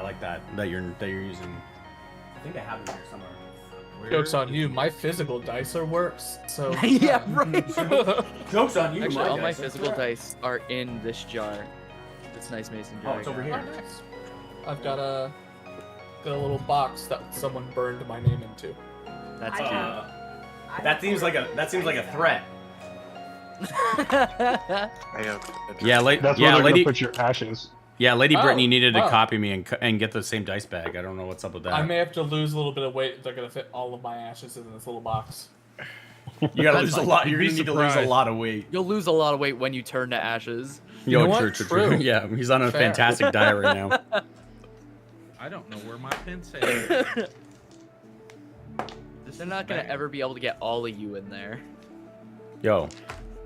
like that you're using. I think I have it here somewhere. Joke's on you. My physical dice are worse. So Yeah, right. Joke's on you. Actually, all my dice are physical correct. dice are in this jar. This nice mason jar. Oh, it's over I here. got. Oh, nice. I've got a little box that someone burned my name into. That's That seems like a threat. Yeah, That's yeah, where they're lady. gonna put your ashes. Yeah, Lady Oh, Brittany needed to wow. copy me and get the same dice bag. I don't know what's up with that. I may have to lose a little bit of weight. They're gonna fit all of my ashes in this little box. You gotta That's lose a fine. lot. You're You'd gonna be need to lose a surprised. lot of weight. You'll lose a lot of weight when you turn to ashes. You know Yo, what? true. Yeah, he's on a Fair. fantastic diet right now. I don't know where my pen's at. They're not gonna ever be able to get all of you in there. Yo,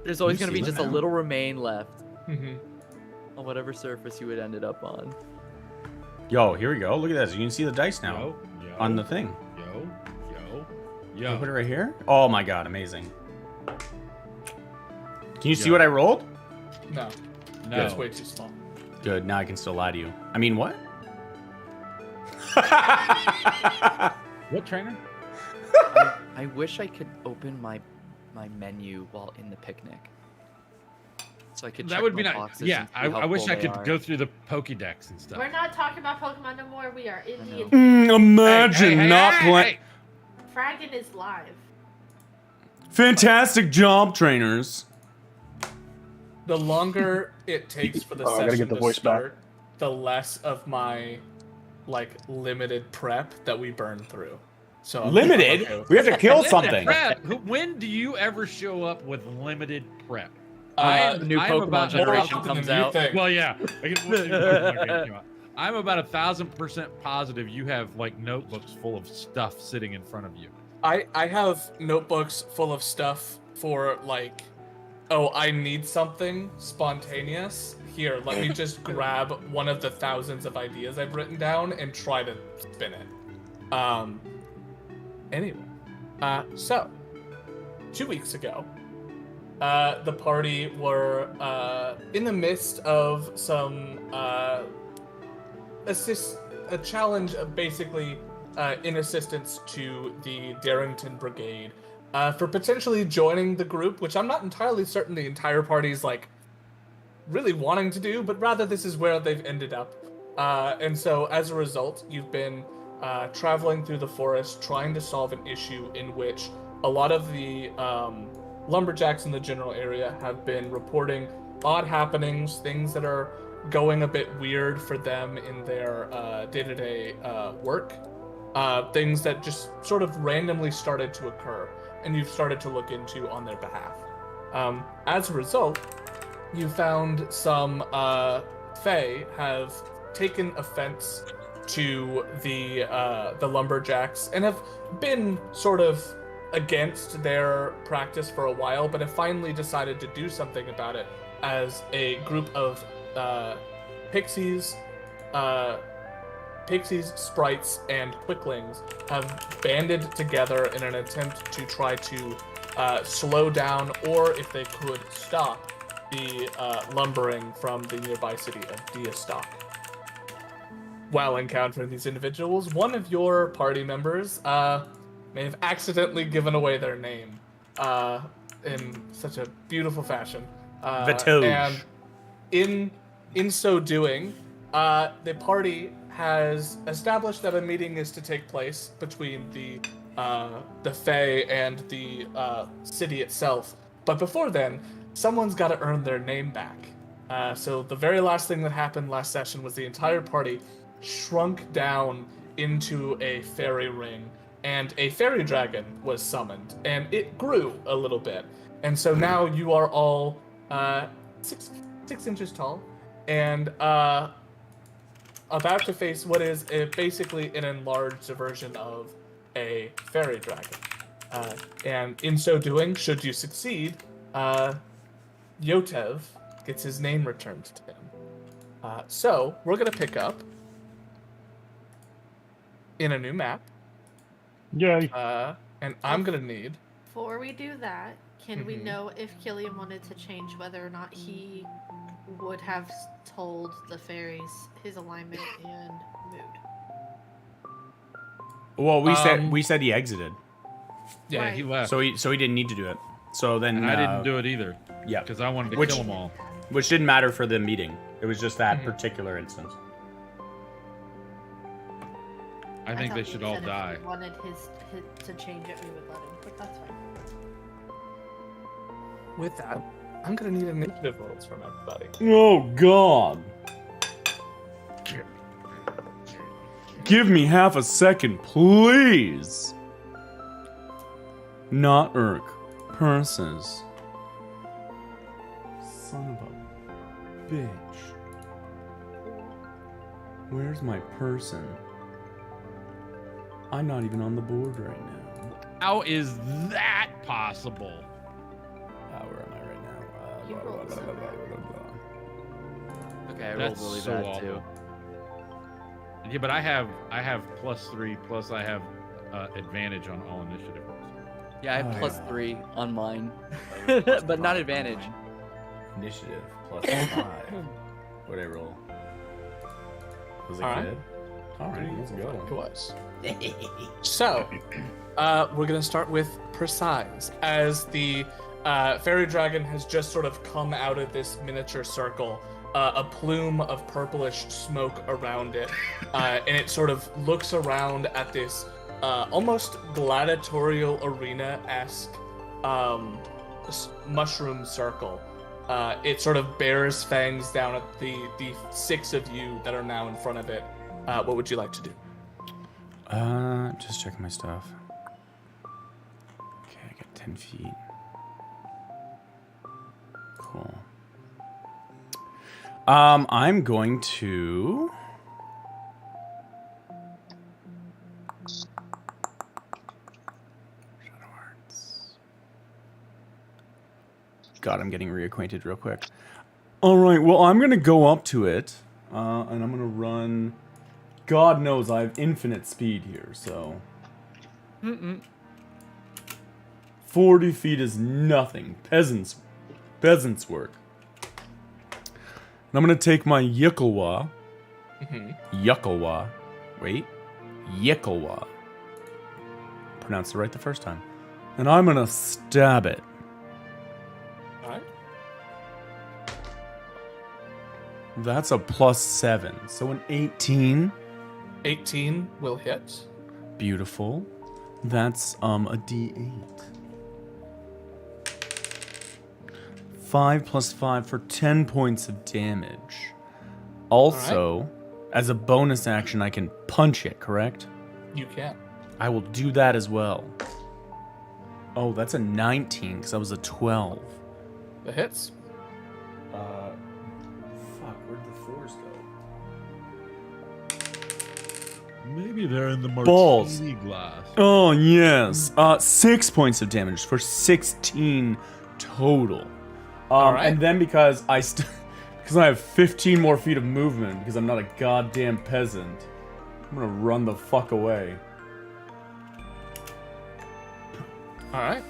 There's always You gonna be see just them a now. little remain left Mm-hmm. on whatever surface you had ended up on. yo, here we go. Look at this. You can see the dice now Yo, yo, on the thing. Yo, yo, Can I put it yo. right here? Oh my god, amazing. Can you see Yo. what I rolled? No, No. that's way too small. Good. Now I can still lie to you. I mean, what? What trainer? I wish I could open my menu while in the picnic, so I could. That check would be my nice. boxes Yeah, and see I how wish full I they could are. go through the Pokédex and stuff. We're not talking about Pokemon no more. We are in I know. the Imagine Hey, not hey, playing. hey. Fraggin is live. Fantastic job, trainers. The longer it takes for the Oh, I gotta session get the to voice back. start, the less of my limited prep that we burn through. So I'm Limited? okay with We have to kill Limited something. Prep. When do you ever show up with limited prep? Uh, The new I am Pokemon about- generation more often comes than you out. think. Well, yeah. I'm about 1,000% positive you have like notebooks full of stuff sitting in front of you. I have notebooks full of stuff for oh, I need something spontaneous. Here, let me just grab one of the thousands of ideas I've written down and try to spin it. Anyway, so 2 weeks ago, the party were in the midst of some a challenge of basically in assistance to the Darrington Brigade for potentially joining the group, which I'm not entirely certain the entire party's really wanting to do, but rather this is where they've ended up. And so as a result, you've been traveling through the forest trying to solve an issue in which a lot of the lumberjacks in the general area have been reporting odd happenings, things that are going a bit weird for them in their day-to-day work, things that just sort of randomly started to occur, and you've started to look into on their behalf. As a result, you found some Fae have taken offense to the lumberjacks and have been sort of against their practice for a while, but have finally decided to do something about it as a group of pixies, sprites, and quicklings have banded together in an attempt to try to slow down, or if they could, stop the lumbering from the nearby city of Diastock. While encountering these individuals, one of your party members may have accidentally given away their name in such a beautiful fashion. Vitoge. And in so doing, the party has established that a meeting is to take place between the Fae and the city itself. But before then, someone's got to earn their name back. So the very last thing that happened last session was the entire party shrunk down into a fairy ring, and a fairy dragon was summoned, and it grew a little bit. And so now you are all 6 inches tall, and about to face what is basically an enlarged version of a fairy dragon. And in so doing, should you succeed, Yotev gets his name returned to him. So we're going to pick up in a new map, Yay. and I'm going to need... Before we do that, can we Mhm. know if Killian wanted to change whether or not he would have told the fairies his alignment and mood? Well, we said he exited, Yeah, Right. he left. so he didn't need to do it. So then and I didn't do it either. Yeah, Because I wanted to Which- kill them all. which didn't matter for the meeting. It was just that Mhm. particular instance. I think thought they we should all said die. If we wanted his to change it, we would let him. But that's fine. With that, I'm gonna need initiative rolls from everybody. Oh God! Give me half a second, please. Not Urk. Purses. Son of a bitch. Where's my person? I'm not even on the board right now. How is that possible? Where am I right now? You rolled so Okay, I rolled That's really so bad awful. too. Yeah, but I have +3 plus I have advantage on all initiative rolls. Yeah, I have Oh, plus yeah. 3 on mine, but not advantage. Initiative plus 5. What'd I roll? Was it All right. good? Alright, let's It go. was. So, we're gonna start with precise, as the fairy dragon has just sort of come out of this miniature circle, a plume of purplish smoke around it, and it sort of looks around at this almost gladiatorial arena-esque mushroom circle. It sort of bears fangs down at the 6 of you that are now in front of it. What would you like to do? Just checking my stuff. Okay, I got 10 feet. Cool. I'm going to... Shadow Arts. God, I'm getting reacquainted real quick. Alright, well, I'm gonna go up to it, and I'm gonna run... God knows I have infinite speed here, so... 40 feet is nothing. Peasants work. And I'm gonna take my Yikalwa. Yuckalwa. Wait. Yikalwa. Pronounced it right the first time. And I'm gonna stab it. All right. That's a +7. So an 18. 18 will hit. Beautiful. That's a D8. 5 plus 5 for 10 points of damage. Also, as a bonus action, I can punch it, correct? You can. I will do that as well. Oh, that's a 19, because that was a 12. The hits. Fuck, where'd the 4s go? Maybe they're in the Balls. martini glass. Oh, yes. 6 points of damage for 16 total. Alright. And then because I have 15 more feet of movement, because I'm not a goddamn peasant, I'm gonna run the fuck away. All right.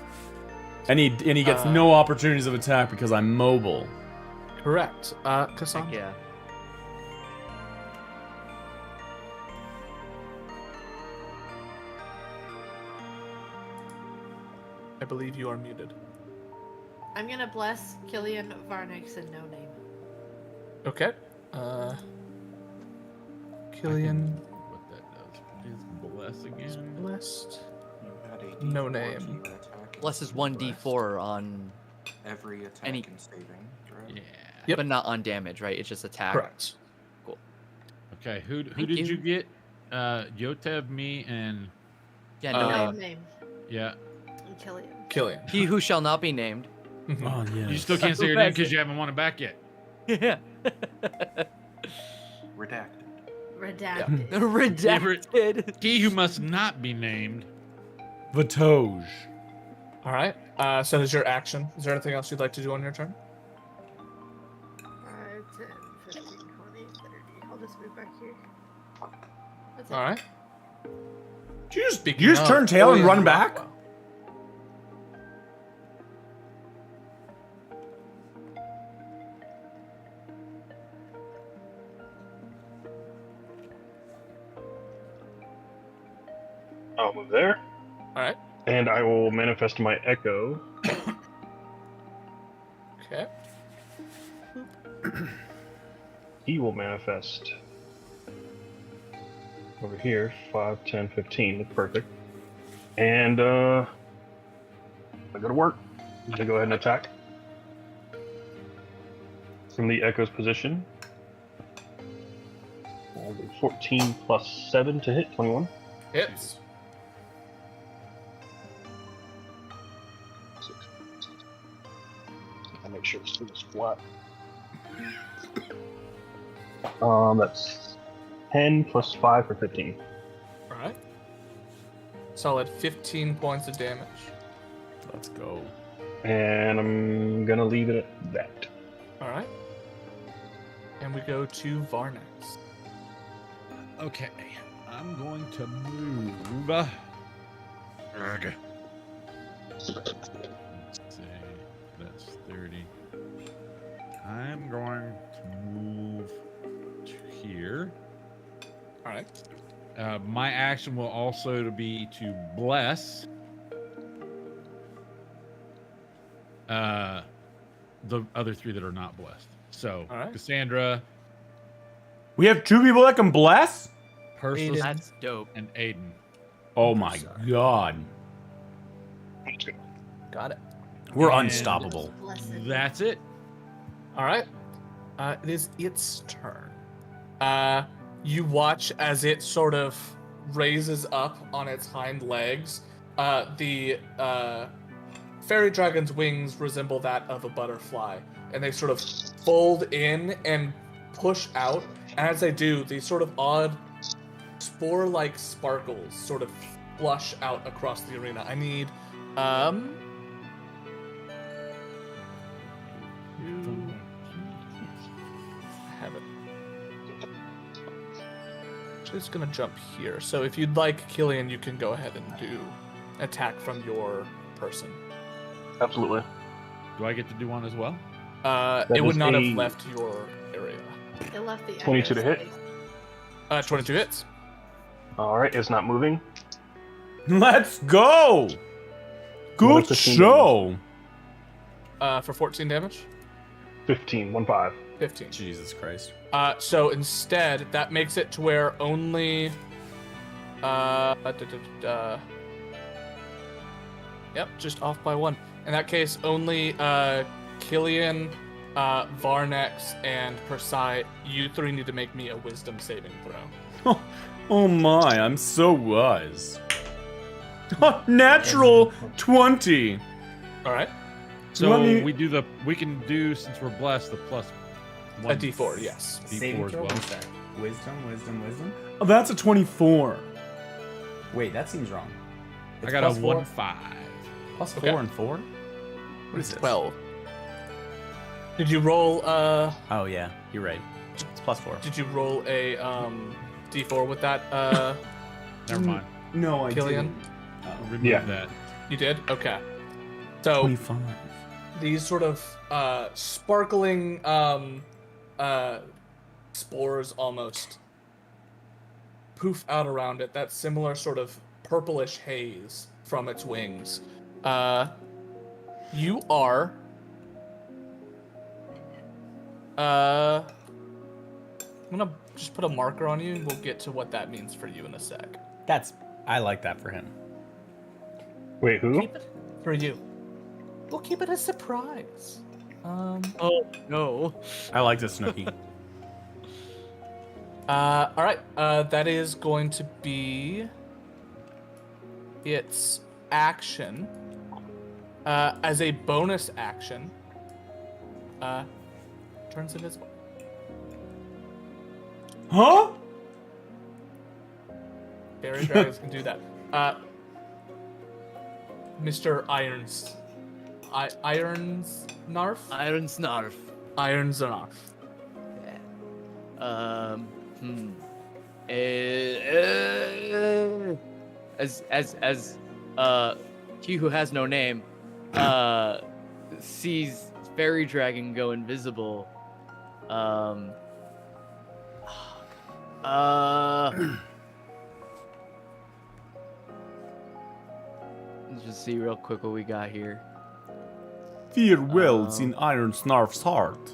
And he gets no opportunities of attack because I'm mobile. Correct. Cassandra. Yeah. I believe you are muted. I'm gonna bless Killian Varnix and no name. Okay. Killian What that does is bless again. blessed. You had a No D4 name. keep attack Plus is and 1d4 on, every attack any- and saving. Right? Yeah. Yep. but not on damage, right? It's just attack. Correct. Okay, who Thank did you. you get? Yotev, me, and Yeah, no Uh, name. Name. yeah. And Killian. Killian. He who shall not be named. Oh, yeah. You still can't say your name because you haven't won it back yet. Yeah. Redacted. Redacted. Redacted. He who must not be named. Vatoj. All right. So is your action. Is there anything else you'd like to do on your turn? 5, 10, 15, 20, 30. I'll just move back here. That's it. All right. Did you just, Speaking you just of, turn tail and Killian run back? Rockwell. I'll move there, All right. and I will manifest my echo. Okay. He will manifest over here. 5, 10, 15. That's perfect. And I go to work. I'm gonna go ahead and attack from the echo's position. 14 plus 7 to hit, 21. Hits. 6. I'll make sure this thing is flat. That's 10 plus 5 for 15. All right. Solid 15 points of damage. Let's go. And I'm gonna leave it at that. All right. And we go to Varnex. Okay, I'm going to move. Ugh. Let's see, that's 30. I'm going to move to here. All right. My action will also be to bless the other 3 that are not blessed. So, All right. Cassandra, We have 2 people that can bless? Persis, That's dope. and Aiden. Oh my god. Let's go. Got it. We're And- unstoppable. Blessed. That's it. All right. It is its turn. You watch as it sort of raises up on its hind legs. The fairy dragon's wings resemble that of a butterfly, and they sort of fold in and push out. And as they do, these sort of odd spore-like sparkles sort of flush out across the arena. I need I have it. Just gonna jump here. So if you'd like, Killian, you can go ahead and do attack from your person. Absolutely. Do I get to do one as well? It would is not a- have left your area. It left the 22 to echo hit. space. 22 hits. Alright, it's not moving. Let's go! What Good is 15 show! For 14 damage. 15, 1-5. 15. Jesus Christ. So instead, that makes it to where only. Yep, just off by 1. In that case, only Killian, Varnex, and Persai, you 3 need to make me a wisdom saving throw. Oh my, I'm so wise. Natural 20. All right, So Let me- we can do, since we're blessed, the plus a 1 D4, yes. Saving D4 as throw? well. What's that? Wisdom. Oh, that's a 24. Wait, that seems wrong. I It's got a plus 4? 1-5. Plus 4 Okay. and 4? What is this? 12. Did you roll? Oh yeah, you're right. It's plus 4. Did you roll a D4 with that? Never mind. No, I Killian? didn't. Remove Yeah. that. You did. Okay. So 25. these sort of sparkling spores almost poof out around it. That similar sort of purplish haze from its wings. You are. I'm gonna just put a marker on you, and we'll get to what that means for you in a sec. I like that for him. Wait, who? Keep it for you. We'll keep it a surprise. Oh no. I like this, Snooki. All right. That is going to be its action. As a bonus action, turns invisible. Huh? Fairy dragons can do that. Mr. Irons. Irons Narf? Iron Snarf. Irons Narf. Hmm. As he who has no name sees fairy dragon go invisible. see real quick what we got here. Fear wells in Iron Snarf's heart.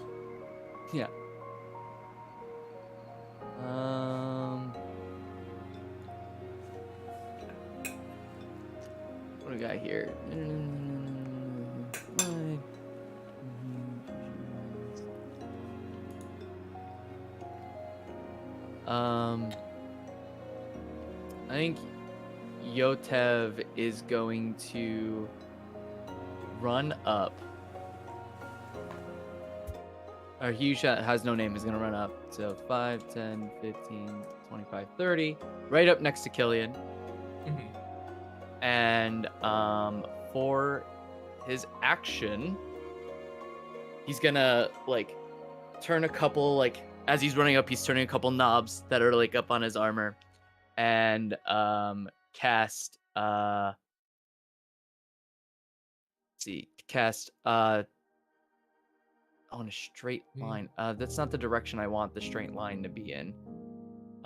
Yeah. What do we got here? I think Yotev is going to run up. Or he has no name, is going to run up. So 5, 10, 15, 25, 30. Right up next to Killian. Mm-hmm. And for his action, he's going to, like, turn a couple, like, as he's running up, he's turning a couple knobs that are, like, up on his armor. And cast, let's see, cast, on a straight line. That's not the direction I want the straight line to be in.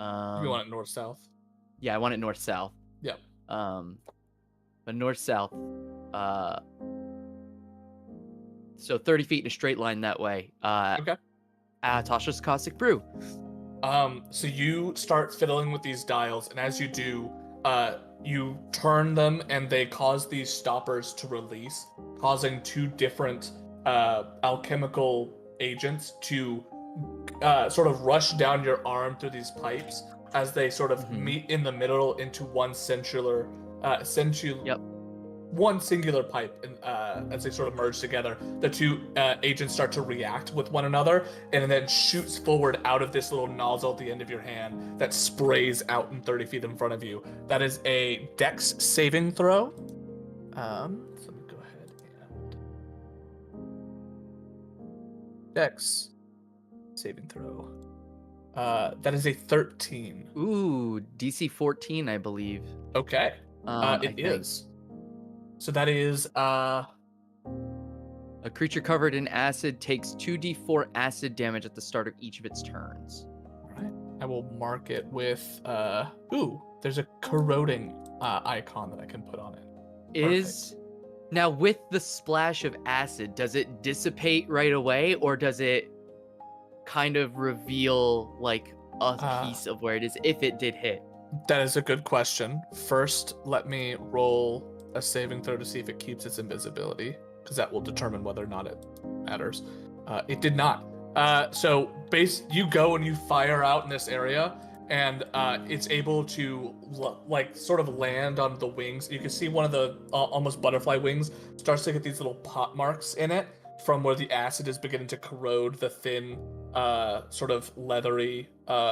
You want it north-south? Yeah, I want it north-south. Yep. But north-south, so 30 feet in a straight line that way. Okay. Tasha's Caustic Brew. So you start fiddling with these dials, and as you do, you turn them, and they cause these stoppers to release, causing 2 different alchemical agents to sort of rush down your arm through these pipes as they sort of meet in the middle into one one singular pipe, and as they sort of merge together, the 2 agents start to react with one another, and then shoots forward out of this little nozzle at the end of your hand that sprays out in 30 feet in front of you. That is a Dex saving throw. So let me go ahead and Dex saving throw. That is a 13. Ooh, DC 14, I believe. Okay. It is. So that is a creature covered in acid takes 2d4 acid damage at the start of each of its turns. All right. I will mark it with there's a corroding icon that I can put on it. Now with the splash of acid, does it dissipate right away, or does it kind of reveal like a piece of where it is if it did hit? That is a good question. First, let me roll a saving throw to see if it keeps its invisibility, because that will determine whether or not it matters. It did not. So you go and you fire out in this area, and it's able to like sort of land on the wings. You can see one of the almost butterfly wings starts to get these little pot marks in it from where the acid is beginning to corrode the thin sort of leathery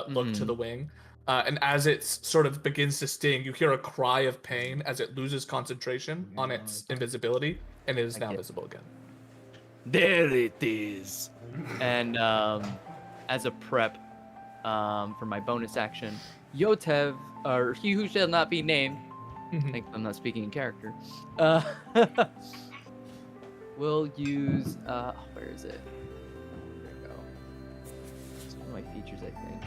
look to the wing. And as it sort of begins to sting, you hear a cry of pain as it loses concentration on its invisibility, and it is now visible again. There it is. And as a prep for my bonus action, Yotev, or he who shall not be named, I think I'm not speaking in character, will use, where is it? There we go. It's one of my features, I think.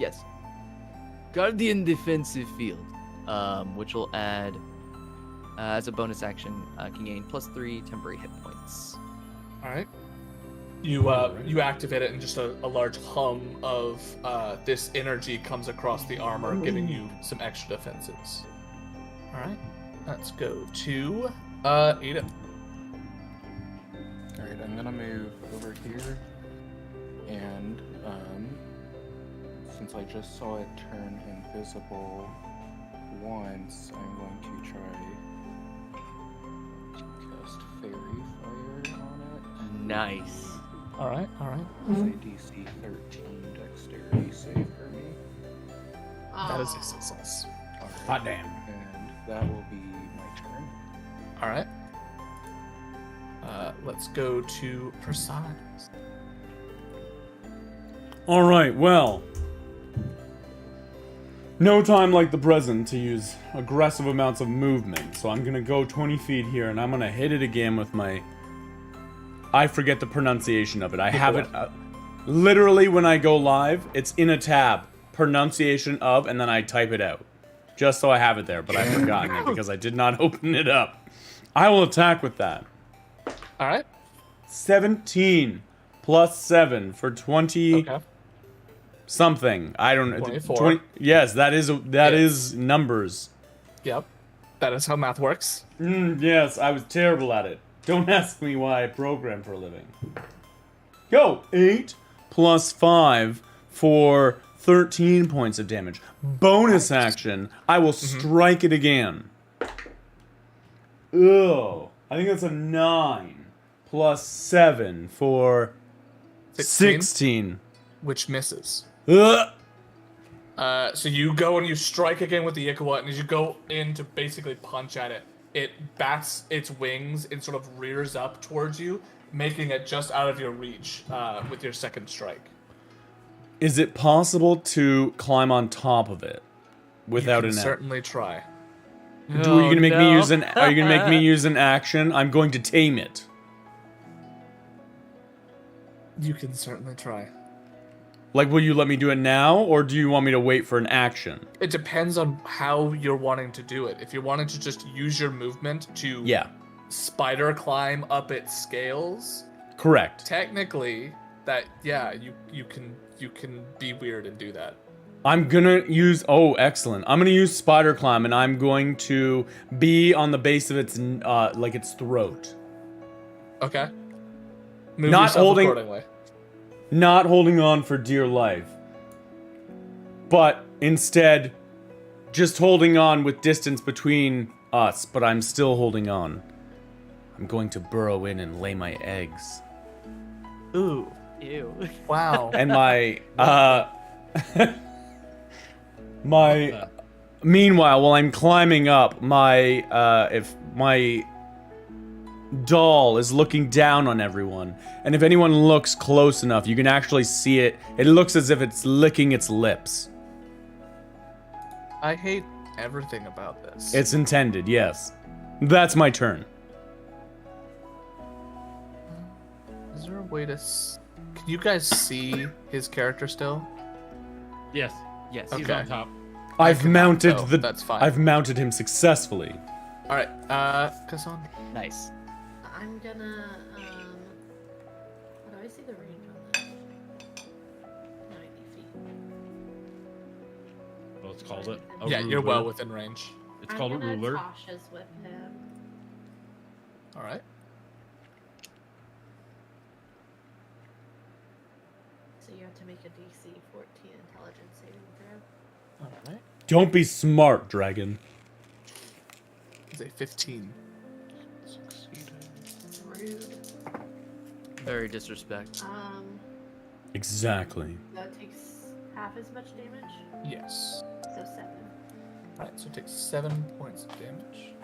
Yes. Guardian Defensive Field, which will add, as a bonus action, can gain +3 temporary hit points. All right. You activate it, and just a large hum of this energy comes across the armor, giving you some extra defenses. All right. Let's go to Ada. All right, I'm gonna move over here, and since I just saw it turn invisible once, I'm going to try cast Fairy Fire on it. Nice. All right. It's a DC 13 Dexterity save for me. That is a success. Hot damn. And that will be my turn. All right. Let's go to Prasad. All right, well. No time like the present to use aggressive amounts of movement, so I'm gonna go 20 feet here, and I'm gonna hit it again with my... I forget the pronunciation of it. I have it... literally, when I go live, it's in a tab. Pronunciation of, and then I type it out. just so I have it there, but I've forgotten it because I did not open it up. I will attack with that. All right. 17 plus 7 for 20 Okay. something. I don't know. 24. Yes, that is numbers. Yep. That is how math works. Yes, I was terrible at it. Don't ask me why I program for a living. Go! 8 plus 5 for 13 points of damage. Bonus action, I will strike it again. Ugh. I think that's a 9 plus 7 for 16. Which misses. Ugh. So you go and you strike again with the Ikawa, and as you go in to basically punch at it, it bats its wings and sort of rears up towards you, making it just out of your reach with your second strike. Is it possible to climb on top of it without You an can action? certainly try. Are you gonna make me use an? Are you gonna make me use an action? I'm going to tame it. You can certainly try. Like, will you let me do it now, or do you want me to wait for an action? It depends on how you're wanting to do it. If you're wanting to just use your movement to spider climb up its scales, correct. Technically, you can be weird and do that. I'm gonna use. Oh, excellent! I'm gonna use spider climb, and I'm going to be on the base of its like its throat. Okay. Move Not yourself holding- accordingly. Not holding on for dear life, but instead just holding on with distance between us, but I'm still holding on. I'm going to burrow in and lay my eggs. Ooh. Ew. Wow. And my meanwhile, while I'm climbing up, if my doll is looking down on everyone, and if anyone looks close enough, you can actually see it. It looks as if it's licking its lips. I hate everything about this. It's intended, yes. That's my turn. Is there a way to... Can you guys see his character still? Yes. Yes. He's Okay. on top. I've mounted go. the. That's fine. I've mounted him successfully. All right. Kassan. Nice. I'm gonna, how do I see the range on that? 90 feet. Well, it's called it. A Yeah, you're ruler. well within range. It's called a ruler. Tasha's with him. All right. So you have to make a DC 14 intelligence saving throw. All right. Don't be smart, dragon. It's a 15. Rude. Very disrespect. Exactly. That takes half as much damage. Yes. So 7. All right. So it takes 7 points of damage.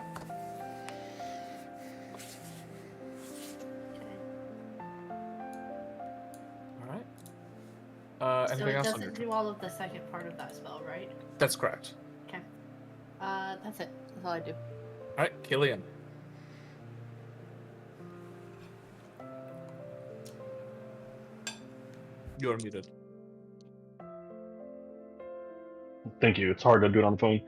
Okay. All right. So Anything it else on your doesn't turn? do all of the second part of that spell, right? That's correct. Okay. That's it. That's all I do. All right, Killian. You're muted. Thank you. It's hard to do it on the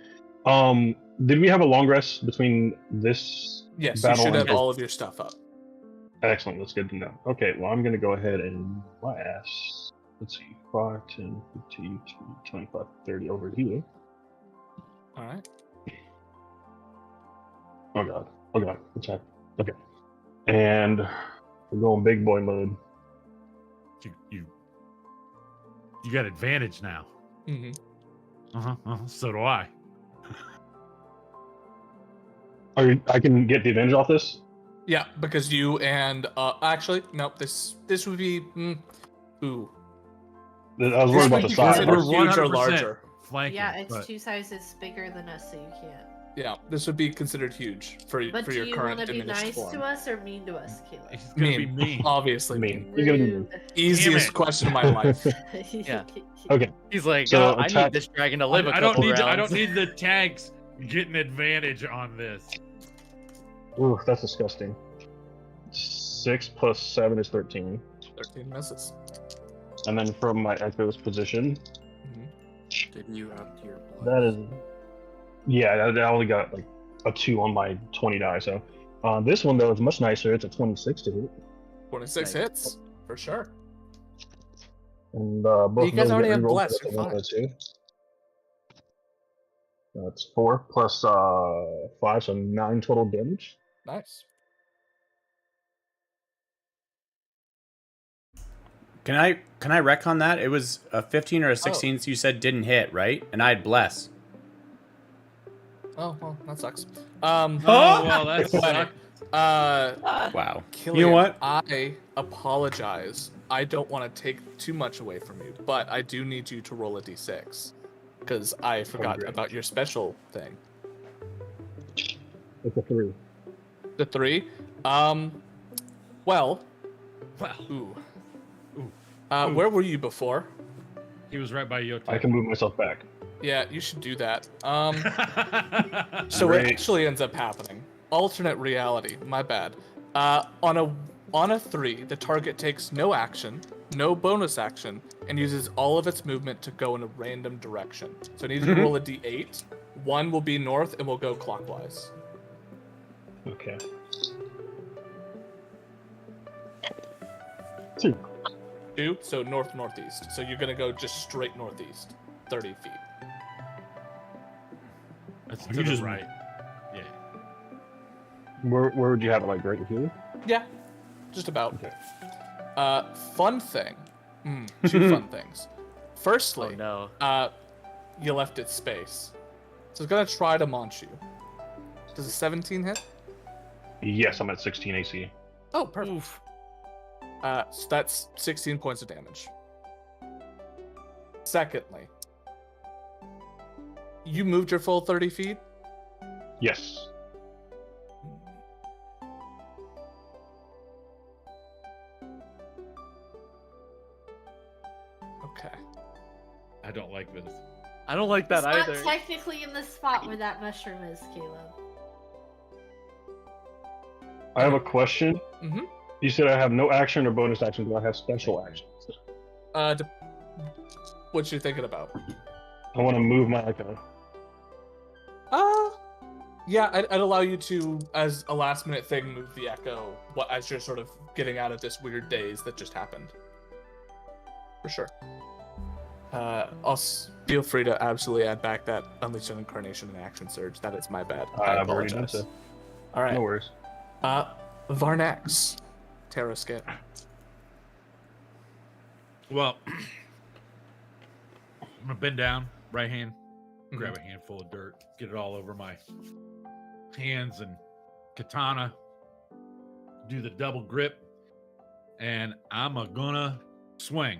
phone. Did we have a long rest between this Yes, you battle should and have all of your stuff up. Excellent. That's good to know. Okay, well, I'm going to go ahead and blast. Let's see. 5, 10, 15, 20, 25, 30 over here. All right. Oh, God. Oh, God. What's happening? Okay. And we're going big boy mode. You got advantage now. Mm-hmm. So do I. I can get the advantage off this? Yeah, because you and actually, nope. This would be. Ooh. I was worried about the This would be size. considered We're huge or 100% larger. Flanking, Yeah, it's but 2 sizes bigger than us, so you can't. Yeah, this would be considered huge for But for do your you current want to be diminished nice form. to us or mean to us, Keelan? He's gonna be Mean. mean. Obviously, Mean. mean. You're gonna be mean. Easiest it. question of my life. Yeah. Okay. He's like, So oh, I attack- need this dragon to live a I don't couple need. rounds. I don't need the tanks getting advantage on this. Ooh, that's disgusting. 6 plus 7 is 13. 13 misses. And then from my echo's position, Mhm. Did you add to your blood? that is Yeah, I only got like a 2 on my 20 die. So this one though is much nicer. It's a 26 to hit, 26 Nice. hits for sure. and both You guys of those already get have rerolls. bless, That's a you're 1 and a 2. That's 4 plus 5, so 9 total damage. Nice. Can I retcon that? It was a 15 or a 16, so you said didn't hit, right? And I had bless. Oh well, that sucks. Oh, well, that Anyway, sucks. Wow. Killian, You know what? I apologize. I don't want to take too much away from you, but I do need you to roll a d6 because I forgot great. about your special thing. It's a 3. The 3. Well. Ooh. Where were you before? He was right by Yoto. I can move myself back. Yeah, you should do that. So Great. it actually ends up happening. Alternate reality. My bad. On a 3, the target takes no action, no bonus action, and uses all of its movement to go in a random direction. So I need you to roll a d8. 1 will be north and will go clockwise. Okay. 2. 2, so north-northeast. So you're gonna go just straight northeast, 30 feet. That's You to the just- right. Yeah. Where would you have it? Like right here? Yeah, just about. Okay. Fun thing. Two fun things. Oh Firstly, no. you left it space. So it's gonna try to launch you. Does a 17 hit? Yes, I'm at 16 AC. Oh, perfect. So that's 16 points of damage. Secondly, you moved your full 30 feet? Yes. Okay. I don't like this. I don't like that It's either. not technically in the spot where that mushroom is, Caleb. I have a question. Mhm. You said I have no action or bonus action. Do I have special actions? What you thinking about? I want to move my icon. Yeah, I'd allow you to, as a last minute thing, move the echo as you're sort of getting out of this weird daze that just happened. For sure. Feel free to absolutely add back that Unleash an Incarnation and Action Surge. That is my bad. I I've already done apologize. so. All right. No worries. Varnax. Terra skip. Well, I'm gonna bend down, right hand, grab a handful of dirt, get it all over my hands and katana, do the double grip, and I'm gonna swing.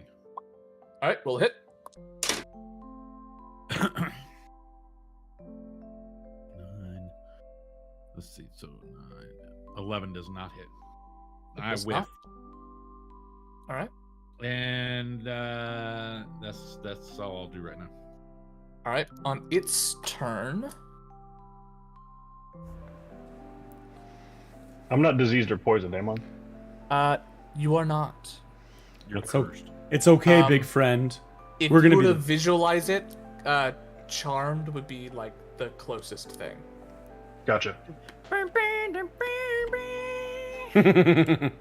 All right, we'll hit. 9. Let's see, so 9. 11 does not hit. I does whiff. not? All right. And that's all I'll do right now. All right. On its turn. I'm not diseased or poisoned, am I? You are not. You're It's o- cursed. It's okay, Um, big friend. If We're you gonna were be to the- visualize it, charmed would be like the closest thing. Gotcha. Huh? I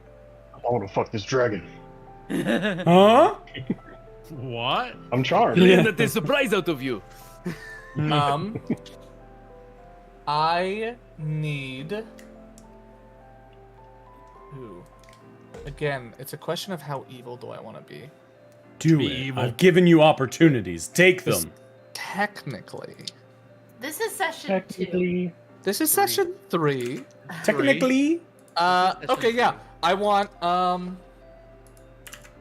want to fuck this dragon. What? I'm charmed. Killian, that is surprise out of you. I need. Ooh. Again, it's a question of how evil do I want to be. Do Be it. evil. I've given you opportunities. Take This- them. Technically, This is session 2. this is session 3. Technically, Okay, yeah. I want. No,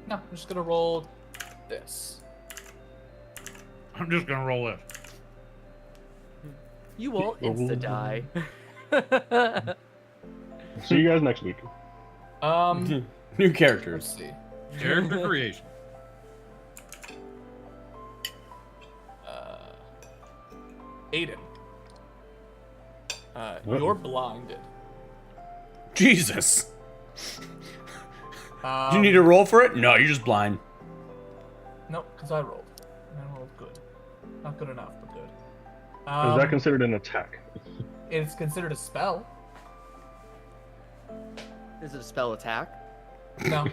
I'm just gonna roll this. I'm just gonna roll it. You won't insta die. See you guys next week. new characters. Let's see. Character creation. Aiden. What? You're blinded. Jesus. Do you need to roll for it? No, you're just blind. Nope, because I rolled. And I rolled good. Not good enough, but good. Is that considered an attack? It's considered a spell. Is it a spell attack? No.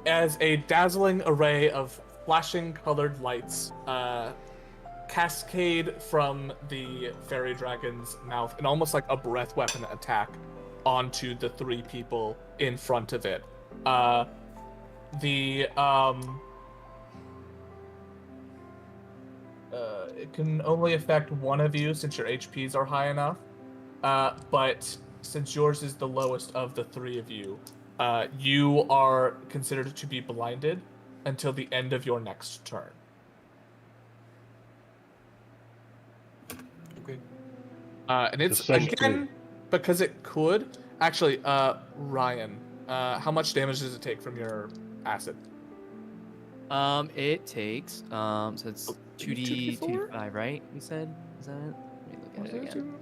As a dazzling array of flashing colored lights cascade from the fairy dragon's mouth, and almost like a breath weapon attack onto the three people in front of it. It can only affect one of you since your HPs are high enough. But since yours is the lowest of the three of you, you are considered to be blinded until the end of your next turn. Okay. And it's Just saying. again because it could actually. Ryan, how much damage does it take from your acid? It takes so it's 2d 2d5, right? We said, is that it? Let me look at it again.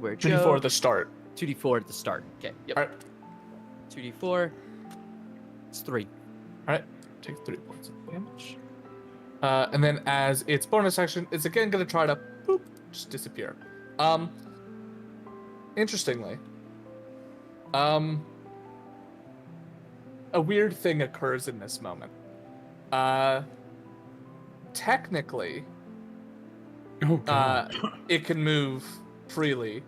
Where'd 2d4 at the start. 2d4 at the start. Okay. Yep. All right. 2d4. It's 3. All right. Take 3 points of damage. And then as its bonus action, it's again going to try to boop, just disappear. Interestingly, a weird thing occurs in this moment. Technically, it can move freely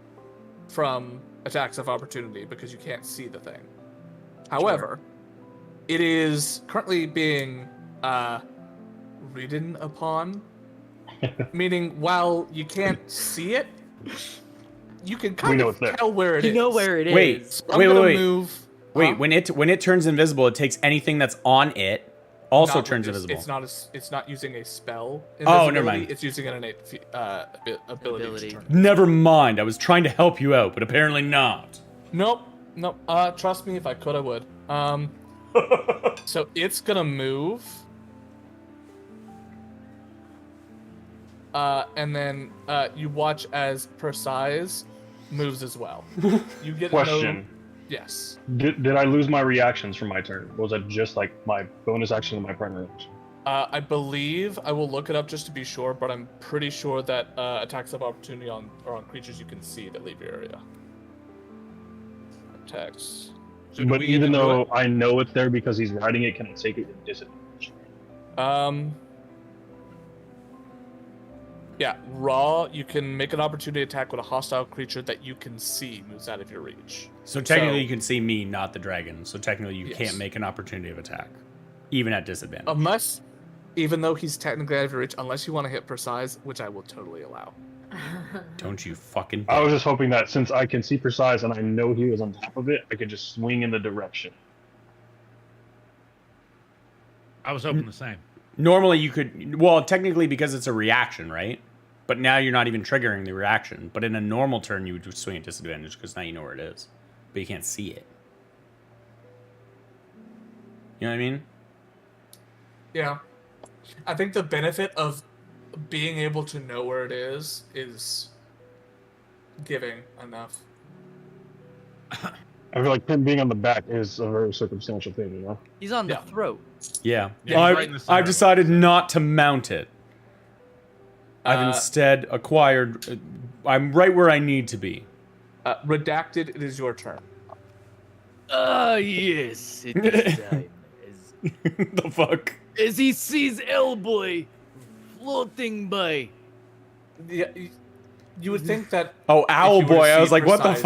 from attacks of opportunity because you can't see the thing. However, it is currently being ridden upon, meaning while you can't see it, you can kind know of it's there. tell where it is. You know where it is. Wait, So I'm wait, gonna wait. move. Wait, when it turns invisible, it takes anything that's on it also Not- turns it's- invisible. It's not using a spell. Oh, never invisibility, mind. It's using an innate ability. To turn. Never mind. I was trying to help you out, but apparently not. Nope. Trust me, if I could, I would. So it's gonna move. And then you watch as Persize moves as well. You get Question. Yes. Did I lose my reactions from my turn? Or was that just like my bonus action and my primary action? I believe I will look it up just to be sure, but I'm pretty sure that attacks of opportunity are on creatures you can see that leave your area. Attacks. So do But we get even to do though it? I know it's there because he's riding it, can I take it with disadvantage? Yeah, raw. You can make an opportunity attack with a hostile creature that you can see moves out of your reach. So technically, So- you can see me, not the dragon. So technically, you Yes. can't make an opportunity of attack, even at disadvantage. Unless, even though he's technically out of your reach, unless you want to hit Persize, which I will totally allow. Don't you fucking? I was just hoping that since I can see precise and I know he was on top of it, I could just swing in the direction. I was hoping the same. Normally, you could. Well, technically, because it's a reaction, right? But now you're not even triggering the reaction. But in a normal turn, you would just swing at disadvantage because now you know where it is, but you can't see it. You know what I mean? Yeah. I think the benefit of being able to know where it is giving enough. I feel like him being on the back is a very circumstantial thing, you know? He's on the Yeah. throat. Yeah. Yeah, he's right in the center I've of it. decided not to mount it. I've Uh, instead acquired. I'm right where I need to be. Redacted, it is your turn. Yes, it is time. The fuck? As he sees Elboy floating by. Yeah, you would think that. Oh, owl If you were to boy! I see was like, what the precise-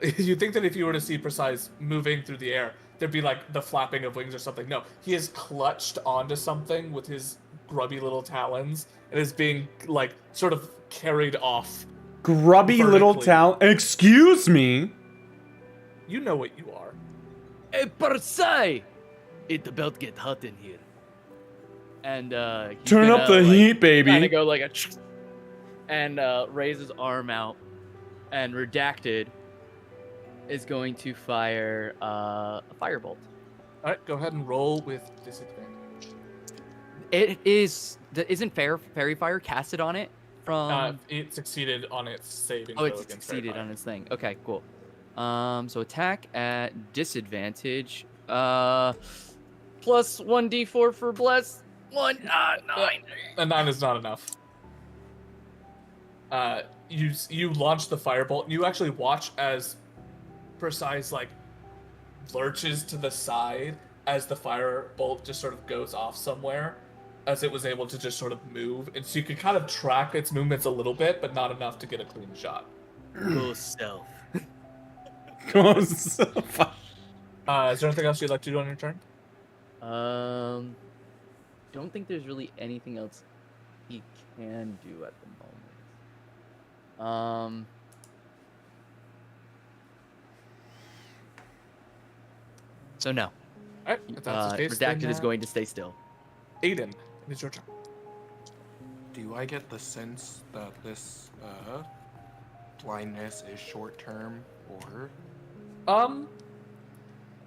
fuck? You'd think that if you were to see Precise moving through the air, there'd be like the flapping of wings or something. No, he is clutched onto something with his grubby little talons and is being like sort of carried off. Grubby little Vertically. talent. Excuse me. You know what you are. Hey, Persai! It about get hot in here. And he's Turn up the gonna, heat, Kind baby. of go like a, and raise his arm out, and Redacted is going to fire a firebolt. All right, go ahead and roll with disadvantage. It is isn't fairy fire casted on it from. It succeeded on its saving. Oh, it throw against succeeded Fairy on its thing. Okay, cool. So attack at disadvantage. Okay, plus 1d4 for bless. 9. A 9 is not enough. You launch the firebolt, and you actually watch as Precise like lurches to the side as the firebolt just sort of goes off somewhere, as it was able to just sort of move, and so you can kind of track its movements a little bit, but not enough to get a clean shot. Go stealth. Is there anything else you'd like to do on your turn? Don't think there's really anything else he can do at the moment. So no. Alright, if that's the case, Redacted then, is going to stay still. Aiden, it's your turn. Do I get the sense that this blindness is short term or?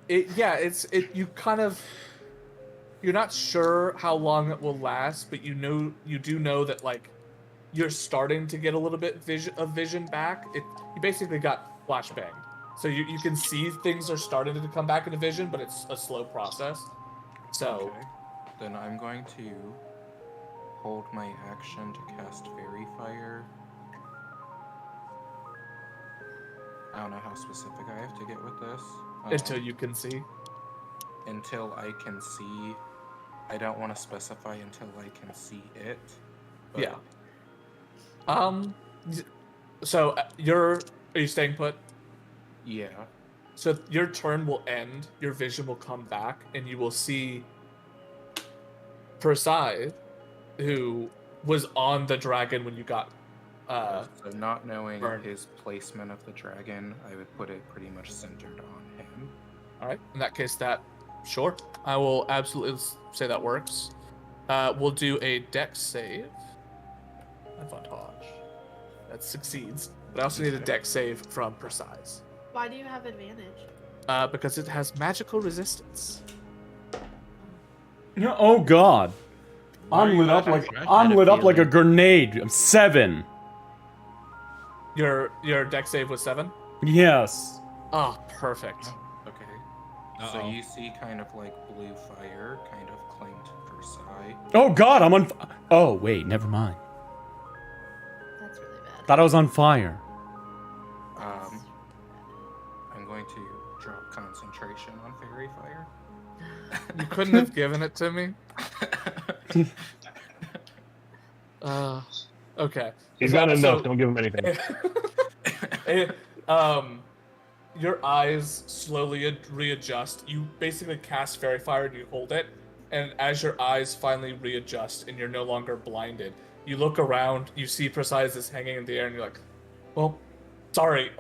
You kind of, you're not sure how long it will last, but you do know that like you're starting to get a little bit of vision back. You basically got flashbanged, so you can see things are starting to come back into vision, but it's a slow process. So, okay. Then I'm going to hold my action to cast Fairy Fire. I don't know how specific I have to get with this. Until you can see. Until I can see. I don't want to specify until I can see it. But Yeah. So are you staying put? yeah. So your turn will end, your vision will come back, and you will see Persei, who was on the dragon when you got So not knowing burned. his placement of the dragon, I would put it pretty much centered on him. Alright, in that case, sure. I will absolutely say that works. We'll do a dex save. Advantage. That succeeds. But I also need a dex save from Persei. Why do you have advantage? Because it has magical resistance. Oh God. I'm lit up like a grenade. I'm 7. Your dex save was 7? Yes. Oh, perfect. Okay. Uh-oh. So you see kind of like blue fire kind of cling to Versailles. Oh God, I'm on. Oh wait, never mind. That's really bad. Thought I was on fire. I'm going to drop concentration on Fairy Fire. You couldn't have given it to me? Okay. He's got enough. So- Don't give him anything. Your eyes slowly readjust. You basically cast Fairy Fire and you hold it, and as your eyes finally readjust and you're no longer blinded, you look around, you see Precise is hanging in the air, and you're like, well, sorry,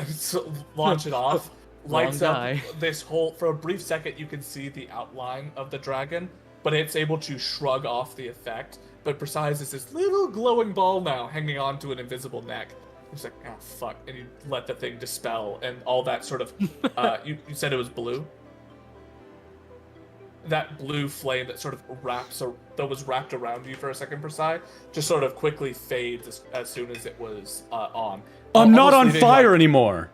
so launch it off. Lights Wrong up guy. this whole, for a brief second, you can see the outline of the dragon, but it's able to shrug off the effect. But Precise is this little glowing ball now hanging on to an invisible neck. It's like, oh, fuck. And you let the thing dispel, and all that sort of, you said it was blue? That blue flame that sort of that was wrapped around you for a second, Precise, just sort of quickly fades as soon as it was on. I'm not Almost on leaving, fire like, anymore.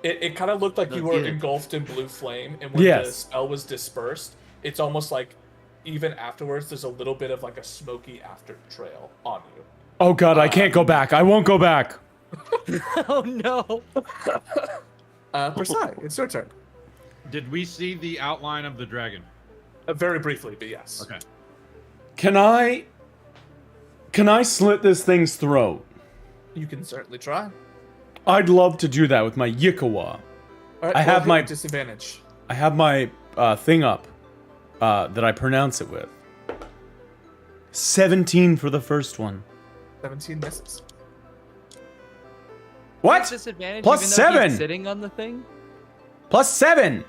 It kind of looked like No, you were good. engulfed in blue flame, and when the Yes. spell was dispersed, it's almost like even afterwards, there's a little bit of like a smoky after trail on you. Oh God, I can't go back. I won't go back. Oh no. Persei, it's your turn. Did we see the outline of the dragon? Very briefly, but yes. Okay. Can I slit this thing's throat? You can certainly try. I'd love to do that with my Yikawa. All right, I have hit my- with disadvantage. I have my thing up that I pronounce it with. 17 for the first one. 17 misses. What? Disadvantage Plus even though he's 7. sitting on the thing? Plus 7.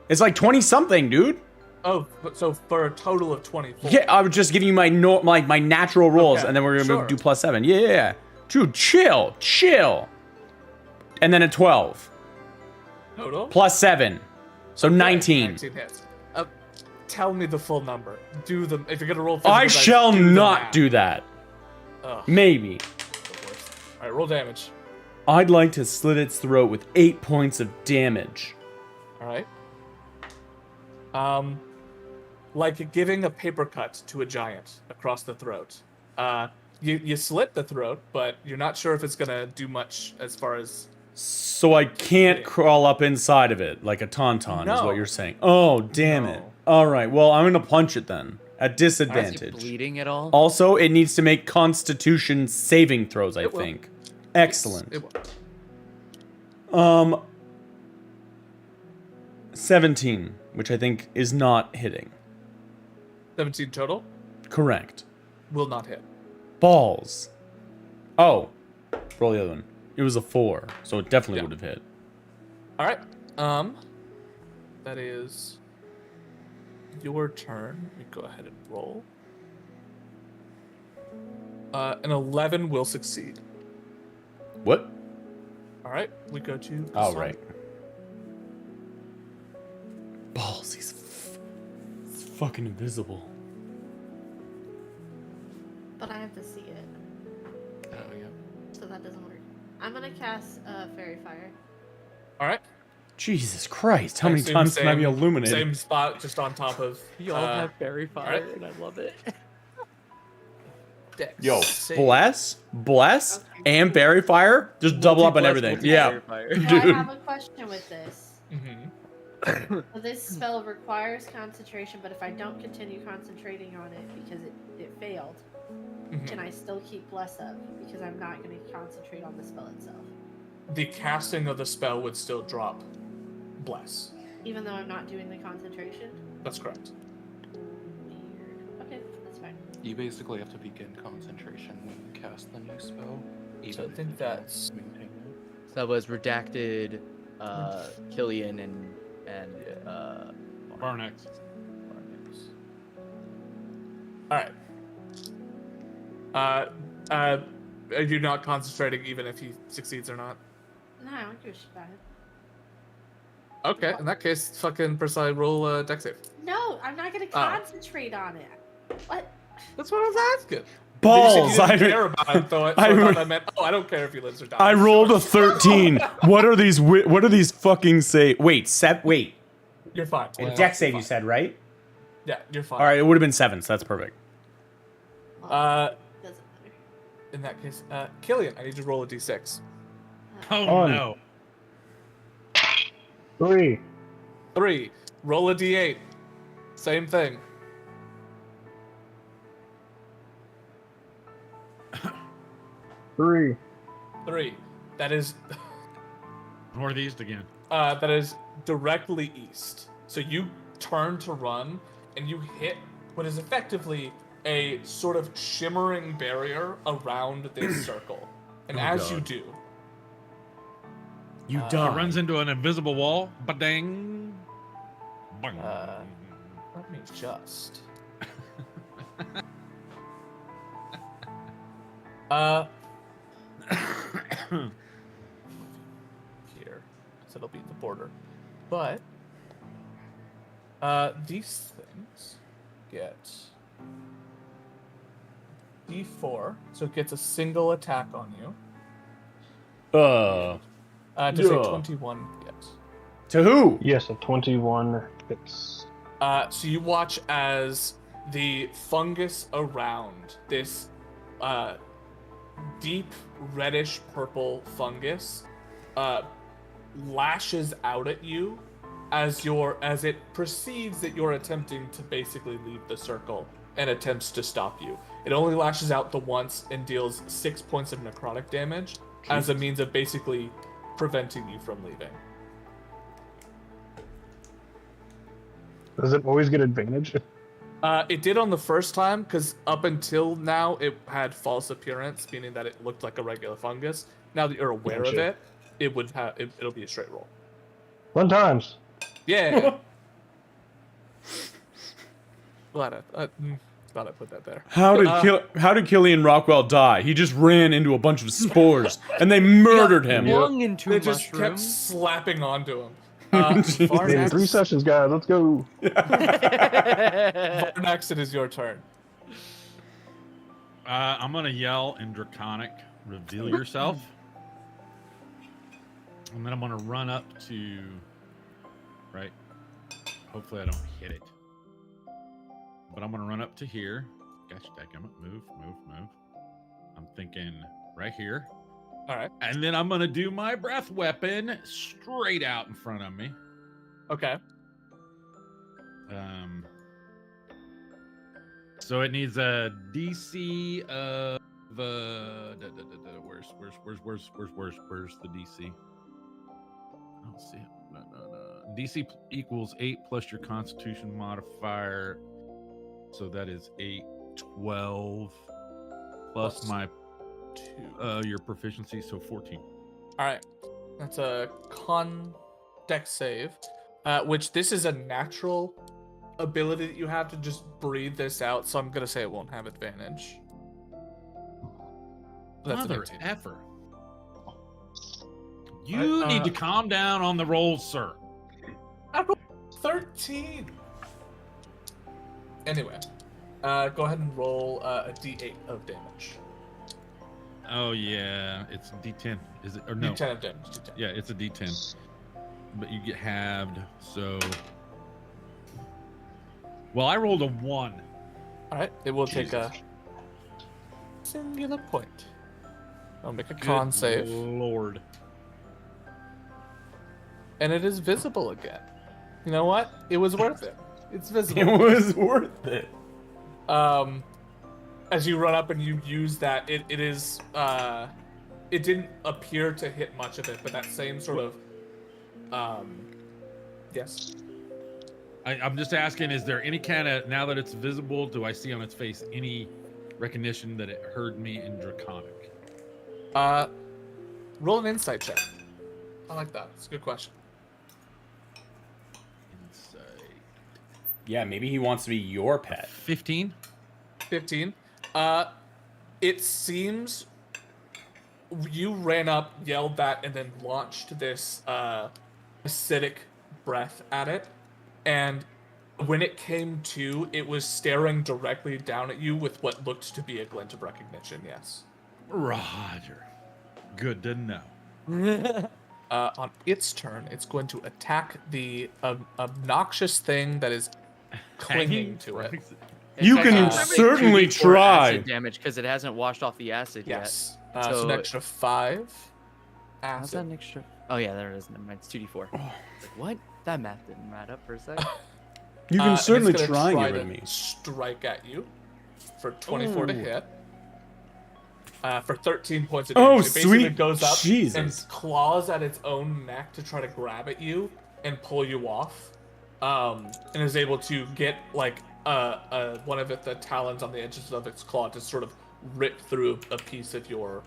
It's like 20 something, dude. Oh, so for a total of 24. Yeah, I was just giving you my my natural rolls, Okay, and then we're gonna sure. do plus 7. Yeah. Dude, chill. And then a 12. Total? Plus 7. So 19. 19 hits. Tell me the full number. Do them. If you're gonna roll physical I dice, shall do the not math. do that. Ugh, Maybe. the worst. All right, roll damage. I'd like to slit its throat with 8 points of damage. All right. like giving a paper cut to a giant across the throat. You slit the throat, but you're not sure if it's gonna do much as far as. So I can't Yeah. crawl up inside of it like a tauntaun, is what No. you're saying. Oh, damn it. No. All right, well, I'm going to punch it then. At Is it disadvantage. bleeding at all? Also, it needs to make Constitution saving throws, I It will. think. Excellent. Yes, it will. 17, which I think is not hitting. 17 total Correct. will not hit. Balls. Oh, roll the other one. It was a 4, so it definitely Yeah. would have hit. All right. That is your turn. We go ahead and roll. An 11 will succeed. What? All right. We go to. Oh, Hassan. right. Balls, he's fucking invisible. But I have to see it, Oh yeah. so that doesn't work. I'm gonna cast Fairy Fire. All right. Jesus Christ, how I many assume times can I be same- illuminated? Same spot, just on top of. You all have fairy fire, alright. and I love it. Dex Yo, save. bless, Okay. and berry fire. Just double up on Multi-bless, everything. multi-fairy Yeah. fire. So Dude. I have a question with this. Mm-hmm. So this spell requires concentration, but if I don't continue concentrating on it because it failed, Mm-hmm. can I still keep Bless up? Because I'm not going to concentrate on the spell itself. The casting of the spell would still drop bless. Even though I'm not doing the concentration? That's correct. Weird. Okay, that's fine. You basically have to begin concentration when you cast the new spell. Even So I if think you don't that's- maintain it. So that was redacted, Killian and Barnex. All right. Are you not concentrating even if he succeeds or not? No, I don't give a shit about it. Okay, in that case, fucking Persei roll a dex save. No, I'm not going to concentrate on it. What? That's what I was asking. Balls. You said you didn't care about it, though. So I I- thought I meant, I don't care if he lives or dies. I rolled a 13. What are these fucking say? Wait, wait. You're fine. A You're dex save, fine. you said, right? Yeah, you're fine. All right, it would have been 7, so that's perfect. Well, doesn't matter. In that case, Killian, I need you to roll a d6. Oh On. no. 3. 3. Roll a d8. Same thing. 3. 3. That is Northeast again. that is directly east. So you turn to run, and you hit what is effectively a sort of shimmering barrier around this circle. And Oh, as God. you do, You He He die. runs into an invisible wall. Ba-dang. Bang. let me just. Here, so it'll be the border, but these things get D4, so it gets a single attack on you. Uh, Does a Yeah. 21 get? to who? Yes, a 21 hits. So you watch as the fungus around this deep reddish purple fungus lashes out at you as it perceives that you're attempting to basically leave the circle and attempts to stop you. It only lashes out the once and deals 6 points of necrotic damage as a means of basically preventing you from leaving. Does it always get advantage? It did on the first time, because up until now it had false appearance, meaning that it looked like a regular fungus. Now that you're aware of Gotcha. it, it would have it'll be a straight roll. Fun times. Yeah. glad I put that there. How did Killian Rockwell die? He just ran into a bunch of spores, and they murdered him. Flung into They a just kept mushroom. slapping onto him. In Varnax, 3 sessions, guys. Let's go. Varnax, it is your turn. I'm gonna yell in Draconic, reveal yourself. And then I'm gonna run up to, right? Hopefully I don't hit it. but I'm gonna run up to here. Gosh, dadgummit, move. I'm thinking right here. All right. And then I'm gonna do my breath weapon straight out in front of me. Okay. So it needs a DC of where's the DC? I don't see it. No. DC equals 8 plus your Constitution modifier. So that is 8, 12 plus my 2. your proficiency, so 14. All right. That's a con dex save, which this is a natural ability that you have to just breathe this out. So I'm gonna say it won't have advantage. That's a Mother 19. effer. You need to calm down on the rolls, sir. I rolled 13. Anyway, go ahead and roll a d8 of damage. Oh yeah, it's D10. Is it or no? D10 of damage. D10. Yeah, it's a D10. But you get halved, so. Well, I rolled a 1. All right, it will take a singular point. I'll make a con Good save, Lord. and it is visible again. You know what? It was worth it. It's It visible. was worth it. As you run up and you use that, it is it didn't appear to hit much of it, but that same sort of yes. I'm just asking, is there any kind of, now that it's visible, do I see on its face any recognition that it heard me in Draconic? Roll an insight check. I like that. It's a good question. Insight. Yeah, maybe he wants to be your pet. 15? 15. It seems you ran up, yelled that, and then launched this acidic breath at it. And when it came to, it was staring directly down at you with what looked to be a glint of recognition, yes. Roger. Good to know. On its turn, it's going to attack the obnoxious thing that is clinging to it. You In can fact, it's certainly 2d4 try. acid damage because it hasn't washed off the acid Yes. yet. So an So- extra 5 How's that acid. an extra? Oh yeah, there it is. Never mind. It's 2d4. Like, what? That math didn't add up for a second. You can And it's certainly gonna try and try get rid to of me. strike at you for 24 to Ooh. hit. For 13 points of Oh, damage. It basically sweet goes up Jesus. and claws at its own neck to try to grab at you and pull you off. And is able to get like one of the talons on the edges of its claw to sort of rip through a piece of your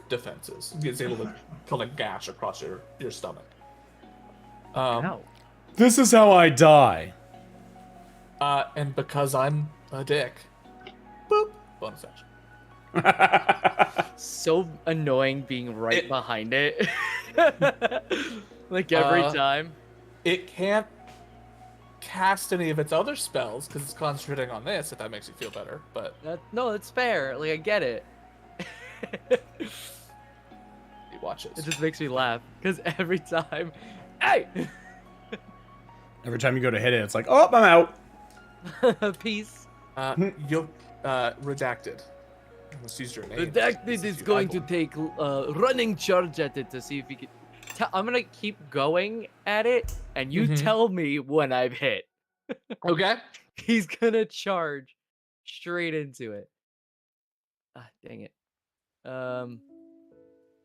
defenses. It's able to kind of gash across your stomach. Ow. This is how I die. And because I'm a dick, boop, bonus action. So annoying being right It- behind it. Like every time. It can't cast any of its other spells because it's concentrating on this, if that makes you feel better. But No, it's fair. Like I get it. he watches. It just makes me laugh because every time, hey, Every time you go to hit it, it's like, oh, I'm out. peace. You'll redacted. Let's use your name. Redacted is going to take running charge at it to see if he can. I'm gonna keep going at it, and you Mhm. tell me when I've hit. Okay. He's gonna charge straight into it. Ah, dang it.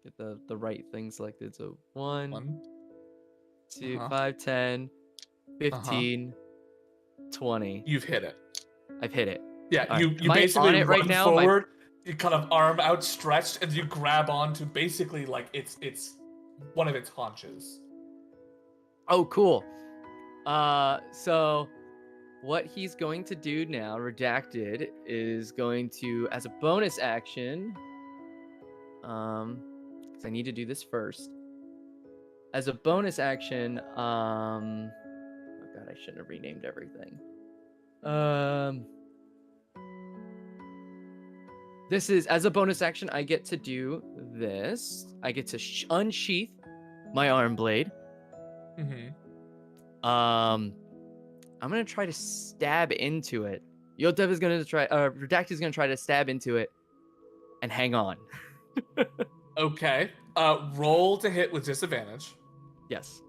Get the right thing selected. So 1, 2, Uh-huh. 5, 10, 15, 20. You've hit it. I've hit it. Yeah, All you right. you Am I on basically it right run now? Am I- forward. You kind of arm outstretched, and you grab onto basically like it's one of its haunches. Oh, cool. So what he's going to do now, Redacted, is going to, as a bonus action, because I need to do this first. As a bonus action, oh god, I shouldn't have renamed everything. This is, as a bonus action, I get to do this. I get to unsheath my arm blade. Mm-hmm. I'm gonna try to stab into it. Yotev is gonna try. Redacted is gonna try to stab into it, and hang on. Okay. Roll to hit with disadvantage. Yes.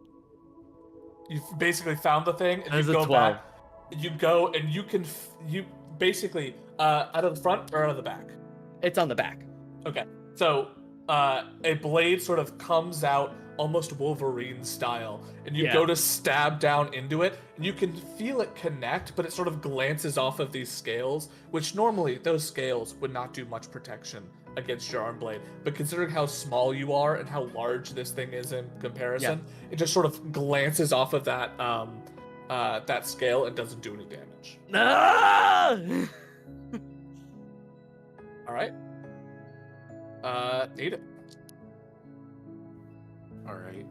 You've basically found the thing, and That is you a go 12. back. You go, and you can. You basically out of the front or out of the back. It's on the back. Okay. So a blade sort of comes out almost Wolverine style, and you Yeah. go to stab down into it, and you can feel it connect, but it sort of glances off of these scales, which normally those scales would not do much protection against your arm blade. But considering how small you are and how large this thing is in comparison, it just sort of glances off of that that scale and doesn't do any damage. Ah! All right. Ada. All right.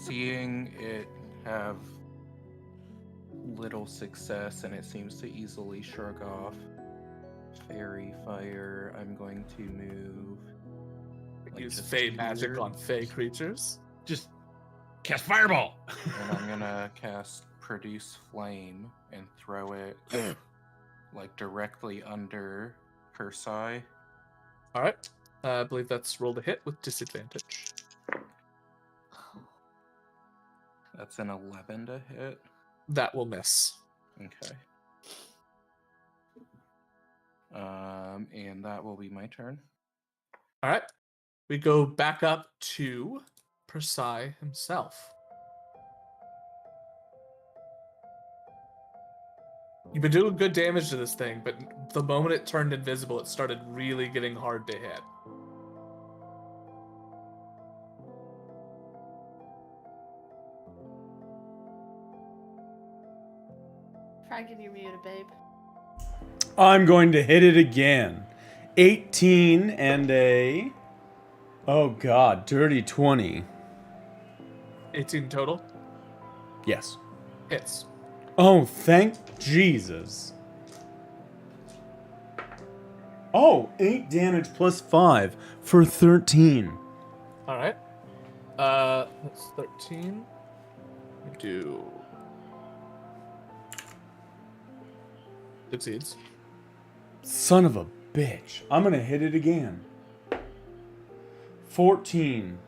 Seeing it have little success and it seems to easily shrug off fairy fire, I'm going to move. Use just Fey magic here, on Fey creatures. Just cast fireball. and I'm gonna cast produce flame and throw it like directly under Kursai. All right. I believe that's roll to hit with disadvantage. That's an 11 to hit. That will miss. Okay. And that will be my turn. All right. We go back up to Persai himself. You've been doing good damage to this thing, but the moment it turned invisible, it started really getting hard to hit. Franken, you're muted, babe. I'm going to hit it again. 18 and a... Oh god, dirty 20. 18 total. Yes. Hits. Oh, thank Jesus. Oh, 8 damage plus 5 for 13. All right. That's 13. We do... Succeeds. Son of a bitch. I'm gonna hit it again. 14.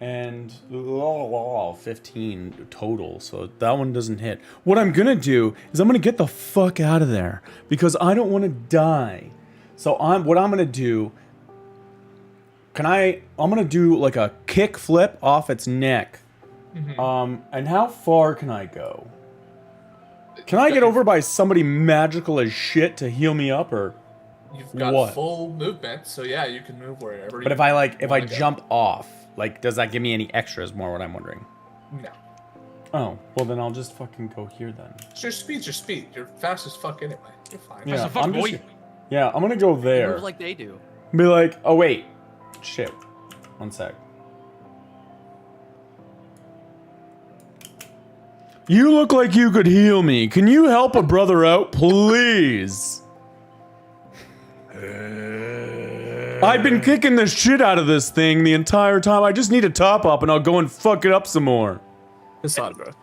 And 15 total, so that one doesn't hit. What I'm gonna do is I'm gonna get the fuck out of there because I don't want to die. So what I'm gonna do? I'm gonna do like a kick flip off its neck. Mm-hmm. And how far can I go? Can I get over by somebody magical as shit to heal me up, or You've got what? full movement, so yeah, you can move wherever. But if I jump off, like, does that give me any extras? More what I'm wondering. No. Oh, well then I'll just fucking go here then. Your speed's your speed. You're fast as fuck anyway. You're fine. Yeah, fuck, I'm boy. just, yeah, I'm gonna go there. Move like they do. Be like, oh wait, shit. One sec. You look like you could heal me. Can you help a brother out, please? I've been kicking the shit out of this thing the entire time. I just need a top up and I'll go and fuck it up some more. Cassandra.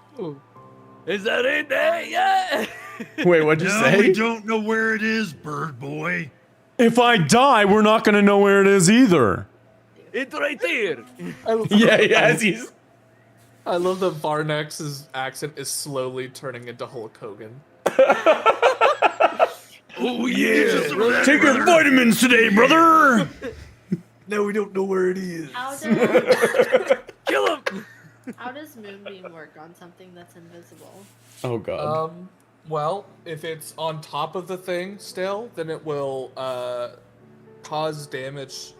Is that it there? Yeah. Wait, what'd you No, say? we don't know where it is, bird boy. If I die, we're not gonna know where it is either. It's right there. He's... I love that Varnex's accent is slowly turning into Hulk Hogan. Oh yeah. Take your vitamins today, brother! No, we don't know where it is. How does Kill him. how does moonbeam work on something that's invisible? Oh god. Well, if it's on top of the thing still, then it will cause damage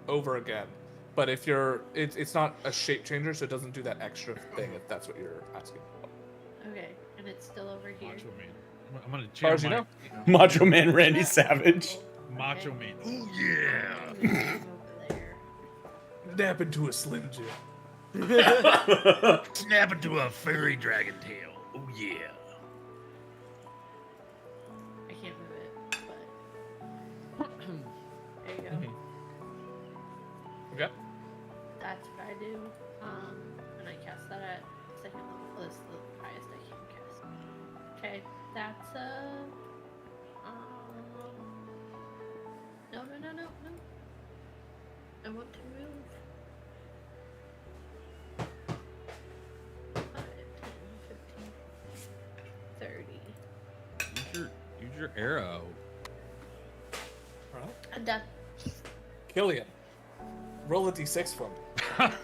over again. But if it's not a shape changer, so it doesn't do that extra thing. If that's what you're asking about. Okay, and it's still over here. Macho Man. I'm gonna As far as channel you my know. Macho Man Randy Savage. Macho Man. Oh yeah. Moonbeam over there. Nap into a Slim Jim. Snap into a fairy dragon tail. Oh yeah. I can't move it, but there you go. Okay. That's what I do. And I cast that at second level. That's the highest I can cast. Okay, that's no. I want to move. 5, 10, 15, 30. Use your arrow. I'm done. Killian, roll a d6 for me.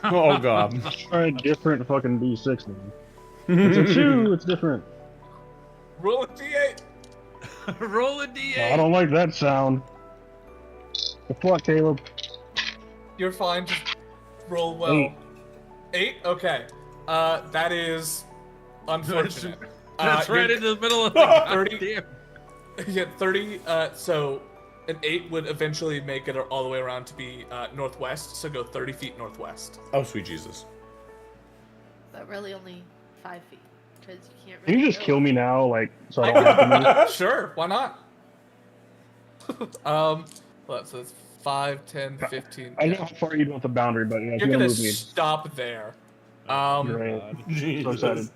Oh god. Try a different fucking D6 then. It's a 2, it's different. Roll a d8. Roll a I d8. don't like that sound. The fuck, Caleb? You're fine. Just roll well. 8. 8? Okay. That is unfortunate. That's right you're- into the middle of the 30. goddamn- Yeah, 30. So an 8 would eventually make it all the way around to be northwest. So go 30 feet northwest. Oh sweet Jesus. But really only 5 feet. Because you can't Can really you just go- kill me now, like, so I don't have to move? Sure, why not? Well, so it's 5, 10, 15. I know how far you want the boundary, but yeah, if You're you gonna move me. stop there. Great. So excited.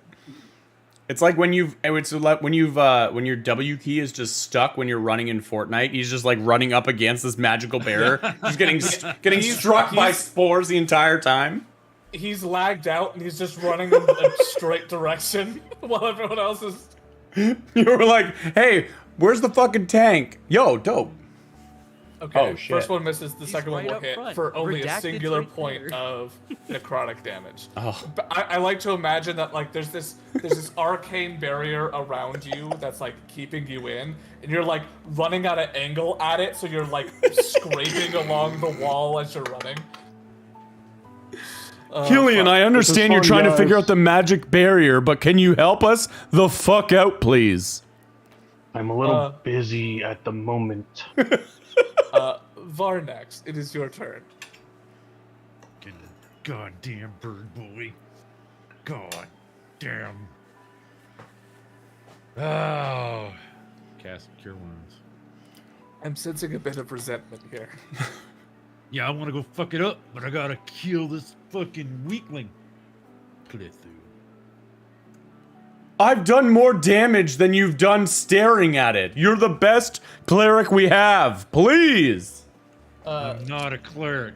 It's like when when your W key is just stuck when you're running in Fortnite. He's just like running up against this magical barrier, just getting struck by spores the entire time. He's lagged out and he's just running in a straight direction while everyone else is. You were like, "Hey, where's the fucking tank? Yo, dope." Okay, Oh, shit. first one misses, the He's second one right will up hit front. for only a Redacted's singular right point there. of necrotic damage. Oh, But I like to imagine that like there's this arcane barrier around you that's like keeping you in, and you're like running at an angle at it, so you're like scraping along the wall as you're running. Killian, fuck. I understand you're fun, trying to guys. figure out the magic barrier, but can you help us the fuck out, please? I'm a little Uh, busy at the moment. Varnex, it is your turn. Fucking goddamn bird boy. God damn. Oh. Cast Cure Wounds. I'm sensing a bit of resentment here. Yeah, I want to go fuck it up, but I gotta kill this fucking weakling. Clear through. I've done more damage than you've done staring at it. You're the best cleric we have. Please. I'm not a cleric.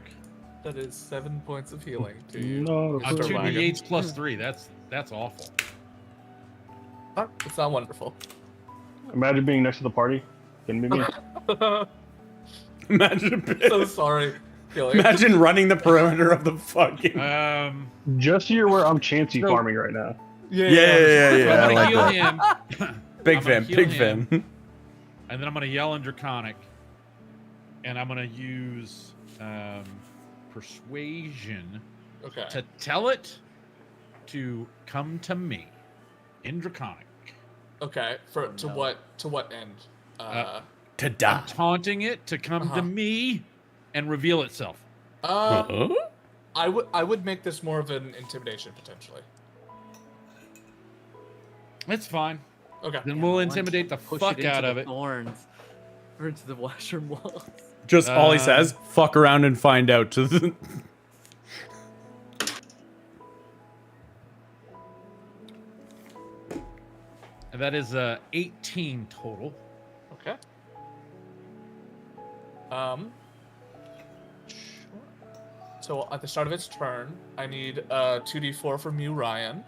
That is 7 points of healing to you. No, I'm Mr. 2 Wagon. d8s plus 3. That's awful. It's not wonderful. Imagine being next to the party. Couldn't be me. Imagine, So sorry, Gilly. imagine running the perimeter of the fucking. Just so you're aware, I'm Chansey No. farming right now. Yeah. I I'm gonna like heal that. him, Big I'm gonna fan. heal Big him. fan. and then I'm gonna yell in Draconic, and I'm gonna use Persuasion Okay. to tell it to come to me in Draconic. Okay. To what end? To die. I'm taunting it to come Uh-huh. to me and reveal itself. Huh? I would make this more of an intimidation potentially. It's fine. Okay. Then Yeah, we'll why don't intimidate you the push fuck it into out the of it. Thorns, or into the washroom walls. Just all he says, fuck around and find out. To the... And that is 18 total. Okay. So at the start of its turn, I need 2d4 from you, Ryan.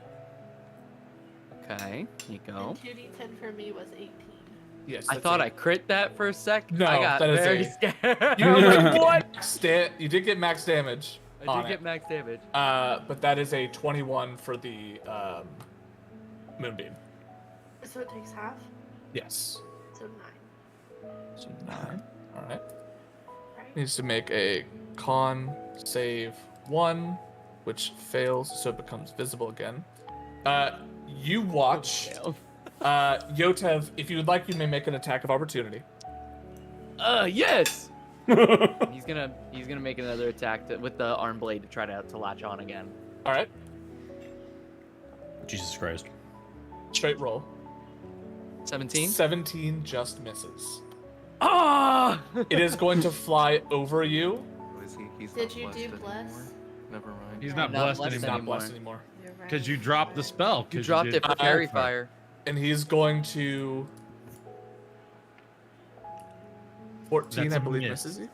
Okay, here you go. And 2d10 for me was 18. Yes. I that's thought it. I crit that for a sec. No, I got that is very a- scared. You, I'm like, what? you did get max damage. I on did get it. max damage. But that is a 21 for the moonbeam. So it takes half? Yes. So 9. So 9. All right. Right? Needs to make a con save 1, which fails, so it becomes visible again. You watch. Yotev, if you would like, you may make an attack of opportunity. Yes. he's gonna make another attack with the arm blade to try to latch on again. All right. Jesus Christ. Straight roll. 17. 17 just misses. Ah! It is going to fly over you. Is he? He's Did not you blessed do anymore? bless? Never mind. He's Yeah. not Not blessed blessed He's anymore. not blessed anymore. You're right. Because you dropped the spell. You 'cause dropped did it for fairy fire. And he's going to 14, That's I a believe, miss. misses you.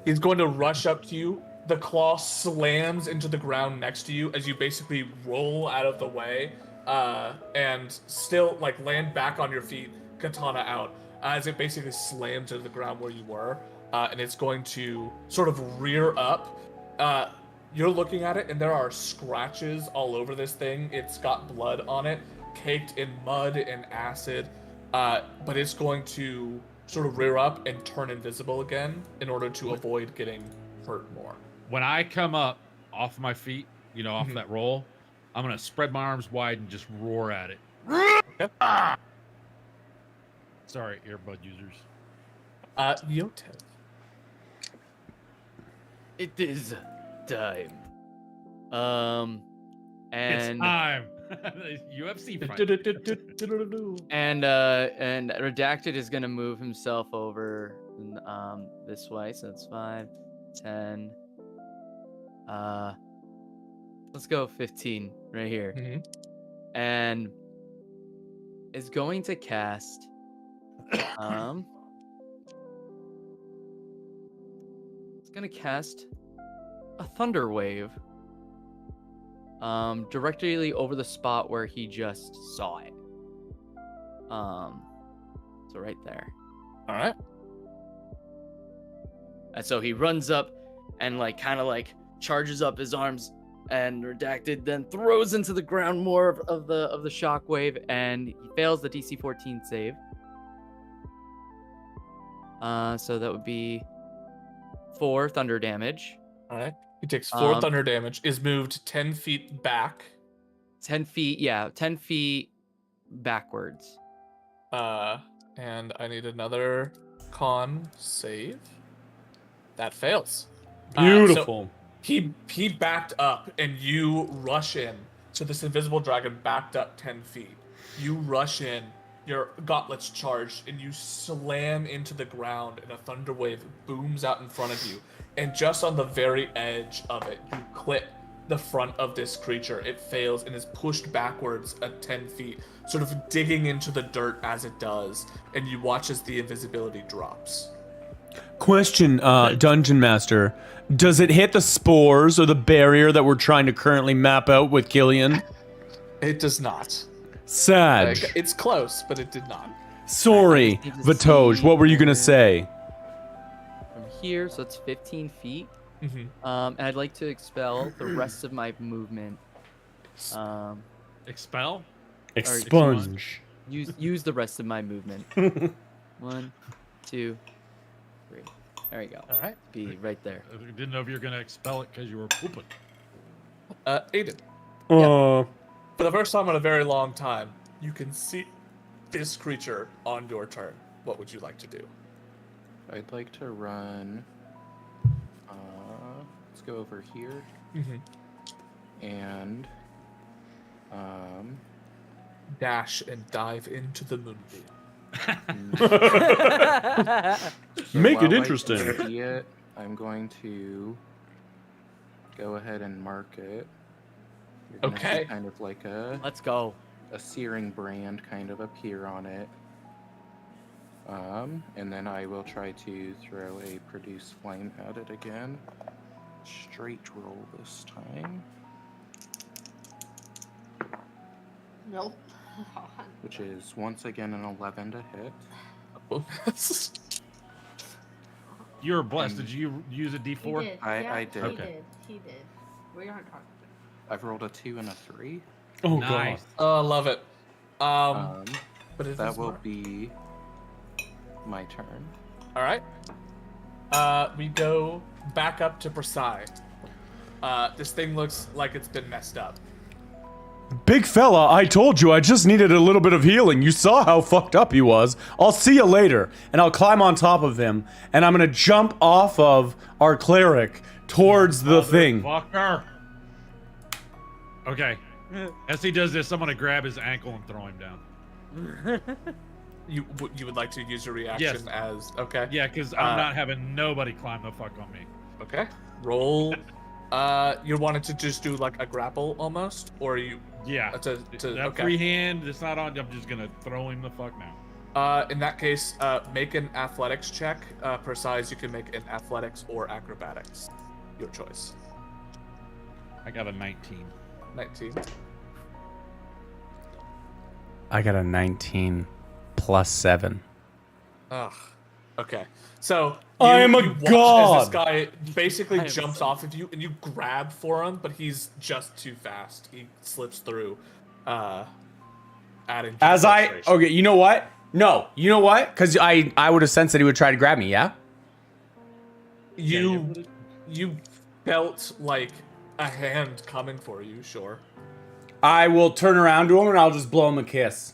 He's going to rush up to you. The claw slams into the ground next to you as you basically roll out of the way, and still like land back on your feet, katana out, as it basically slams into the ground where you were, and it's going to sort of rear up. You're looking at it, and there are scratches all over this thing. It's got blood on it, caked in mud and acid, but it's going to sort of rear up and turn invisible again in order to avoid getting hurt more. When I come up off my feet, you know, off Mhm. that roll, I'm gonna spread my arms wide and just roar at it. Okay. Ah! Sorry, earbud users. Yotev. It is time. It's And time. UFC fight. and Redacted is gonna move himself over this way, so that's 5, 10. Let's go 15 right here. Mhm. And is going to cast it's gonna cast a thunder wave directly over the spot where he just saw it. So right there. All right. And so he runs up and like kind of like charges up his arms, and Redacted then throws into the ground more of the shockwave, and he fails the DC 14 save. So that would be 4 thunder damage. All right. He takes 4 Um, thunder damage, is moved 10 feet back, 10 feet backwards. and I need another con save. That fails. So Beautiful. he backed up, and you rush in. So this invisible dragon backed up 10 feet. You rush in, your gauntlets charged, and you slam into the ground, and a thunder wave booms out in front of you. And just on the very edge of it, you clip the front of this creature. It fails and is pushed backwards at 10 feet, sort of digging into the dirt as it does. And you watch as the invisibility drops. Question, Dungeon Master. Does it hit the spores or the barrier that we're trying to currently map out with Killian? It does not. Sad. It's close, but it did not. Sorry, I just need to Vitoj. see What were you gonna where- say? From here, so it's 15 feet. Mm-hmm. And I'd like to expel the rest of my movement. Expel? Expunge. Use the rest of my movement. 1, 2, 3. There you go. All right. Be right there. I didn't know if you were gonna expel it because you were pooping. Aiden, Uh, for the first time in a very long time, you can see this creature on your turn. What would you like to do? I'd like to run. Let's go over here Mm-hmm. and Dash and dive into the moonbeam. so Make it while I interesting. see it, I'm going to go ahead and mark it. You're gonna see Okay. kind of like a Let's go. searing brand kind of appear on it. And then I will try to throw a produce flame at it again. Straight roll this time, Nope. which is once again an 11 to hit. You were blessed. Did you use a He D4? did. I yeah, did. He Okay. did. He did. We aren't talking I've rolled a 2 and a 3. oh Nice. Oh, love it. Um, But it that is will marked. be my turn. All right. We go back up to Versailles. This thing looks like it's been messed up. God. Big fella, I told you I just needed a little bit of healing. You saw how fucked up he was. I'll see you later. And I'll climb on top of him. And I'm gonna jump off of our cleric towards the thing. Fucker. Okay. As he does this, I'm gonna grab his ankle and throw him down. You would like to use your reaction Yes. as okay? Yeah, because I'm not having nobody climb the fuck on me. Okay. Roll You wanted to just do like a grapple almost, or you? Yeah. To that okay. free hand, it's not on. I'm just gonna throw him the fuck now. In that case, make an athletics check. Per size, you can make an athletics or acrobatics. Your choice. I got a 19. 19. I got a 19 plus 7. Ugh. Okay. So I am a you watch god! As this guy basically I am jumps so- off of you, and you grab for him, but he's just too fast. He slips through. Adding to As the I frustration. okay, you know what? No, you know what? Because I would have sensed that he would try to grab me. Yeah. You felt like a hand coming for you. Sure. I will turn around to him and I'll just blow him a kiss.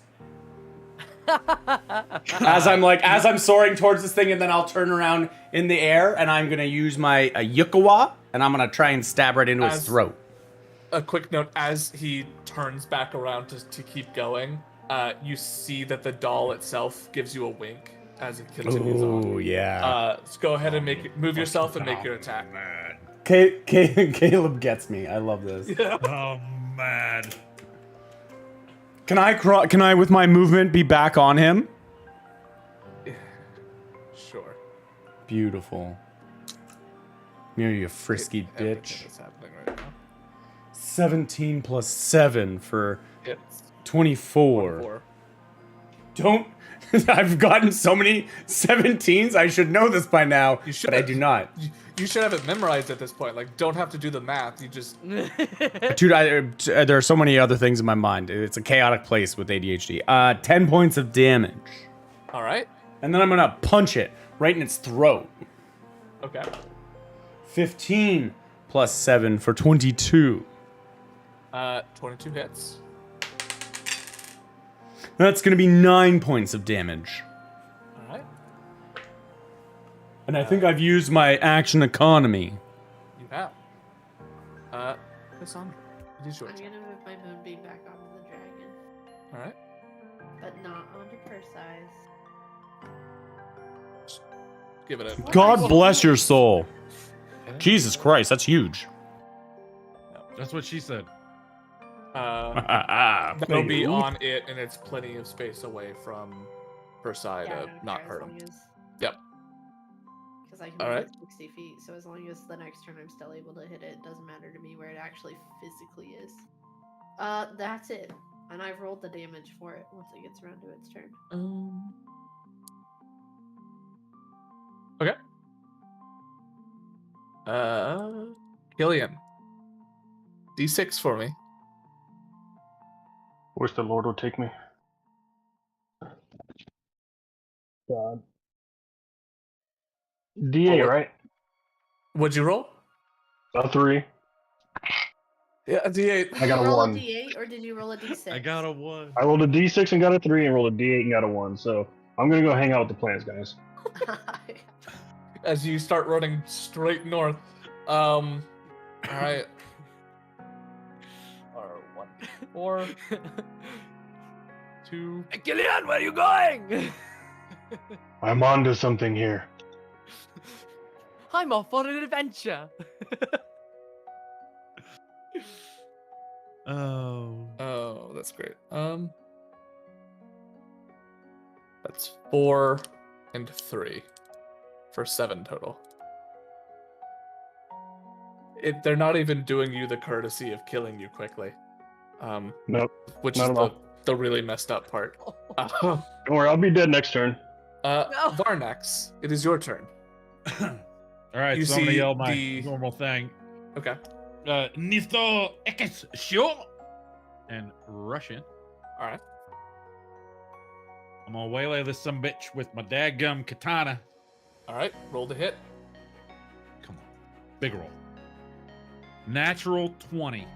as I'm soaring towards this thing, and then I'll turn around in the air and I'm gonna use my yukawa and I'm gonna try and stab right into his throat. A quick note: as he turns back around to keep going, you see that the doll itself gives you a wink as it continues on. Oh yeah. So go ahead and move yourself and make your attack. Man. Caleb gets me. I love this. Yeah. Oh man. Can I with my movement be back on him? Sure. Beautiful. You frisky Everything bitch. that's happening right now. 17 plus 7 for It's 24. 4. Don't. I've gotten so many 17s. I should know this by now, You should but I have. do not. You should have it memorized at this point. Like, don't have to do the math. You just. Dude, there are so many other things in my mind. It's a chaotic place with ADHD. 10 points of damage. All right. And then I'm going to punch it right in its throat. Okay. 15 plus 7 for 22. 22 hits. That's going to be 9 points of damage. All right. And I think I've used my action economy. You have. Cassandra, it is your I'm turn. gonna move my moonbeam back onto the dragon, All right. but not onto her size. Give it a. God bless your soul. Jesus Christ, that's huge. That's what she said. That'll be on it, and it's plenty of space away from her side Yeah, I to don't not care hurt as him. long as- Yep. Because I can All move right. it 60 feet, so as long as the next turn I'm still able to hit it, it doesn't matter to me where it actually physically is. That's it. And I've rolled the damage for it once it gets around to its turn. Okay. Killian. D6 for me. Wish the Lord would take me. God. D8, Oh, right? What'd you roll? A 3. Yeah, a D8. I got a roll 1. a D8 or did you roll a D6? I got a 1. I rolled a D6 and got a 3, and rolled a D8 and got a 1. So I'm gonna go hang out with the plants, guys. As you start running straight north. All right. Or 1, 4, 2. Hey, Killian, where are you going? I'm onto something here. I'm off on an adventure. Oh. Oh, that's great. That's 4 and 3 for 7 total. They're not even doing you the courtesy of killing you quickly. Nope. Which Not is at all. the really messed up part. Don't worry, I'll be dead next turn. Varnex, it is your turn. All right, You so I'm gonna see yell my the- normal thing. Okay. Nisto Ekes Shio and Russian. All right. I'm gonna waylay this some bitch with my dadgum katana. All right. Roll to hit. Come on, big roll. Natural 20.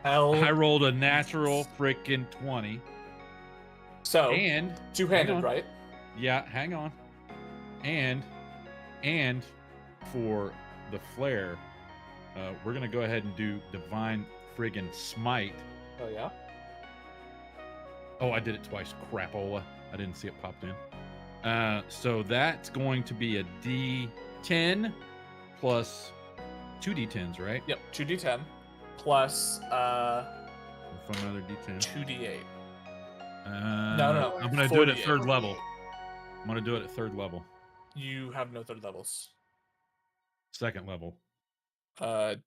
Hell. I rolled a natural freaking 20. So And hang two-handed, on. right? Yeah, hang on. And for the flare, we're gonna go ahead and do divine friggin' smite. Oh yeah. Oh, I did it twice. Crapola. I didn't see it popped in. So that's going to be a D10 plus 2d10s, right? Yep, 2d10 plus From another d10. 2d8. No. I'm gonna do it at 48. third level. I'm gonna do it at third level. You have no third levels. Second level. Do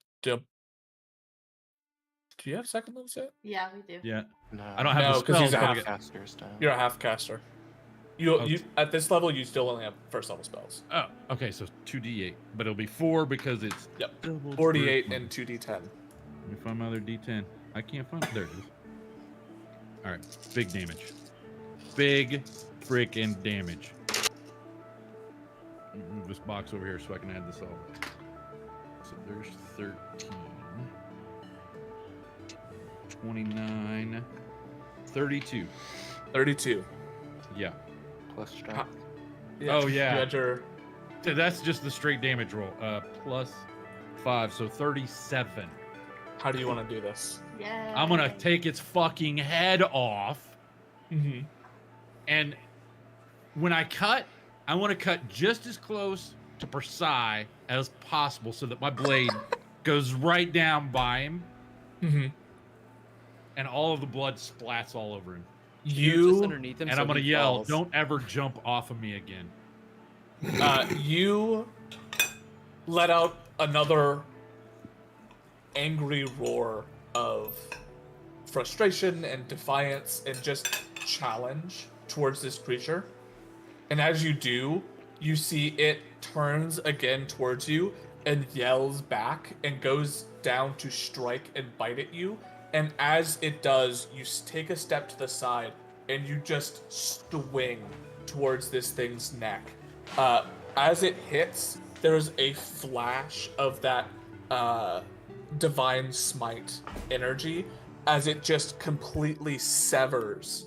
you have second levels yet? Yeah, we do. Yeah. No, I don't have No, the 'cause he's spells. a but I half get- casters down. You're a half caster. You at this level you still only have first level spells. Oh, okay, so 2d8, but it'll be 4 because it's Yep. double 48 first and 2d10. Let me find my other d10. I can't find it. There it is. All right, big damage. Big freaking damage. Let me move this box over here so I can add this all. So there's 13, 29, 32. 32. Yeah. Plus strength. Oh, yeah. You had your So that's just the straight damage roll. Plus 5, so 37. how do you want to do this? Yeah. I'm gonna take its fucking head off. Mm-hmm. And when I cut, I want to cut just as close to Persai as possible so that my blade goes right down by him Mm-hmm. and all of the blood splats all over him. You're just You underneath him, And so I'm going to he yell, falls. don't ever jump off of me again. you let out another angry roar of frustration and defiance and just challenge towards this creature. And as you do, you see it turns again towards you and yells back and goes down to strike and bite at you. And as it does, you take a step to the side and you just swing towards this thing's neck. As it hits, there's a flash of that divine smite energy as it just completely severs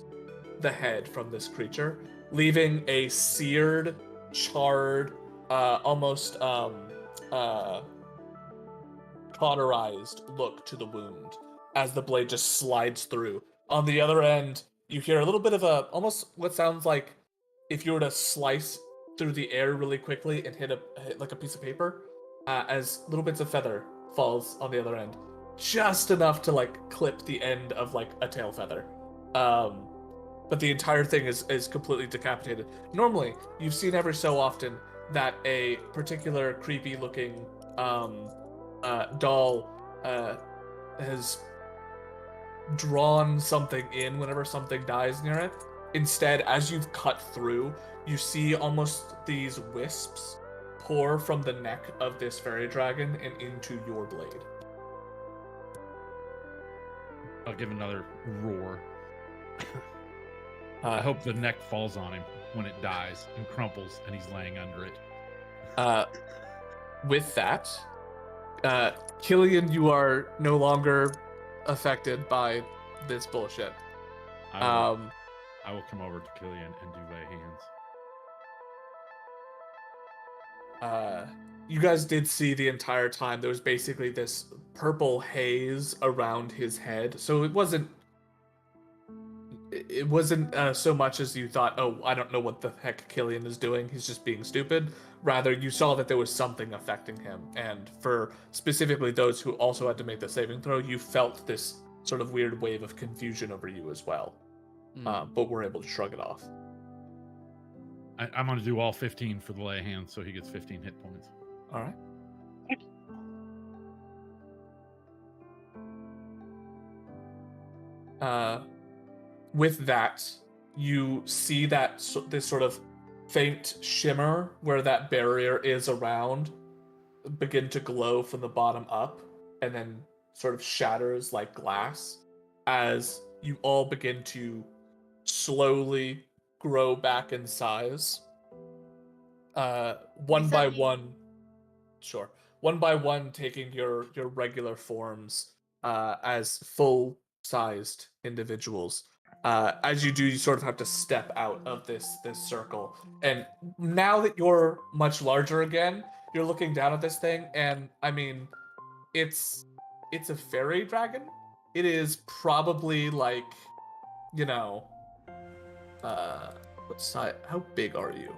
the head from this creature, leaving a seared, charred, almost cauterized look to the wound as the blade just slides through. On the other end, you hear a little bit of almost what sounds like if you were to slice through the air really quickly and hit like a piece of paper, as little bits of feather falls on the other end, just enough to like clip the end of like a tail feather. But the entire thing is completely decapitated. Normally, you've seen every so often that a particular creepy looking doll has drawn something in whenever something dies near it. Instead, as you've cut through, you see almost these wisps pour from the neck of this fairy dragon and into your blade. I'll give another roar. I hope the neck falls on him when it dies and crumples and he's laying under it. With that, Killian, you are no longer affected by this bullshit. I will come over to Killian and do lay hands. You guys did see the entire time there was basically this purple haze around his head, so it wasn't so much as you thought, oh, I don't know what the heck Killian is doing, he's just being stupid. Rather, you saw that there was something affecting him, and for specifically those who also had to make the saving throw, you felt this sort of weird wave of confusion over you as well. But were able to shrug it off. I'm going to do all 15 for the lay hands so he gets 15 hit points. All right. With that, you see that this sort of faint shimmer where that barrier is around begin to glow from the bottom up and then sort of shatters like glass as you all begin to slowly grow back in size. One by one, taking your regular forms as full-sized individuals. As you do, you sort of have to step out of this circle. And now that you're much larger again, you're looking down at this thing, and I mean, it's a fairy dragon. It is probably like, you know, what size? How big are you?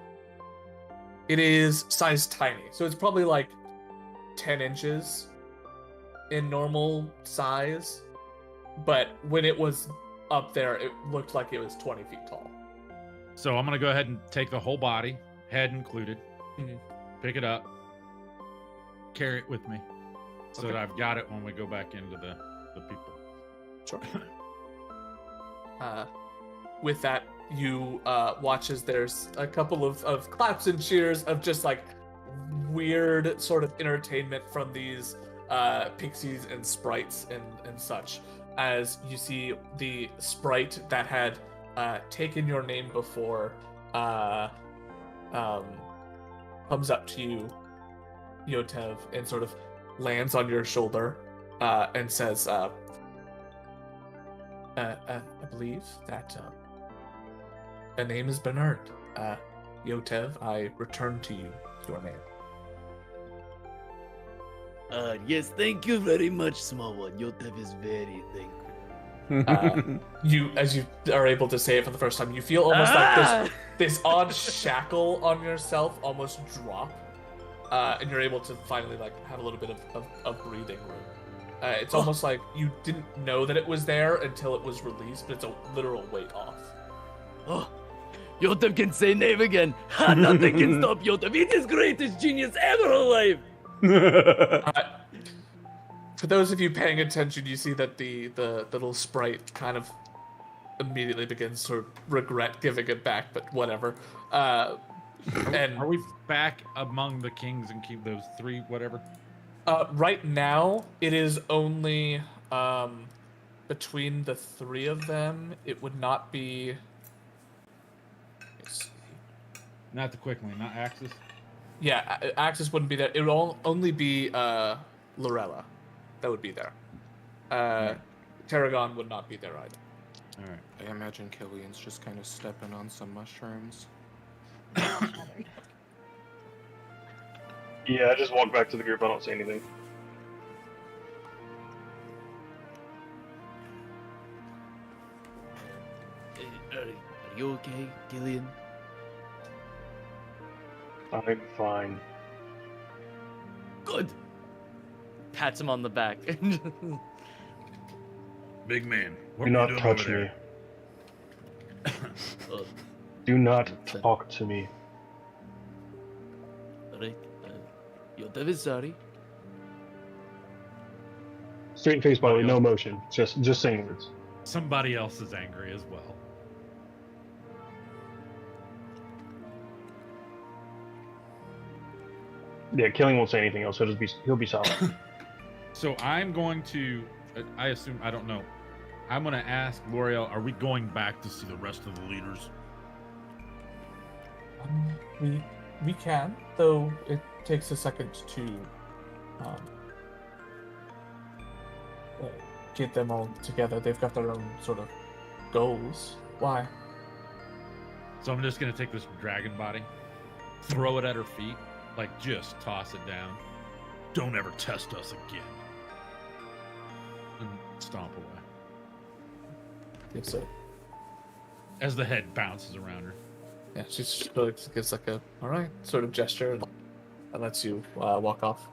It is size tiny, so it's probably like 10 inches in normal size, but when it was up there, it looked like it was 20 feet tall. So I'm gonna go ahead and take the whole body, head included, pick it up, carry it with me, so that I've got it when we go back into the people. Sure. With that, you watch as there's a couple of claps and cheers of just like weird sort of entertainment from these pixies and sprites and such, as you see the sprite that had taken your name before comes up to you, Yotev, and sort of lands on your shoulder and says, I believe that a name has been earned. Yotev, I return to you your name. Yes, thank you very much, small one. Yotev is very thankful. You, as you are able to say it for the first time, you feel almost like this odd shackle on yourself almost drop, and you're able to finally like have a little bit of breathing room. It's almost like you didn't know that it was there until it was released, but it's a literal weight off. Oh, Yotev can say name again. Nothing can stop Yotev. He's the greatest genius ever alive. For those of you paying attention, you see that the little sprite kind of immediately begins to regret giving it back, but whatever. And Are we back among the kings and keep those three, whatever? Right now, it is only between the three of them. It would not be. Let's see. Not the Quickling, not Axis. Yeah, Axis wouldn't be there. It would only be Lorella that would be there. Tarragon would not be there either. All right. I imagine Killian's just kind of stepping on some mushrooms. Yeah, I just walk back to the group. I don't say anything. Are you okay, Killian? I'm fine. Good. Pats him on the back. Big man, what Do are you not doing touch over me. there? Do not talk to me. Alright. Yotev is sorry. Straight face, by the way, no emotion. Just saying words. Somebody else is angry as well. Yeah, Killing won't say anything else. He'll be silent. So I'm going to, I assume, I don't know. I'm going to ask L'Oreal, are we going back to see the rest of the leaders? We can, though it takes a second to get them all together. They've got their own sort of goals. Why? So I'm just going to take this dragon body, throw it at her feet, like just toss it down. Don't ever test us again. And stomp away. It's a, As the head bounces around her. yeah, she just really gives like a all right sort of gesture and lets you walk off.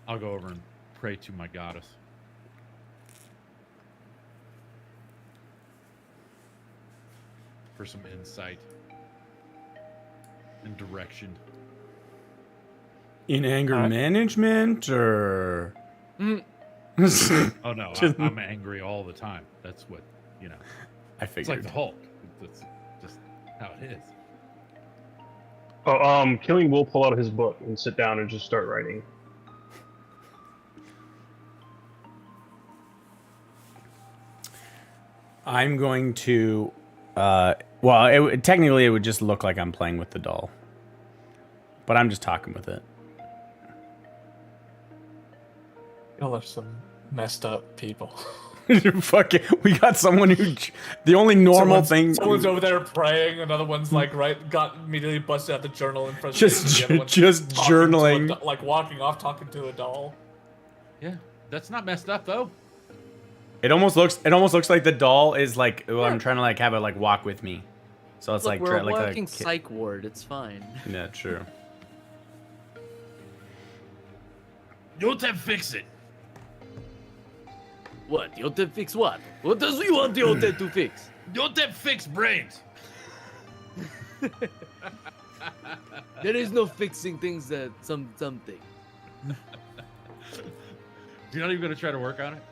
I'll go over and pray to my goddess. For some insight and direction. In anger management, or Oh no, Just- I'm angry all the time. That's what, you know. I It's like figured. the Hulk. That's just how it is. Oh, Killing will pull out his book and sit down and just start writing. I'm going to. Well, technically, it would just look like I'm playing with the doll, but I'm just talking with it. Y'all are some messed up people. Fuck it. We got someone who. The only normal thing. Someone's over there praying. Another one's like got immediately busted out the journal in front of Just the other one's just talking to journaling. like walking off talking to a doll. Yeah, that's not messed up though. It almost looks like the doll is like, oh, I'm trying to like have it like walk with me. So it's Look, like we're a like a walking psych ward. It's fine. Yeah, true. Yotep, fix it. What? Yotep fix what? What does we want Yotep to fix? Yotep, fix brains. There is no fixing things that something. You're not even gonna try to work on it.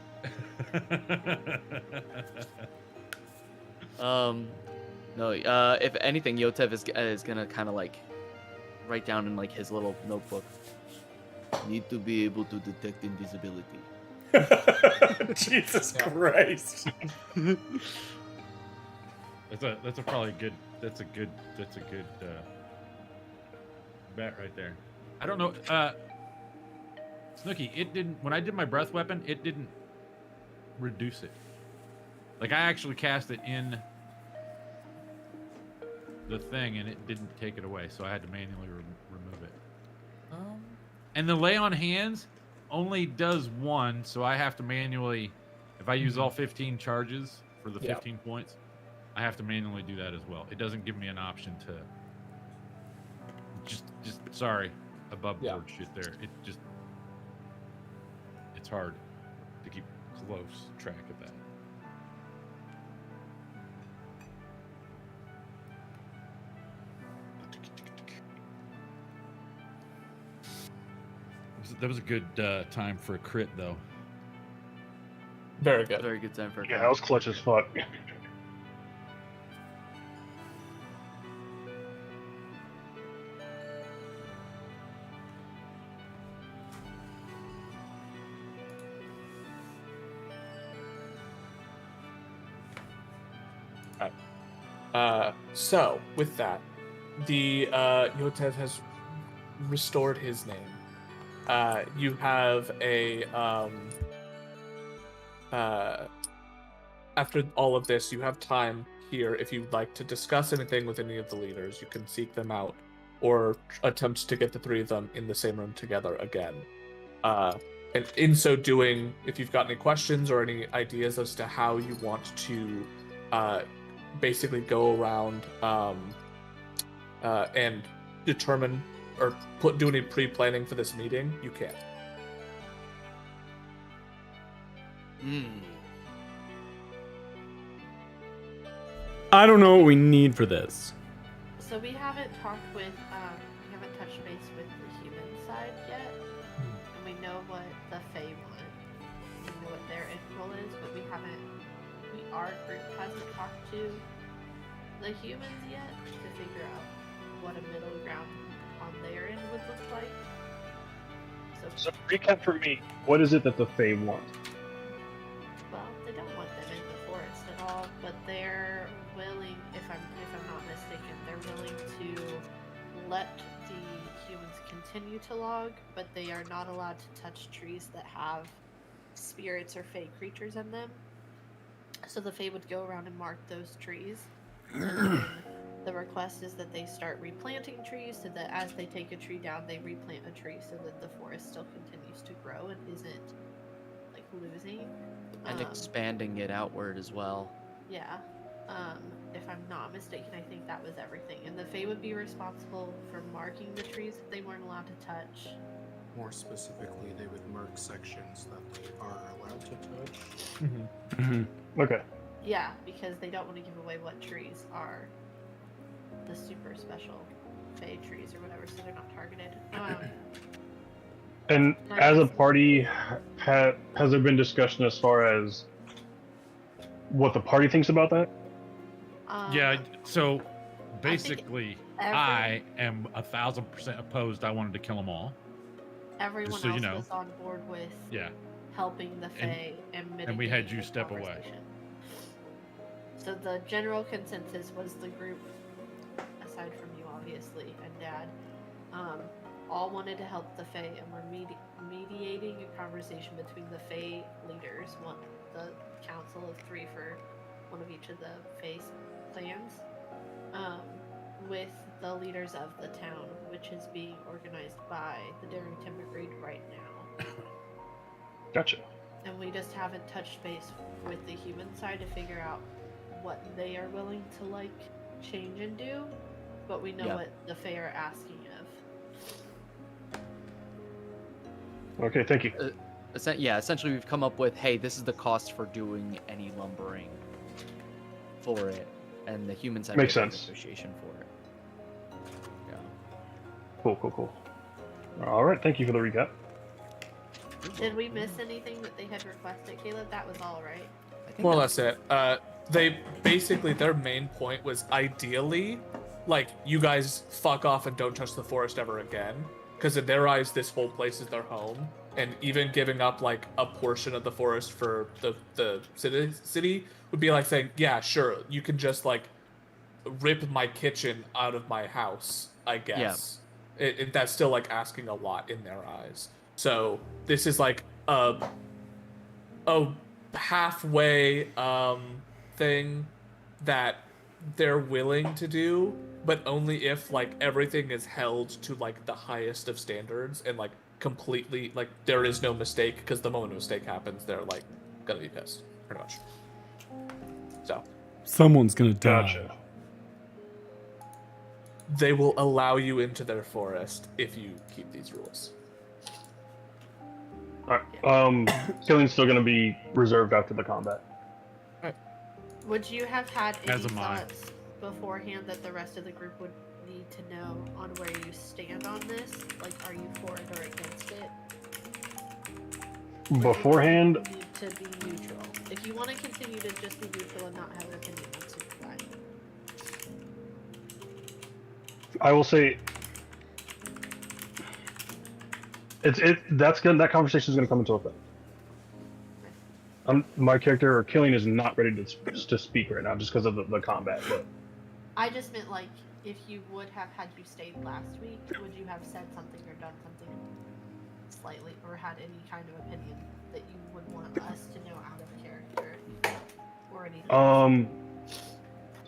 No. If anything, Yotep is gonna kind of like write down in like his little notebook. Need to be able to detect invisibility. Jesus Christ. That's a probably good. That's a good bet right there. I don't know. Snooky, it didn't. When I did my breath weapon, it didn't reduce it. Like I actually cast it in the thing, and it didn't take it away, so I had to manually remove it. And the lay on hands only does one, so I have to manually. If I use all 15 charges for the 15 points, I have to manually do that as well. It doesn't give me an option to. Just sorry, above board shit there. It just. It's hard to keep close track of that. That was a good time for a crit, though. Very good. Very good time for. Yeah, that was clutch as fuck. So with that, the Yotep has restored his name. You have a after all of this, you have time here if you'd like to discuss anything with any of the leaders. You can seek them out or attempt to get the three of them in the same room together again. And in so doing, if you've got any questions or any ideas as to how you want to basically go around and determine or do any pre-planning for this meeting, you can. I don't know what we need for this. So we haven't talked with, we haven't touched base with the human side yet, and we know what the Fae want. We know what their end goal is, but our group hasn't talked to the humans yet to figure out what a middle ground on their end would look like. So recap for me, what is it that the Fae want? Well, they don't want them in the forest at all, but they're willing, if I'm not mistaken, they're willing to let the humans continue to log, but they are not allowed to touch trees that have spirits or Fae creatures in them. So the Fae would go around and mark those trees. And then the request is that they start replanting trees so that as they take a tree down, they replant a tree so that the forest still continues to grow and isn't like losing. And expanding it outward as well. Yeah. If I'm not mistaken, I think that was everything. And the Fae would be responsible for marking the trees that they weren't allowed to touch. More specifically, they would mark sections that they are allowed to touch. Okay. Yeah, because they don't want to give away what trees are the super special Fae trees or whatever, so they're not targeted. And as a party, has there been discussion as far as what the party thinks about that? Yeah, so basically, I am 1,000% opposed. I wanted to kill them all. Everyone Just so else you know. was on board with helping the Fae and mitigating we had you the step away. conversation. So the general consensus was the group, aside from you obviously and Dad, all wanted to help the Fae and were mediating a conversation between the Fae leaders, the council of 3 for one of each of the Fae clans, with the leaders of the town, which is being organized by the Darrington Brigade right now. Gotcha. and we just haven't touched base with the human side to figure out what they are willing to like change and do, but we know Yeah. what the Fae are asking of. Okay, thank you. Essentially we've come up with, hey, this is the cost for doing any lumbering for it, and the human side Makes will do sense. negotiation for it. Yeah. Cool. All right, thank you for the recap. Did we miss anything that they had requested, Caleb? That was all, right? I think More or that's less it. They basically, their main point was ideally, like, you guys fuck off and don't touch the forest ever again. Because in their eyes, this whole place is their home. And even giving up, like, a portion of the forest for the city would be like saying, yeah, sure, you can just, like, rip my kitchen out of my house, I guess. That's still, like, asking a lot in their eyes. So this is, like, a halfway thing that they're willing to do, but only if like everything is held to like the highest of standards and like completely like there is no mistake, because the moment a mistake happens they're like gonna be pissed pretty much. So Someone's gonna die. Gotcha. they will allow you into their forest if you keep these rules. All right. Killing's still gonna be reserved after the combat. Would you have had any As am I. thoughts beforehand that the rest of the group would need to know on where you stand on this? Like, are you for it or against it? Beforehand, You need to be neutral. If you want to continue to just be neutral and not have an opinion, that's super fine. I will say that conversation is gonna come into effect. My character or Killing is not ready to speak right now just because of the combat. But I just meant like if you would have had you stayed last week, would you have said something or done something slightly, or had any kind of opinion that you would want us to know out of character, or anything?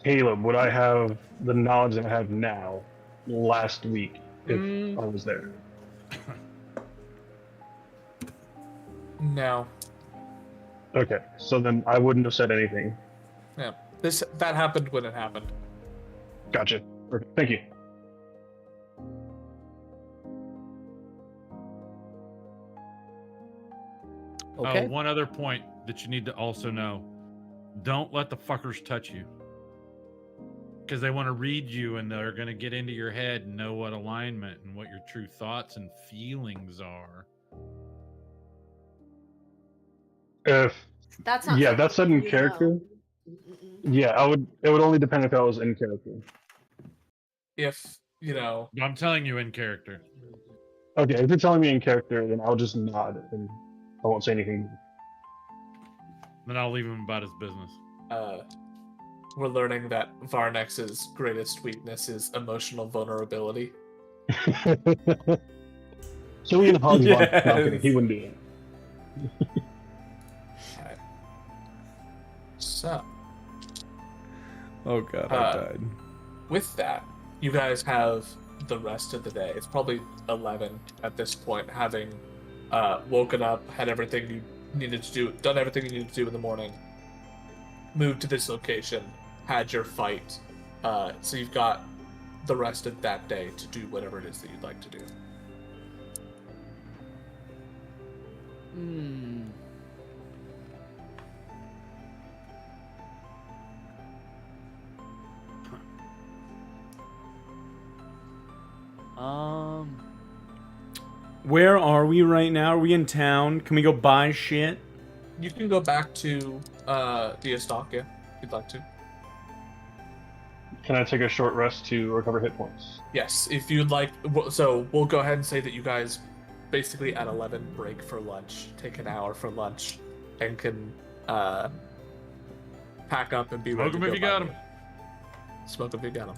Caleb, would I have the knowledge that I have now last week if I was there? No. Okay, so then I wouldn't have said anything. Yeah. That happened when it happened. Gotcha. Okay, thank you. okay. One other point that you need to also know: don't let the fuckers touch you, because they want to read you and they're going to get into your head and know what alignment and what your true thoughts and feelings are. If That's not. yeah, that's said in you character. know. Mm-mm. Yeah, it would only depend if I was in character. If you know, But I'm telling you in character. Okay, if you're telling me in character, then I'll just nod and I won't say anything. Then I'll leave him about his business. we're learning that Varnex's greatest weakness is emotional vulnerability. Killian Hogsbot. No, I'm kidding. Yes. He wouldn't do that. Alright. So, Oh god, I died. with that, you guys have the rest of the day. It's probably 11 at this point, having woken up, had everything you needed to do, done everything you needed to do in the morning, moved to this location, had your fight. So you've got the rest of that day to do whatever it is that you'd like to do. Hmm. Where are we right now? Are we in town? Can we go buy shit? You can go back to Diastokia if you'd like to. Can I take a short rest to recover hit points? Yes, if you'd like. So we'll go ahead and say that you guys basically at 11 break for lunch, take an hour for lunch, and can pack up and be ready. Smoke to 'em go if you got by 'em. noon. Smoke 'em if you got 'em.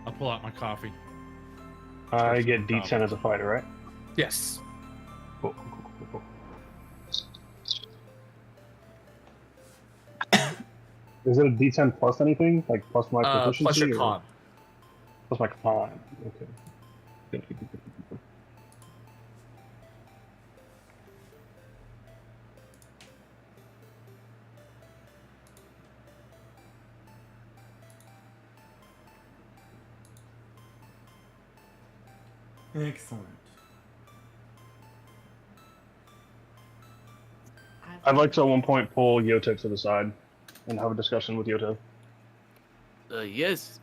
I'll pull out my coffee. I get D10 as a fighter, right? Yes. Cool. Is it a D10 plus anything? Like plus my proficiency? Plus your or- con. Plus my con. Okay. Excellent. I'd like to at one point pull Yotev to the side and have a discussion with Yotev. Yes.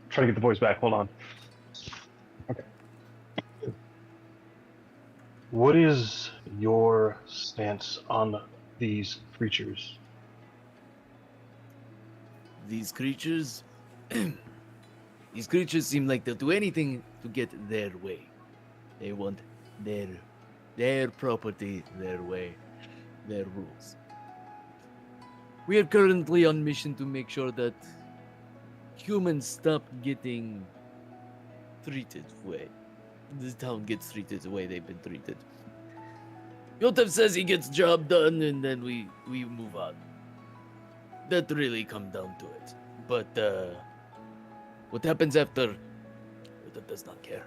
Try to get the voice back. Hold on. Okay. What is your stance on these creatures? These creatures. These creatures seem like they'll do anything to get their way. They want their property, their way, their rules. We are currently on mission to make sure that humans stop getting treated the way this town gets treated the way they've been treated. Yotev says he gets job done and then we move on. That really comes down to it. But what happens after, Yotev does not care.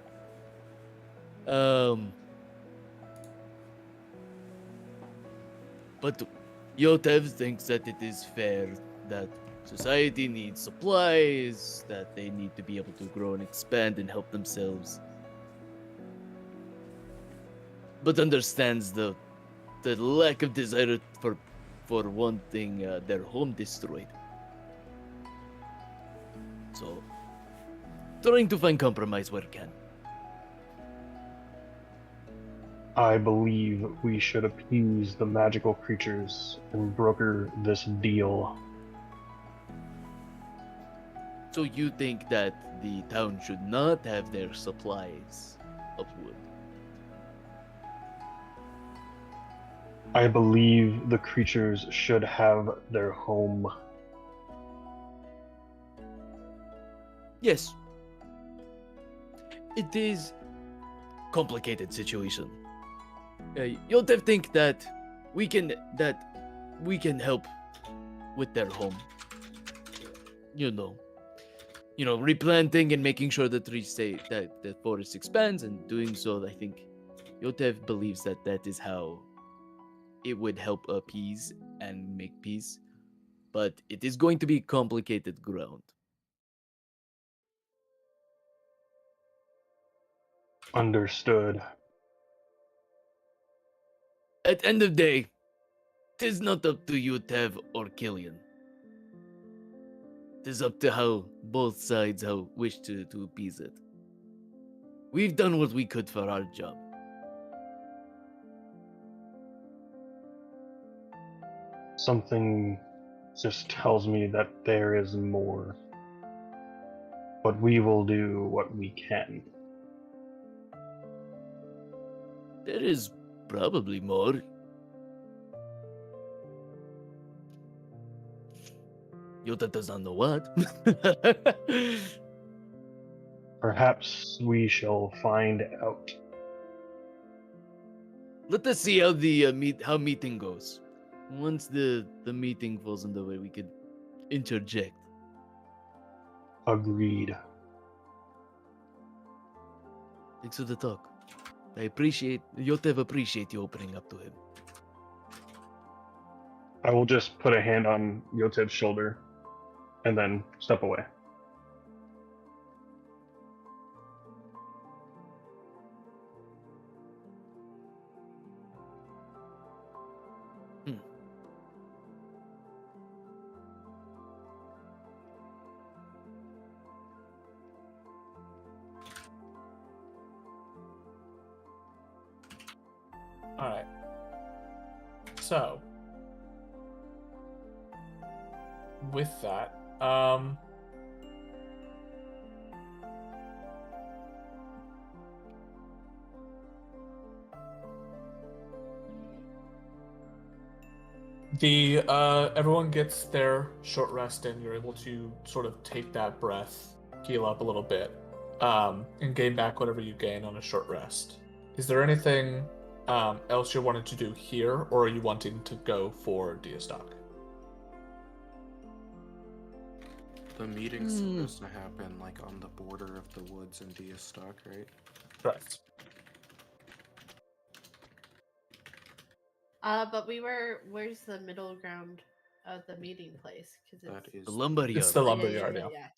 But Yotev thinks that it is fair that society needs supplies, that they need to be able to grow and expand and help themselves. But understands the lack of desire for wanting their home destroyed. So, trying to find compromise where can. I believe we should appease the magical creatures and broker this deal. So you think that the town should not have their supplies of wood? I believe the creatures should have their home. Yes. It is complicated situation. Yotev think that we can help with their home. You know, replanting and making sure the trees stay, that the forest expands, and doing so, I think Yotev believes that is how it would help appease and make peace. But it is going to be complicated ground. Understood. At end of day, tis not up to you, Tev or Killian. Tis up to how both sides wish to appease it. We've done what we could for our job. Something just tells me that there is more. But we will do what we can. There is probably more. Yota does not know what. Perhaps we shall find out. Let us see how the meeting goes. Once the meeting falls in the way, we could interject. Agreed. Thanks for the talk. I appreciate Yotev appreciate you opening up to him. I will just put a hand on Yotev's shoulder and then step away. Alright. So, with that, everyone gets their short rest and you're able to sort of take that breath, heal up a little bit, and gain back whatever you gain on a short rest. Is there anything else you're wanting to do here, or are you wanting to go for Diastock? The meeting's supposed to happen like on the border of the woods in Diastock, right? Correct. But where's the middle ground the meeting place because it's That is The lumberyard. It's the yeah, lumberyard. yeah.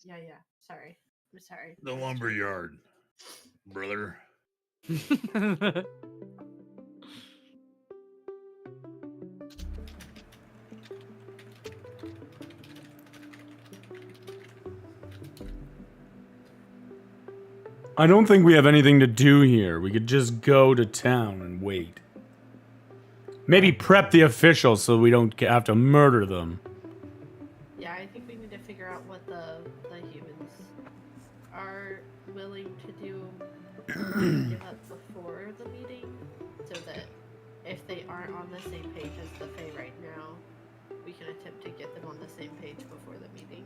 Sorry, I'm sorry. The lumberyard, brother. I don't think we have anything to do here. We could just go to town and wait. Maybe prep the officials so we don't have to murder them. Yeah, I think we need to figure out what the humans are willing to do, give up before the meeting, so that if they aren't on the same page as the Fae right now, we can attempt to get them on the same page before the meeting.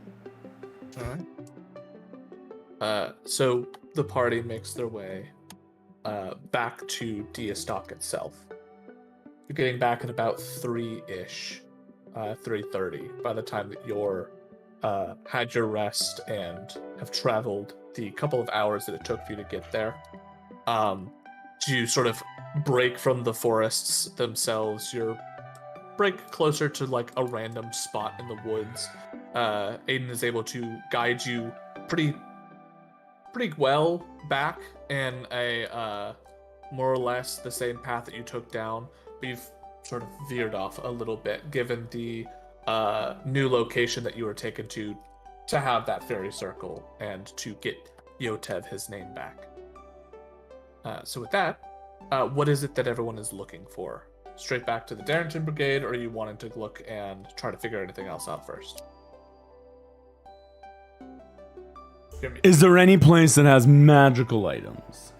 So the party makes their way back to Diastock itself. You're getting back at about 3-ish, 3:30 by the time that you're had your rest and have traveled the couple of hours that it took for you to get there. To sort of break from the forests themselves, you're break closer to like a random spot in the woods. Aiden is able to guide you pretty well back in a more or less the same path that you took down, but you've sort of veered off a little bit given the new location that you were taken to have that fairy circle and to get Yotev his name back. So with that, what is it that everyone is looking for? Straight back to the Darrington Brigade, or are you wanting to look and try to figure anything else out first? Is there any place that has magical items?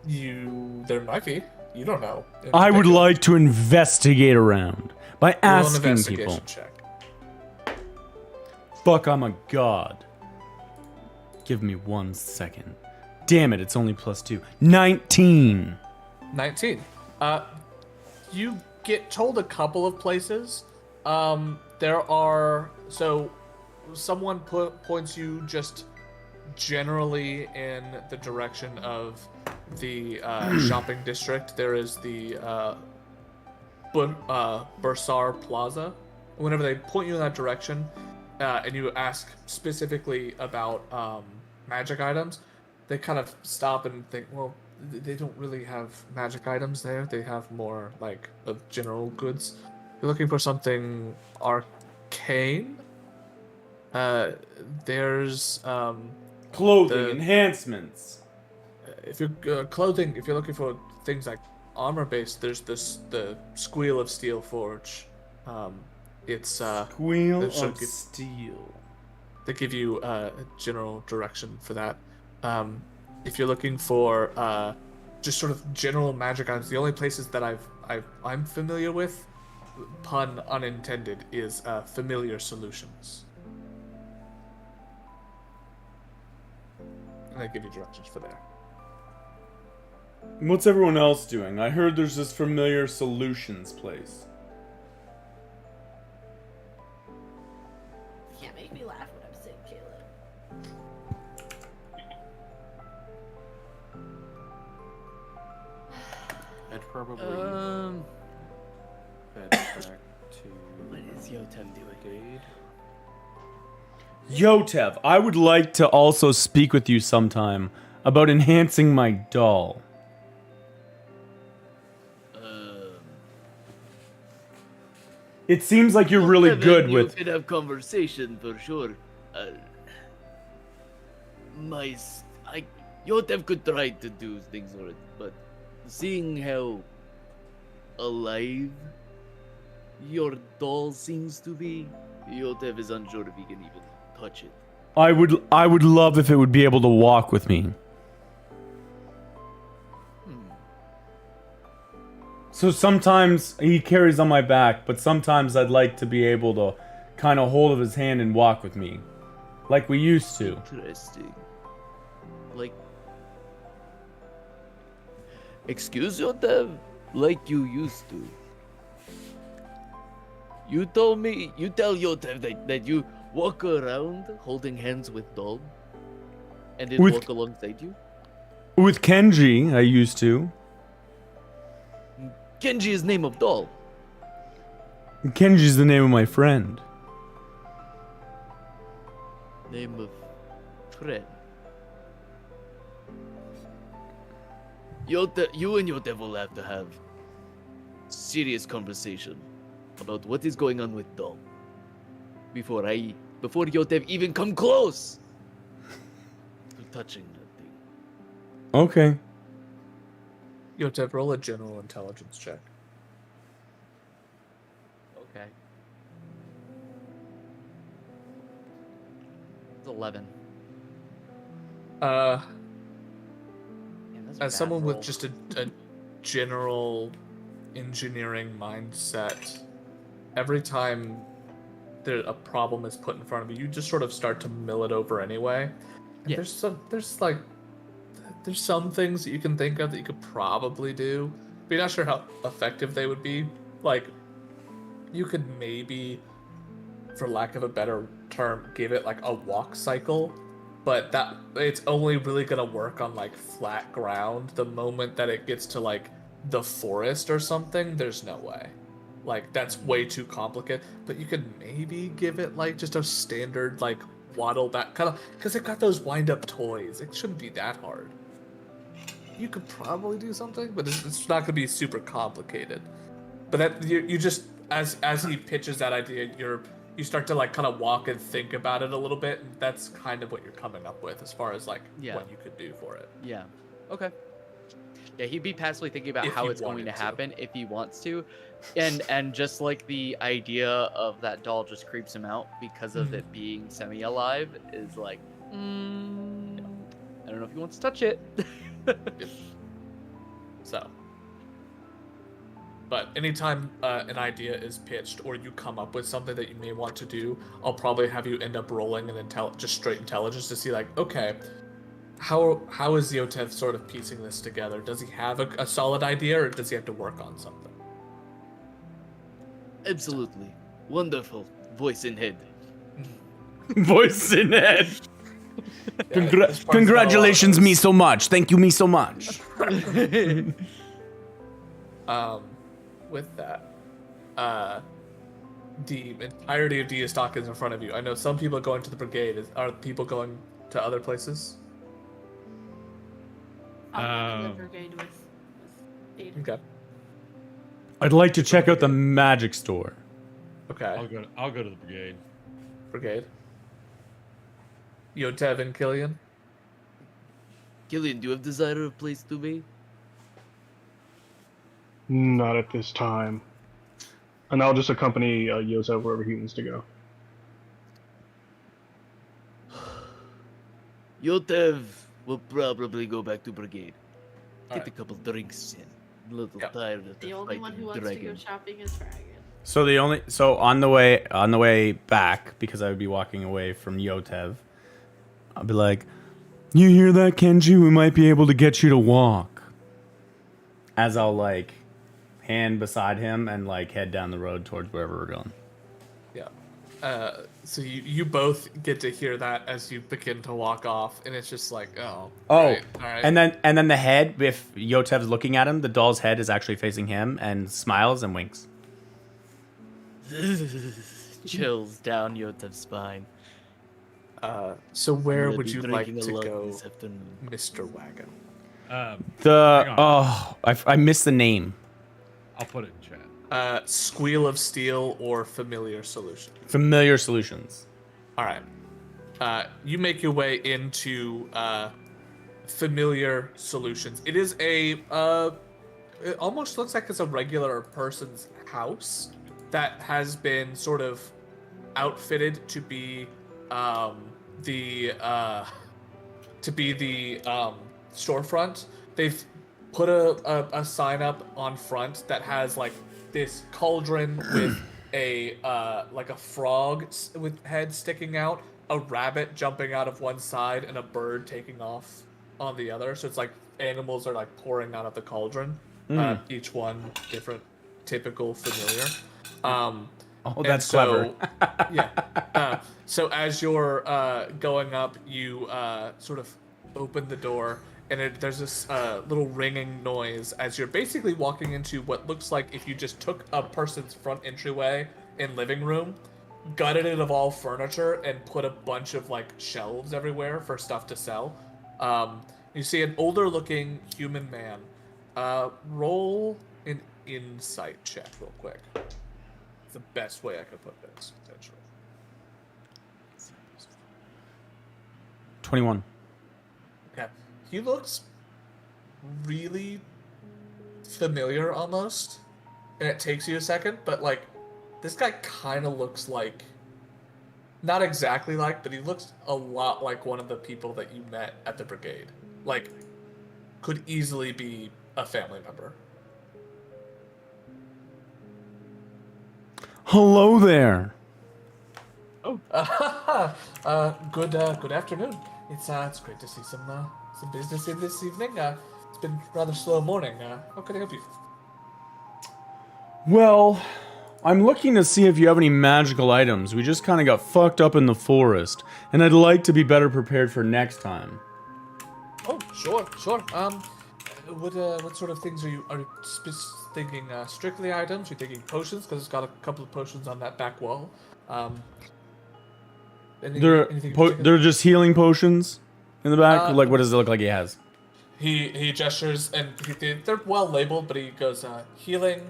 There might be. You don't know. I would like to investigate around by Roll an asking investigation people. check. Fuck, I'm a god. Give me 1 second. Damn it, it's only +2. 19. 19. You get told a couple of places. There are someone points you just just in the direction of the shopping district. There is the Bursar Plaza. Whenever they point you in that direction, and you ask specifically about magic items, they kind of stop and think, well, they don't really have magic items there. They have more like of general goods. You're looking for something arcane? There's Clothing enhancements. if you're clothing, if you're looking for things like armor based, there's the Squeal of Steel Forge. It's Squeal they sort of of give- steel. They give you a general direction for that. If you're looking for just sort of general magic items, the only places that I'm familiar with, pun unintended, is Familiar Solutions. And they give you directions for there. What's everyone else doing? I heard there's this Familiar Solutions place. You can't make me laugh when I'm saying Caleb. I'd probably head back to What is Yotem doing? brigade. Yotev, I would like to also speak with you sometime about enhancing my doll. It seems like you're really good with... You could have conversation for sure. Yotev could try to do things for it, but seeing how alive your doll seems to be, Yotev is unsure if he can even touch it. I would love if it would be able to walk with me. So sometimes he carries on my back, but sometimes I'd like to be able to kind of hold of his hand and walk with me. Like we used to. Interesting. Like, excuse Yotev, like you used to. You tell Yotev that you walk around holding hands with doll, and then With- walk alongside you. With Kenji, I used to. Kenji is name of doll. Kenji's the name of my friend. name of friend. You and your devil have to have serious conversation about what is going on with Dom before Yotev even come close to touching that thing. Okay. Yotev, roll a general intelligence check. Okay. It's 11. Uh, Man, that's a as bad someone roll. with just a general engineering mindset, every time a problem is put in front of you, you just sort of start to mill it over anyway. And Yeah. there's some things that you can think of that you could probably do, but you're not sure how effective they would be. Like, you could maybe, for lack of a better term, give it like a walk cycle, but that it's only really gonna work on like flat ground. The moment that it gets to like the forest or something, there's no way. Like, that's way too complicated. But you could maybe give it like just a standard like waddle back kind of, because they've got those wind up toys. It shouldn't be that hard. You could probably do something, but it's not gonna be super complicated. But that you just as he pitches that idea, you start to like kind of walk and think about it a little bit, and that's kind of what you're coming up with as far as like Yeah. what you could do for it. Yeah. Okay. Yeah, he'd be passively thinking about If how he it's going to wanted to. happen if he wants to, and just like the idea of that doll just creeps him out because of it being semi-alive is like, I don't know if he wants to touch it. So, but anytime an idea is pitched or you come up with something that you may want to do, I'll probably have you end up rolling an just straight intelligence to see like, okay, how is Yotev sort of piecing this together? Does he have a solid idea, or does he have to work on something? Absolutely. Wonderful. Voice in head. Voice in head. Yeah, this part's got a lot of Congratulations, those. me so much. Thank you, me so much. With that, the entirety of Diastock is in front of you. I know some people are going to the brigade. Are people going to other places? I'll go to the brigade with Aiden. Okay. I'd like to check out the magic store. Okay. I'll go to the brigade. Brigade. Yotev and Killian. Killian, do you have desire of place to be? Not at this time. And I'll just accompany Yosef wherever he wants to go. Yotev will probably go back to brigade. Get Alright. a couple drinks in. A little Yep. tired of The only one who fighting wants to go dragon. shopping is Dragon. So on the way back, because I would be walking away from Yotev, I'll be like, "You hear that, Kenji? We might be able to get you to walk." As I'll like hand beside him and like head down the road towards wherever we're going. Yeah. So you both get to hear that as you begin to walk off, and it's just like, oh. Right, all right. and then the head, if Yotev's looking at him, the doll's head is actually facing him and smiles and winks. Chills down Yotev's spine. So where Gonna would be you like drinking to alone go, this afternoon. Mr. Wagon? The on. I missed the name. I'll put it in chat. Squeal of Steel or Familiar Solution? Familiar Solutions. All right. You make your way into Familiar Solutions. It is it almost looks like it's a regular person's house that has been sort of outfitted to be the storefront. They've put a sign up on front that has like this cauldron with a like a frog with head sticking out, a rabbit jumping out of one side, and a bird taking off on the other. So it's like animals are like pouring out of the cauldron. Each one different, typical, familiar. Oh, that's so, clever. Yeah. So as you're going up, you sort of open the door, and there's this little ringing noise as you're basically walking into what looks like if you just took a person's front entryway in living room gutted it of all furniture and put a bunch of like shelves everywhere for stuff to sell. You see an older-looking human man. Roll an insight check real quick. It's the best way I could put this, potentially. 21. Okay. He looks really familiar almost, and it takes you a second, but like this guy kind of looks like, not exactly like, but he looks a lot like one of the people that you met at the brigade. Like, could easily be a family member. Hello there. Oh, good afternoon. It's great to see some business in this evening. It's been a rather slow morning. How can I help you? Well, I'm looking to see if you have any magical items. We just kind of got fucked up in the forest, and I'd like to be better prepared for next time. Oh, sure. What sort of things are you thinking? Strictly items? You're thinking potions because it's got a couple of potions on that back wall. They're just healing potions in the back. Like, what does it look like he has? He gestures and they're well labeled, but he goes healing,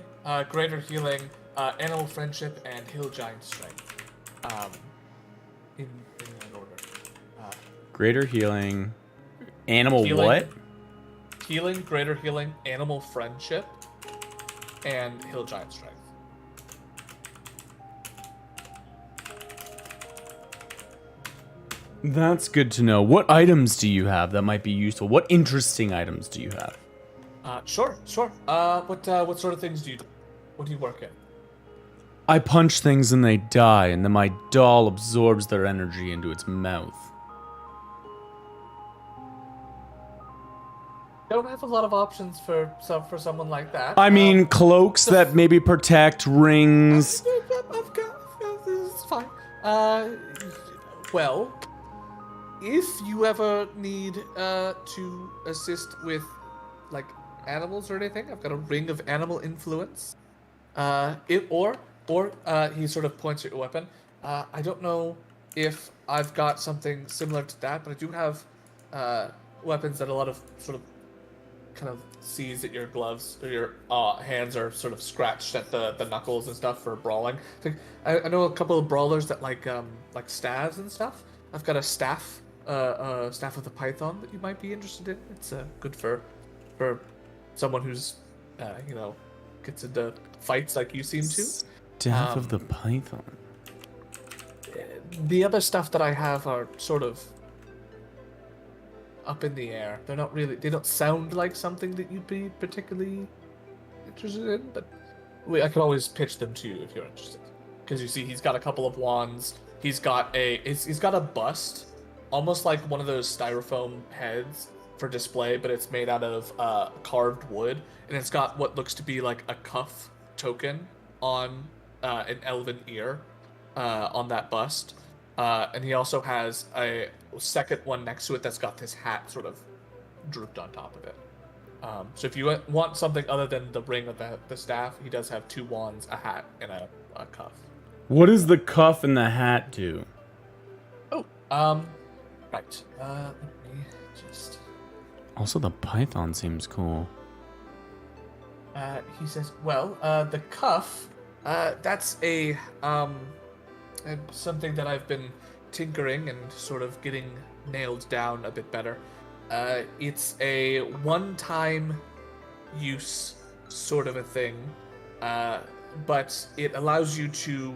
greater healing, animal friendship, and hill giant strength. In that order. Greater healing, animal healing, what? Healing, greater healing, animal friendship, and hill giant strength. That's good to know. What items do you have that might be useful? What interesting items do you have? Sure. What sort of things do you do? What do you work in? I punch things and they die, and then my doll absorbs their energy into its mouth. Don't have a lot of options for someone like that. I mean, cloaks that maybe protect, rings. I've got this is fine. Well, if you ever need to assist with like animals or anything, I've got a ring of animal influence. He sort of points at your weapon. I don't know if I've got something similar to that, but I do have weapons that a lot of sort of kind of sees that your gloves or your hands are sort of scratched at the knuckles and stuff for brawling. I know a couple of brawlers that like staves and stuff. I've got a staff of the python that you might be interested in. It's good for someone who's gets into fights like you seem to. Staff of the python. The other stuff that I have are sort of up in the air. They're not really. They don't sound like something that you'd be particularly interested in. But I can always pitch them to you if you're interested. Because you see, he's got a couple of wands. He's got a bust, almost like one of those styrofoam heads for display, but it's made out of carved wood, and it's got what looks to be like a cuff token on an elven ear on that bust. And he also has a second one next to it that's got this hat sort of drooped on top of it. So if you want something other than the ring of the staff, he does have 2 wands, a hat, and a cuff. What does the cuff and the hat do? Oh, right. Let me just... Also, the python seems cool. He says, well, the cuff, that's something that I've been tinkering and sort of getting nailed down a bit better. It's a one-time use sort of a thing, but it allows you to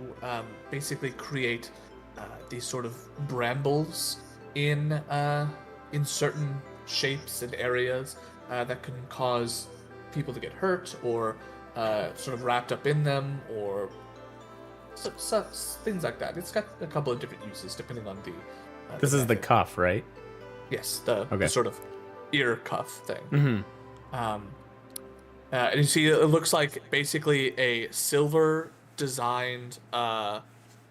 basically create these sort of brambles in certain shapes and areas that can cause people to get hurt or sort of wrapped up in them or things like that. It's got a couple of different uses depending on the... This is the cuff, right? Yes, the sort of ear cuff thing. Mm-hmm. And you see, it looks like basically a silver designed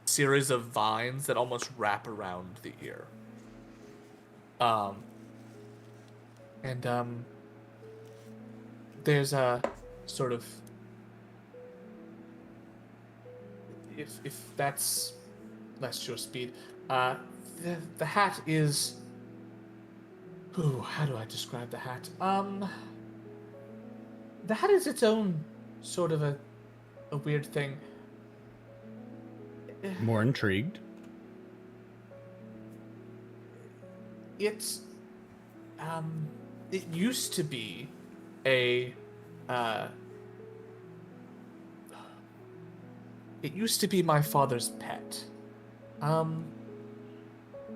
series of vines that almost wrap around the ear. There's a sort of, if that's less your speed. The hat is. Ooh, how do I describe the hat? The hat is its own sort of a weird thing. More intrigued. It's it used to be a it used to be my father's pet.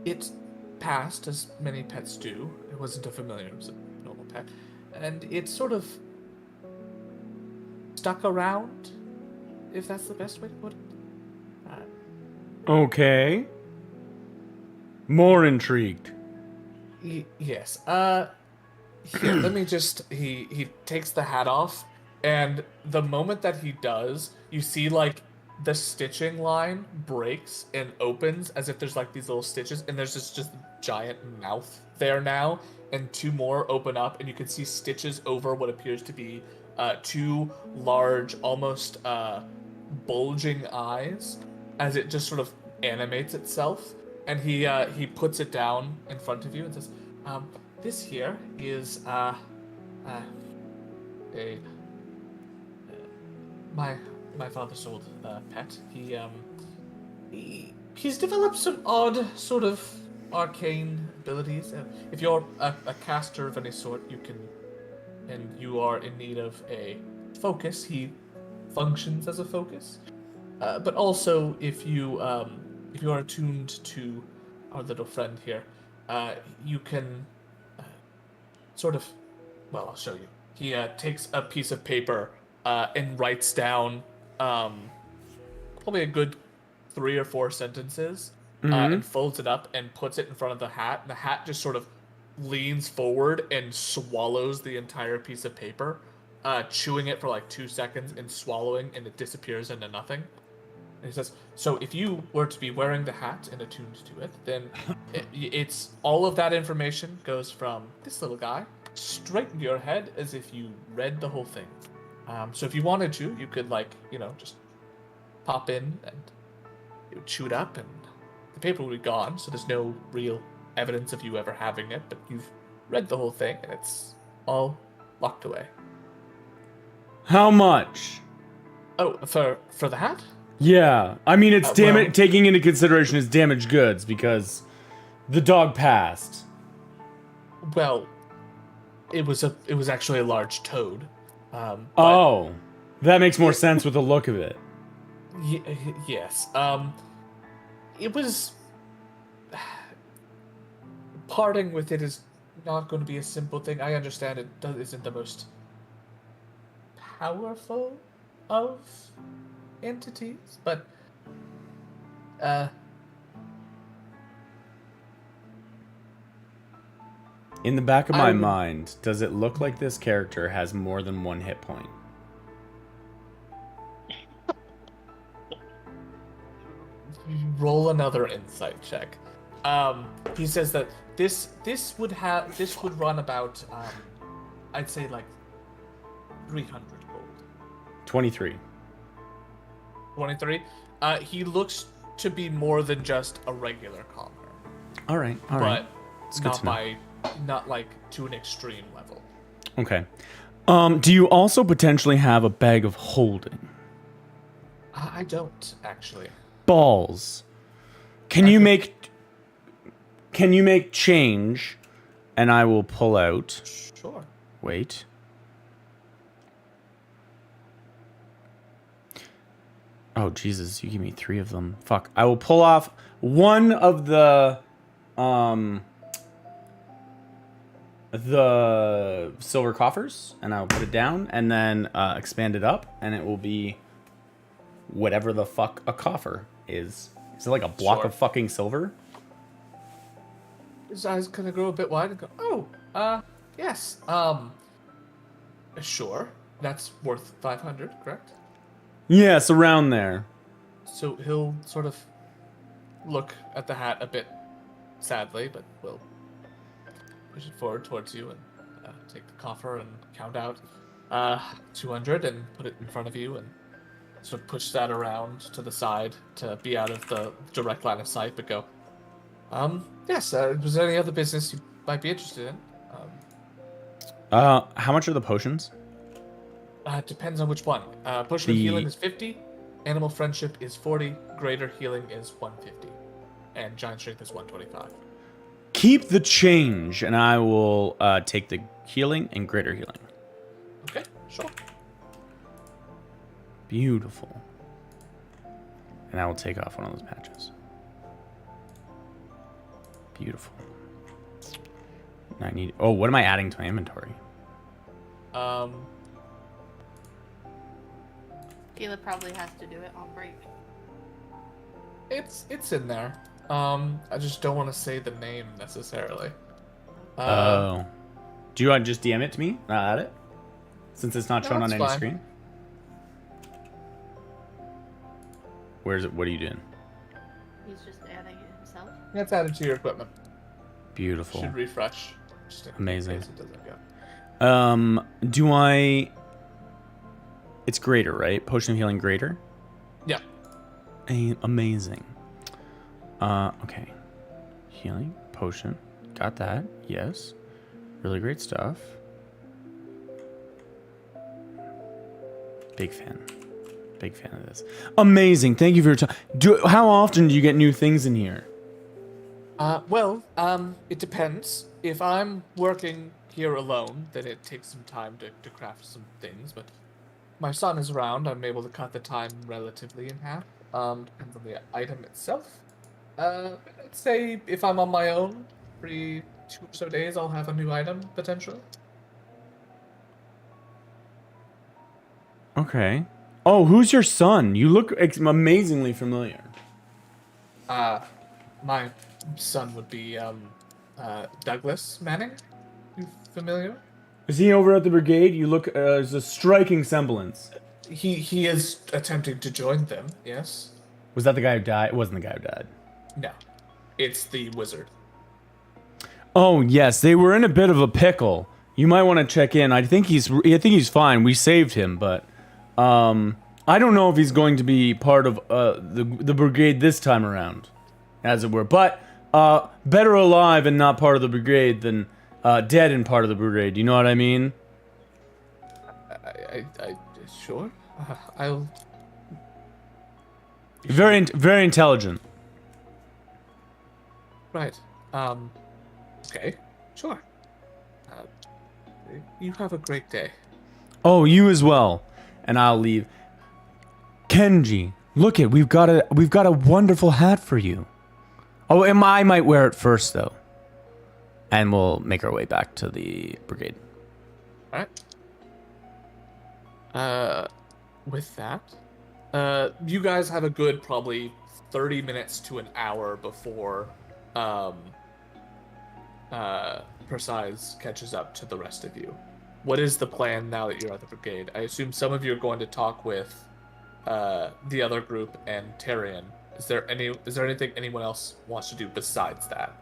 It passed, as many pets do. It wasn't a familiar, it was a normal pet. And it sort of stuck around, if that's the best way to put it. Okay. More intrigued. Yes. Here, let me just. He takes the hat off, and the moment that he does, you see like the stitching line breaks and opens as if there's like these little stitches, and there's just giant mouth there now, and two more open up, and you can see stitches over what appears to be two large, almost bulging eyes, as it just sort of animates itself. And he puts it down in front of you and says, "This here is my father's old pet. He's developed some odd sort of arcane abilities. If you're a caster of any sort, you can, and you are in need of a focus. He functions as a focus. But also, if you are attuned to our little friend here, you can sort of, well, I'll show you. He takes a piece of paper and writes down probably a good 3 or 4 sentences, and folds it up and puts it in front of the hat. And the hat just sort of leans forward and swallows the entire piece of paper, chewing it for like 2 seconds and swallowing, and it disappears into nothing. And he says, "So if you were to be wearing the hat and attuned to it, then it's all of that information goes from this little guy straight into your head as if you read the whole thing. So if you wanted to, you could just pop in and it would chew it up, and the paper would be gone. So there's no real evidence of you ever having it, but you've read the whole thing, and it's all locked away." How much? Oh, for the hat? Yeah, I mean it's Well, taking into consideration his damaged goods because the dog passed. Well, it was actually a large toad. Oh, that makes more sense with the look of it. Yes. It was. Parting with it is not going to be a simple thing. I understand it isn't the most powerful of entities, but In the back of my mind, does it look like this character has more than 1 hit point? roll another insight check. He says that this would run about I'd say like 300 gold. 23. 23. He looks to be more than just a regular commoner, All right. but It's good to know. not like to an extreme level. Okay. Do you also potentially have a bag of holding? I don't actually. Balls. Can you make change? And I will pull out. Sure. Wait. Oh Jesus! You give me 3 of them. Fuck. I will pull off one of the silver coffers, and I'll put it down, and then expand it up, and it will be whatever the fuck a coffer is. Is it like a block Sure. of fucking silver? His eyes kind of grow a bit wide and go, "Oh, yes. Sure. That's worth 500, correct?" Yes, around there. So he'll sort of look at the hat a bit sadly, but will push it forward towards you and take the coffer and count out 200 and put it in front of you and sort of push that around to the side to be out of the direct line of sight, but go, yes, was there any other business you might be interested in? How much are the potions? Depends on which one. Potion of healing is 50, animal friendship is 40, greater healing is 150, and giant strength is 125. Keep the change, and I will take the healing and greater healing. Okay, sure. Beautiful. And I will take off one of those patches. Beautiful. I need. Oh, what am I adding to my inventory? Caleb probably has to do it on break. It's in there. I just don't want to say the name necessarily. Oh. Do you want to just DM it to me? I'll add it? Since it's not No, shown on that's any fine. screen? Where's it? What are you doing? He's just adding it himself. That's added to your equipment. Beautiful. Oh. Should refresh. Just in Amazing. case it doesn't go. Do I... It's greater, right? Potion of healing greater? Yeah. Amazing. Okay. Healing, potion. Got that. Yes. Really great stuff. Big fan. Big fan of this. Amazing. Thank you for your time. How often do you get new things in here? It depends. If I'm working here alone, then it takes some time to craft some things, but my son is around, I'm able to cut the time relatively in half. Depends on the item itself. I'd say if I'm on my own, every 2 or so days, I'll have a new item, potentially. Okay. Oh, who's your son? You look amazingly familiar. My son would be, Douglas Manning. You familiar? Is he over at the brigade? You look as a striking semblance. He is attempting to join them, yes? Was that the guy who died? It wasn't the guy who died. No. It's the wizard. Oh yes, they were in a bit of a pickle. You might want to check in. I think he's fine. We saved him, but I don't know if he's going to be part of the brigade this time around, as it were. But better alive and not part of the brigade than dead and part of the brigade. You know what I mean? I sure. I'll. Very intelligent. Right. Okay. Sure. You have a great day. Oh, you as well. And I'll leave. Kenji, look it. We've got a wonderful hat for you. Oh, and I might wear it first though. And we'll make our way back to the brigade. All right. With that, you guys have a good probably 30 minutes to an hour before Precise catches up to the rest of you. What is the plan now that you're at the brigade? I assume some of you are going to talk with the other group and Tyrion. Is there anything anyone else wants to do besides that?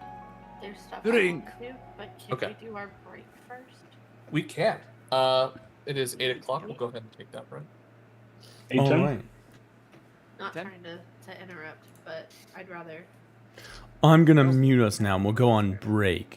There's stuff Drink. I want to do, but can Okay. we do our break first? We can. It is 8 o'clock. We'll go ahead and take that break. 8:10? All right. Not Ten? trying to interrupt, but I'd rather. I'm gonna mute us now and we'll go on break.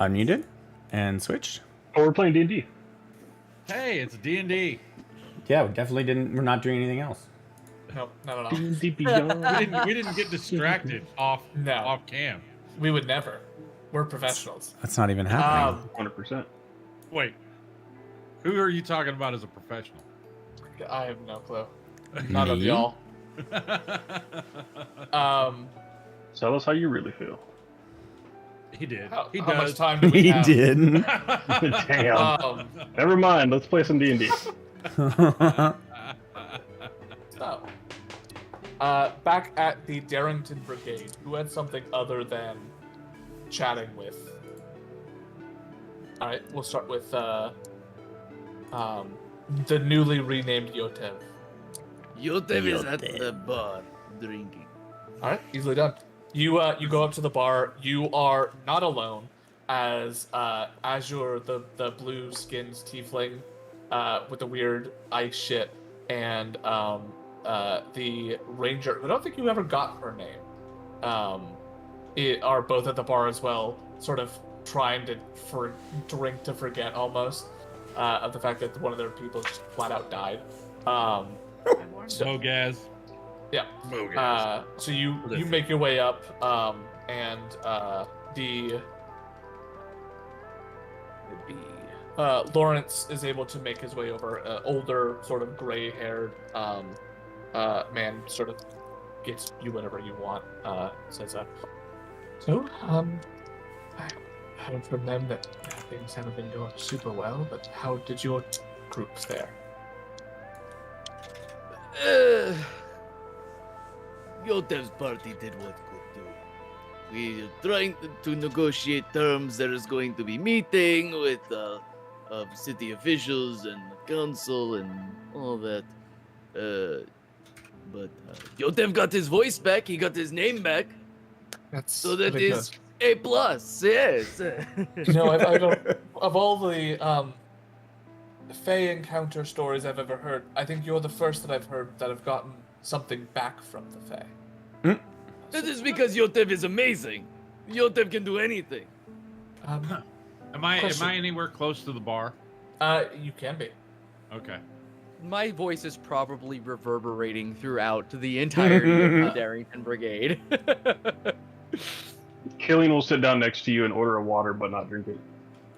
Unmuted and switched. Oh, we're playing D&D. Hey, it's D&D. Yeah, we definitely didn't. We're not doing anything else. No, not at all. D&D Beyond. We didn't get distracted off cam. We would never. We're professionals. That's not even happening. 100%. Wait, who are you talking about as a professional? I have no clue. None of Me? y'all. Tell us how you really feel. He did. How, He how much does. time do we He have? did. Damn. Never mind. Let's play some D&D. So, back at the Darrington Brigade, who had something other than chatting with? All right, we'll start with the newly renamed Yotev. Yotev is at the bar drinking. All right, easily done. You go up to the bar. You are not alone, as Azure, the blue skinned tiefling with the weird ice shit, and the ranger. I don't think you ever got her name. Are both at the bar as well, sort of trying to drink to forget almost of the fact that one of their people just flat out died. Mogaz. Yeah. So you make your way up, and Lawrence is able to make his way over. Older, sort of gray-haired man, sort of gets you whatever you want. Says so I heard from them that things haven't been going super well, but how did your group fare? Yotev's party did what could do. We are trying to negotiate terms. There is going to be meeting with city officials and the council and all that. But Yotev got his voice back. He got his name back. So that is A+. Yes. You know, I don't, of all the Fae encounter stories I've ever heard, I think you're the first that I've heard that have gotten something back from the Fae. That is because Yotev is amazing. Yotev can do anything. Am I anywhere close to the bar? You can be. Okay. My voice is probably reverberating throughout the entirety of the Darrington Brigade. Killian will sit down next to you and order a water, but not drink it.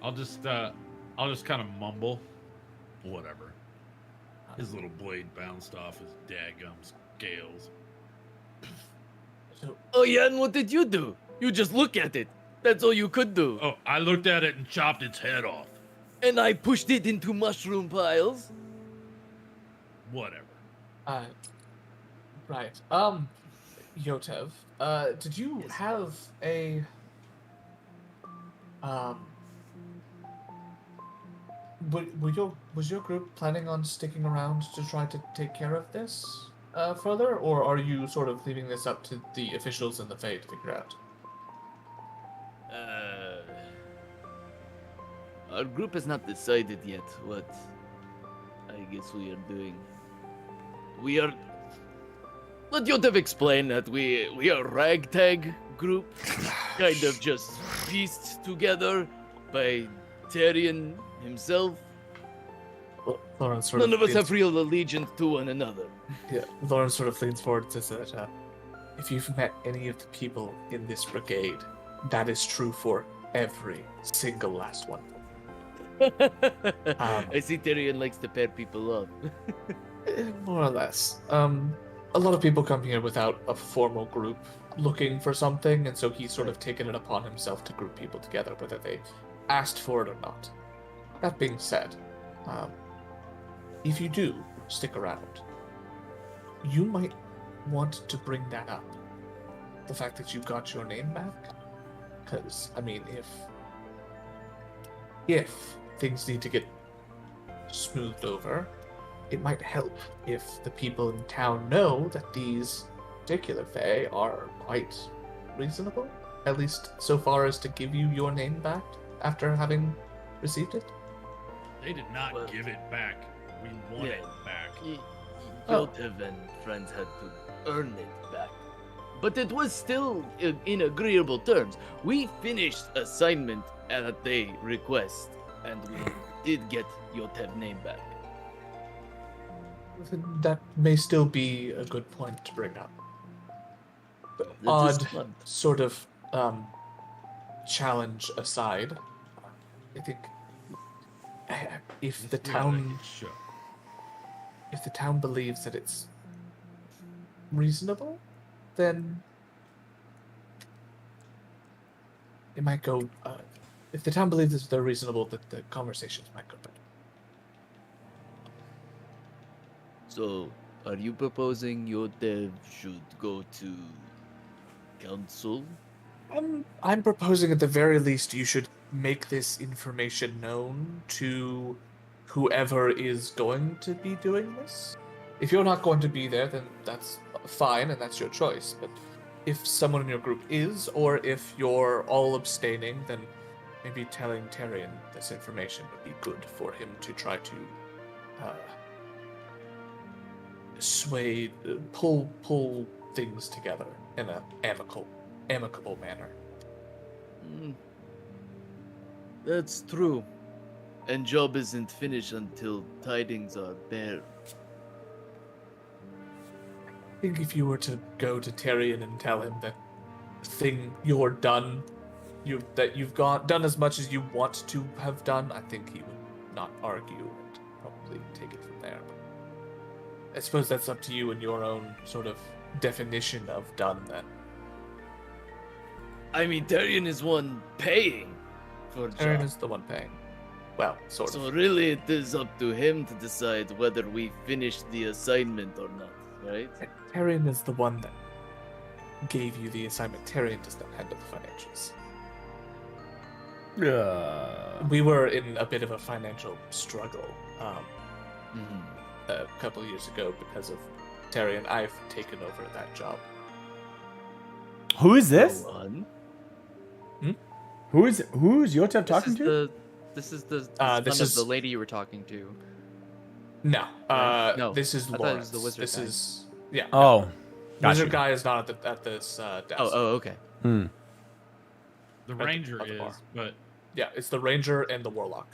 I'll just kind of mumble, whatever. His little blade bounced off his daggum scales. Oh yeah, and what did you do? You just look at it. That's all you could do. Oh, I looked at it and chopped its head off. And I pushed it into mushroom piles. Whatever. Right. Yotev, did you Yes. have a was your group planning on sticking around to try to take care of this further, or are you sort of leaving this up to the officials in the Fae to figure out? Our group has not decided yet what I guess we are doing. We are. Let Yotev explain that we are a ragtag group, kind of just pieced together by Tyrion himself. Lauren sort None of us leans- have real allegiance to one another. Yeah, Lauren sort of leans forward and says that if you've met any of the people in this brigade, that is true for every single last one. I see Tyrion likes to pair people up. More or less. A lot of people come here without a formal group looking for something, and so he's sort of taken it upon himself to group people together, whether they asked for it or not. That being said, if you do stick around, you might want to bring that up. The fact that you got your name back. Because, I mean, if things need to get smoothed over, it might help if the people in town know that these particular Fae are quite reasonable, at least so far as to give you your name back after having received it. They did not Well, give it back. We want yeah. it back. Yotev and friends had to earn it back. But it was still in agreeable terms. We finished assignment at their request, and we did get Yotev name back. That may still be a good point to bring up. But That odd is not- sort of challenge aside, I think if the We gotta make town it show. if the town believes that it's reasonable, then it might go. If the town believes that they're reasonable, that the conversations might go better. So, are you proposing Yotev should go to council? I'm proposing at the very least you should make this information known to whoever is going to be doing this. If you're not going to be there, then that's fine and that's your choice. But if someone in your group is, or if you're all abstaining, then maybe telling Tyrion this information would be good for him to try to pull things together in an amicable manner. That's true. And job isn't finished until tidings are bare. I think if you were to go to Tyrion and tell him that you're done, that you've done as much as you want to have done, I think he would not argue and probably take it from there. But I suppose that's up to you and your own sort of definition of done then. I mean, Tyrion is one paying for Tyrion job. is the one paying. Well, sort So of. really, it is up to him to decide whether we finish the assignment or not, right? Tyrion is the one that gave you the assignment. Tyrion does not handle the financials. We were in a bit of a financial struggle a couple years ago because of Tyrion. I've taken over that job. Who is this? Go on. Who is Yotev talking to? This is the This son is- of the lady you were talking to. No, Right? No, this is I thought it was Lawrence. the wizard This guy. is yeah. Oh, gotcha. Wizard guy is not at this desk. Oh, okay. Hmm. The the- ranger at the bar. is, but Yeah, it's the ranger and the warlock.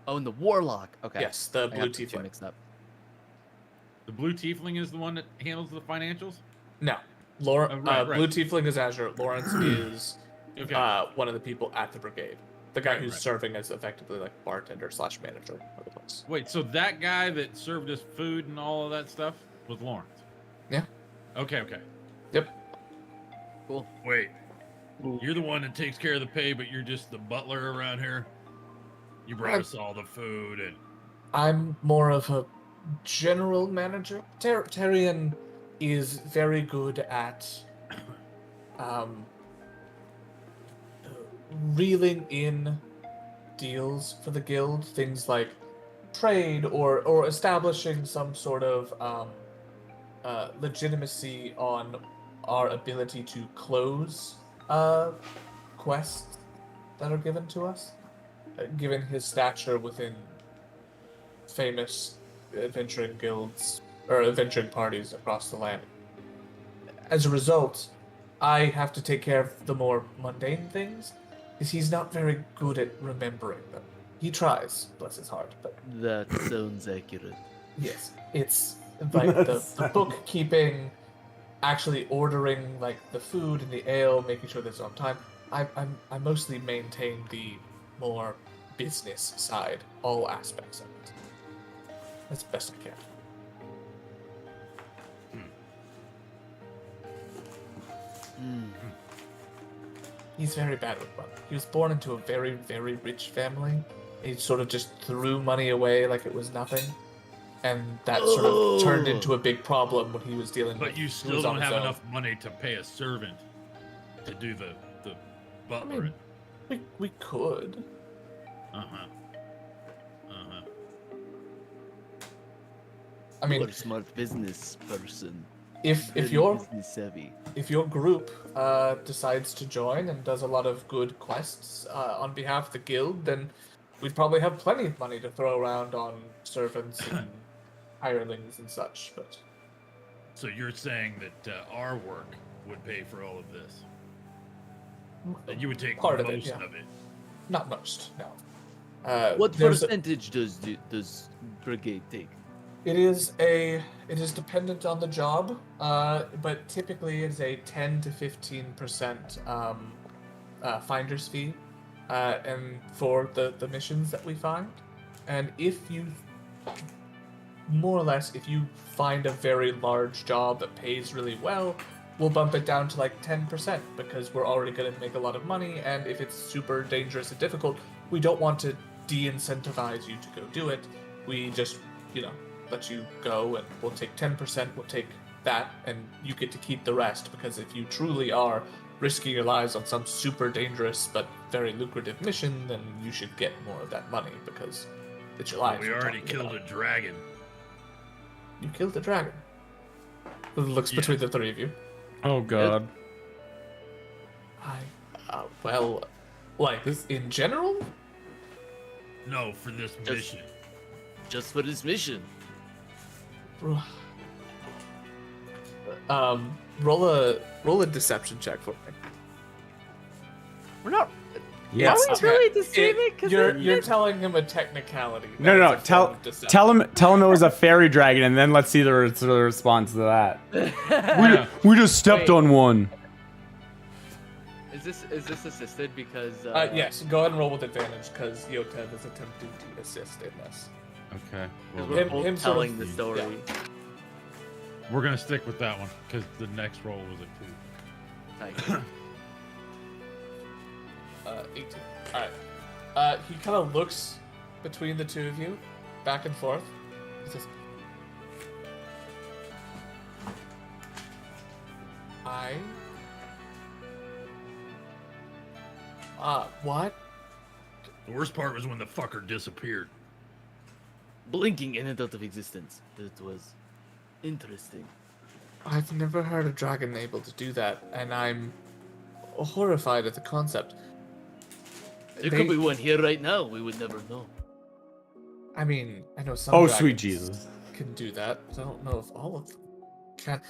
Oh, and the warlock. Okay. Yes, the I blue got the two tiefling. mixed up. the blue tiefling is the one that handles the financials. No, right. blue tiefling is Azure. Lawrence is Okay. one of the people at the brigade. The guy who's Right. serving as effectively like bartender / manager of the place. Wait, so that guy that served us food and all of that stuff was Lawrence? Yeah. Okay. Yep. Cool. Wait, you're the one that takes care of the pay, but you're just the butler around here? You brought us all the food and... I'm more of a general manager. Tyrion is very good at reeling in deals for the guild, things like trade or establishing some sort of legitimacy on our ability to close quests that are given to us, given his stature within famous adventuring guilds or adventuring parties across the land. As a result, I have to take care of the more mundane things, because he's not very good at remembering them. He tries, bless his heart, but That sounds accurate. yes, it's like the bookkeeping, actually ordering like the food and the ale, making sure that's on time. I mostly maintain the more business side, all aspects of it. As best I can. He's very bad with money. He was born into a very, very rich family. He sort of just threw money away like it was nothing. And that sort of turned into a big problem when he was dealing with... But you he still was on don't his have own. enough money to pay a servant to do the butler. We could. Uh-huh. Uh-huh. I mean, You're a smart business person. if Very your business savvy. if your group decides to join and does a lot of good quests on behalf of the guild, then we'd probably have plenty of money to throw around on servants and hirelings and such. But So you're saying that our work would pay for all of this? That you would take Part of most it, yeah. of it? not most, no. What there's percentage does Brigade take? It is dependent on the job, but typically it's a 10 to 15% finder's fee, and for the missions that we find. And if you, more or less, if you find a very large job that pays really well, we'll bump it down to like 10% because we're already going to make a lot of money. And if it's super dangerous and difficult, we don't want to de-incentivize you to go do it. We just, let you go, and we'll take 10%, we'll take that, and you get to keep the rest, because if you truly are risking your lives on some super dangerous but very lucrative mission, then you should get more of that money, because it's your life. We already killed a dragon. You killed the dragon. Looks between the three of you. Oh god. Well, like, in general? No, for this mission. Just for this mission. Roll a deception check for me. We're not. Yes. Are we really deceiving? You're telling him a technicality. No. That is a form of deception. Tell him it was a fairy dragon, and then let's see the response to that. We just stepped Wait. on one. Is this assisted because? Yes. Go ahead and roll with advantage because Yotev is attempting to assist in this. Okay. Because Well, we're him both sort of- telling the story. yeah. We're gonna stick with that one because the next roll was a 2. Nice. 18. Alright. He kind of looks between the two of you, back and forth. He says, what? The worst part was when the fucker disappeared. Blinking in and out of existence. It was interesting. I've never heard a dragon able to do that, and I'm horrified at the concept. There could be one here right now. We would never know. I mean, I know some oh, dragons sweet Jesus. can do that. I don't know if all of them can.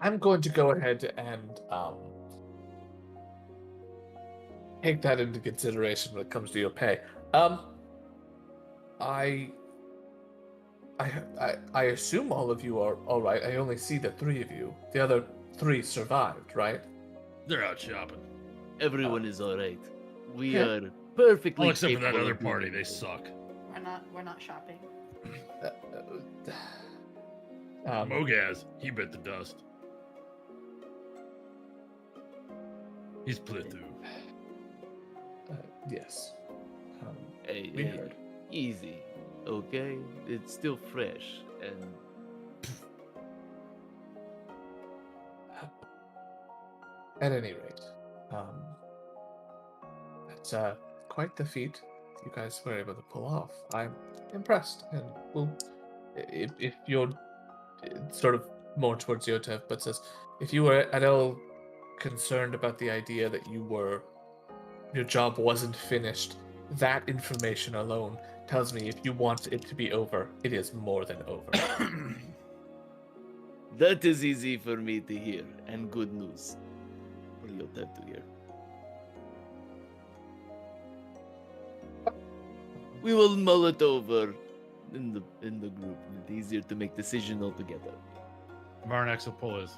I'm going to go ahead and take that into consideration when it comes to your pay. I assume all of you are all right. I only see the 3 of you. The other 3 survived, right? They're out shopping. Everyone is all right. We Okay. are perfectly Well, except for that capable other of doing party, they anything. suck. We're not shopping. Mogaz, he bit the dust. He's Plithu. Yes. Hey, We hey, heard. easy, okay? It's still fresh, and At any rate, that's quite the feat you guys were able to pull off. I'm impressed, and well, if you're sort of more towards Yotev, but says if you were at all concerned about the idea that your job wasn't finished, that information alone tells me if you want it to be over, it is more than over. that is easy for me to hear, and good news for Yotev to hear. We will mull it over in the group. It's easier to make decision altogether. Varnex will pull his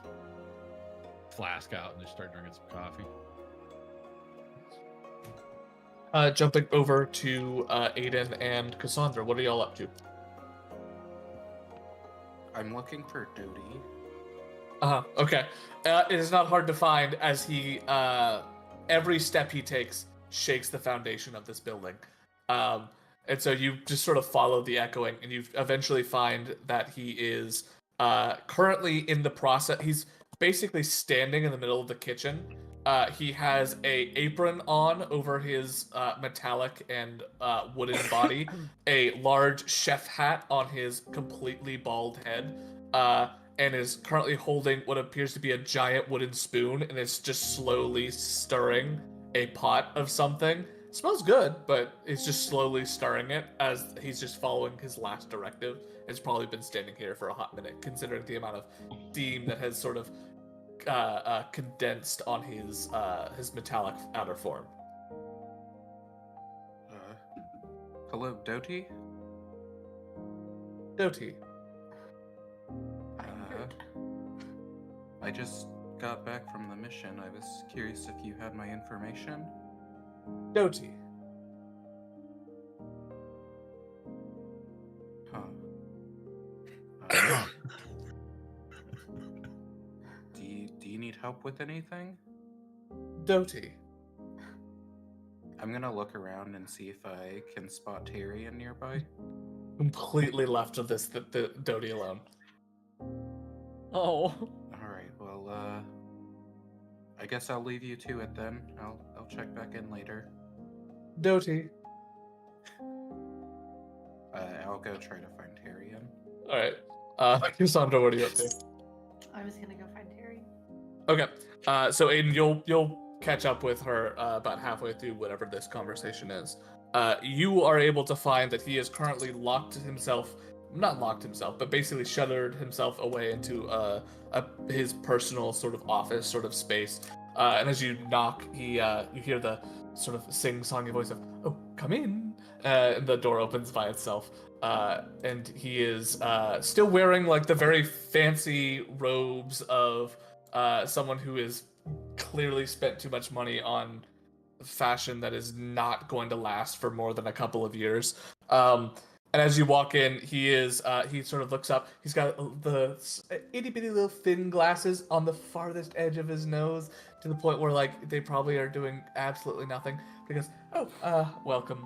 flask out and just start drinking some coffee. Jumping over to Aiden and Cassandra, what are y'all up to? I'm looking for Doty. Okay. It is not hard to find as he, every step he takes shakes the foundation of this building. And so you just sort of follow the echoing, and you eventually find that he is currently in the process. He's basically standing in the middle of the kitchen. He has a apron on over his metallic and wooden body, a large chef hat on his completely bald head, and is currently holding what appears to be a giant wooden spoon, and is just slowly stirring a pot of something. It smells good, but it's just slowly stirring it as he's just following his last directive. It's probably been standing here for a hot minute, considering the amount of steam that has sort of condensed on his metallic outer form. Hello, Doty? Doty. I just got back from the mission. I was curious if you had my information. Doty. Huh. Do you need help with anything? Doty. I'm gonna look around and see if I can spot Tyrion nearby. Completely left of this, the Doty alone. Oh. Alright, well, I guess I'll leave you to it then. I'll check back in later. Doty. I'll go try to find Tyrion. Alright. Cassandra, what are you up to? I was gonna go find Terry. Okay. So Aiden, you'll catch up with her about halfway through whatever this conversation is. You are able to find that he has currently not locked himself, but basically shuttered himself away into his personal sort of office sort of space. And as you knock, you hear the sort of sing-songy voice of, "Oh, come in!" And the door opens by itself. And he is still wearing like the very fancy robes of someone who is clearly spent too much money on fashion that is not going to last for more than a couple of years. And as you walk in, he sort of looks up. He's got the itty bitty little thin glasses on the farthest edge of his nose, to the point where like they probably are doing absolutely nothing. Because welcome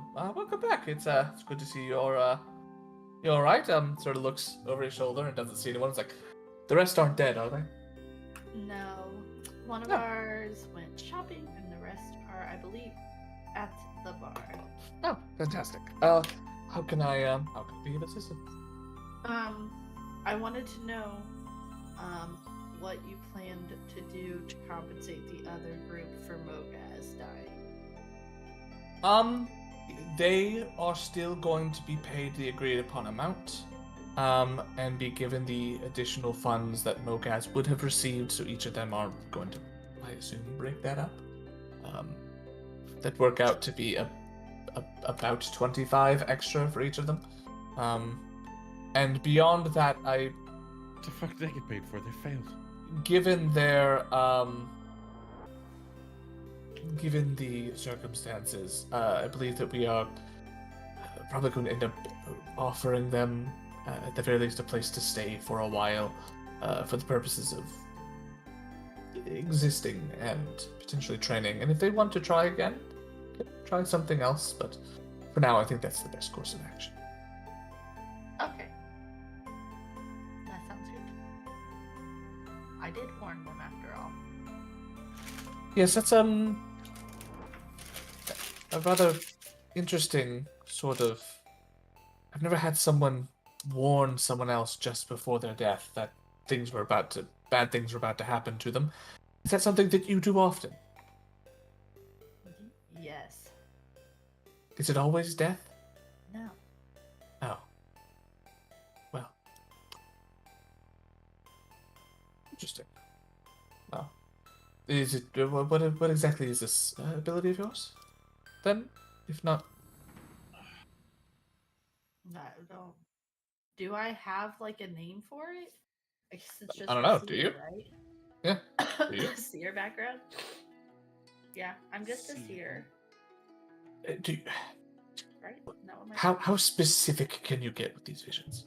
back. It's good to see you're all right. Sort of looks over his shoulder and doesn't see anyone. It's like, the rest aren't dead, are they? No. One of No. ours went shopping, and the rest are, I believe, at the bar. Oh, fantastic. How can I be of assistance? I wanted to know, what you planned to do to compensate the other group for Mogaz dying. They are still going to be paid the agreed upon amount, and be given the additional funds that Mogaz would have received, so each of them are going to, I assume, break that up. That work out to be about 25 extra for each of them. And beyond that, What the fuck did they get paid for? They failed. given the circumstances, I believe that we are probably going to end up offering them, at the very least, a place to stay for a while, for the purposes of existing and potentially training. And if they want to try again, try something else. But for now, I think that's the best course of action. Okay. That sounds good. I did warn them after all. Yes, that's a rather interesting sort of. I've never had someone warn someone else just before their death that bad things were about to happen to them. Is that something that you do often? Yes. Is it always death? No. Oh. Well. Interesting. Well. Is it what exactly is this ability of yours? Then, if not, I don't. Do I have like a name for it? I guess it's just I don't a know. Do seer, you? right? Yeah. Do you? Seer background? Yeah, I'm just a seer, Do you, right? No, how specific can you get with these visions?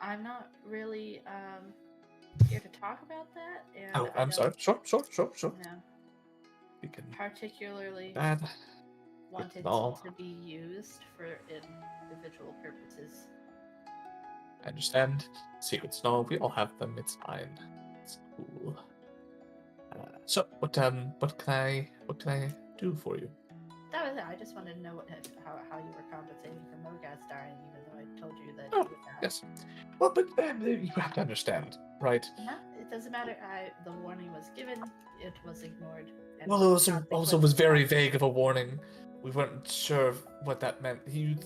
I'm not really here to talk about that, and Oh, I I'm don't, sorry. Sure. you know, We can. particularly Bad. wanted No. to be used for individual purposes. I understand. Secrets. No, we all have them. It's fine. It's cool. So, what can I do for you? That was it. I just wanted to know how you were compensating for Mogas dying, even though I told you that Oh, he would die. yes. Well, but you have to understand, right? No, it doesn't matter. The warning was given. It was ignored. And Well, it also was consequences very happened. vague of a warning. We weren't sure of what that meant. I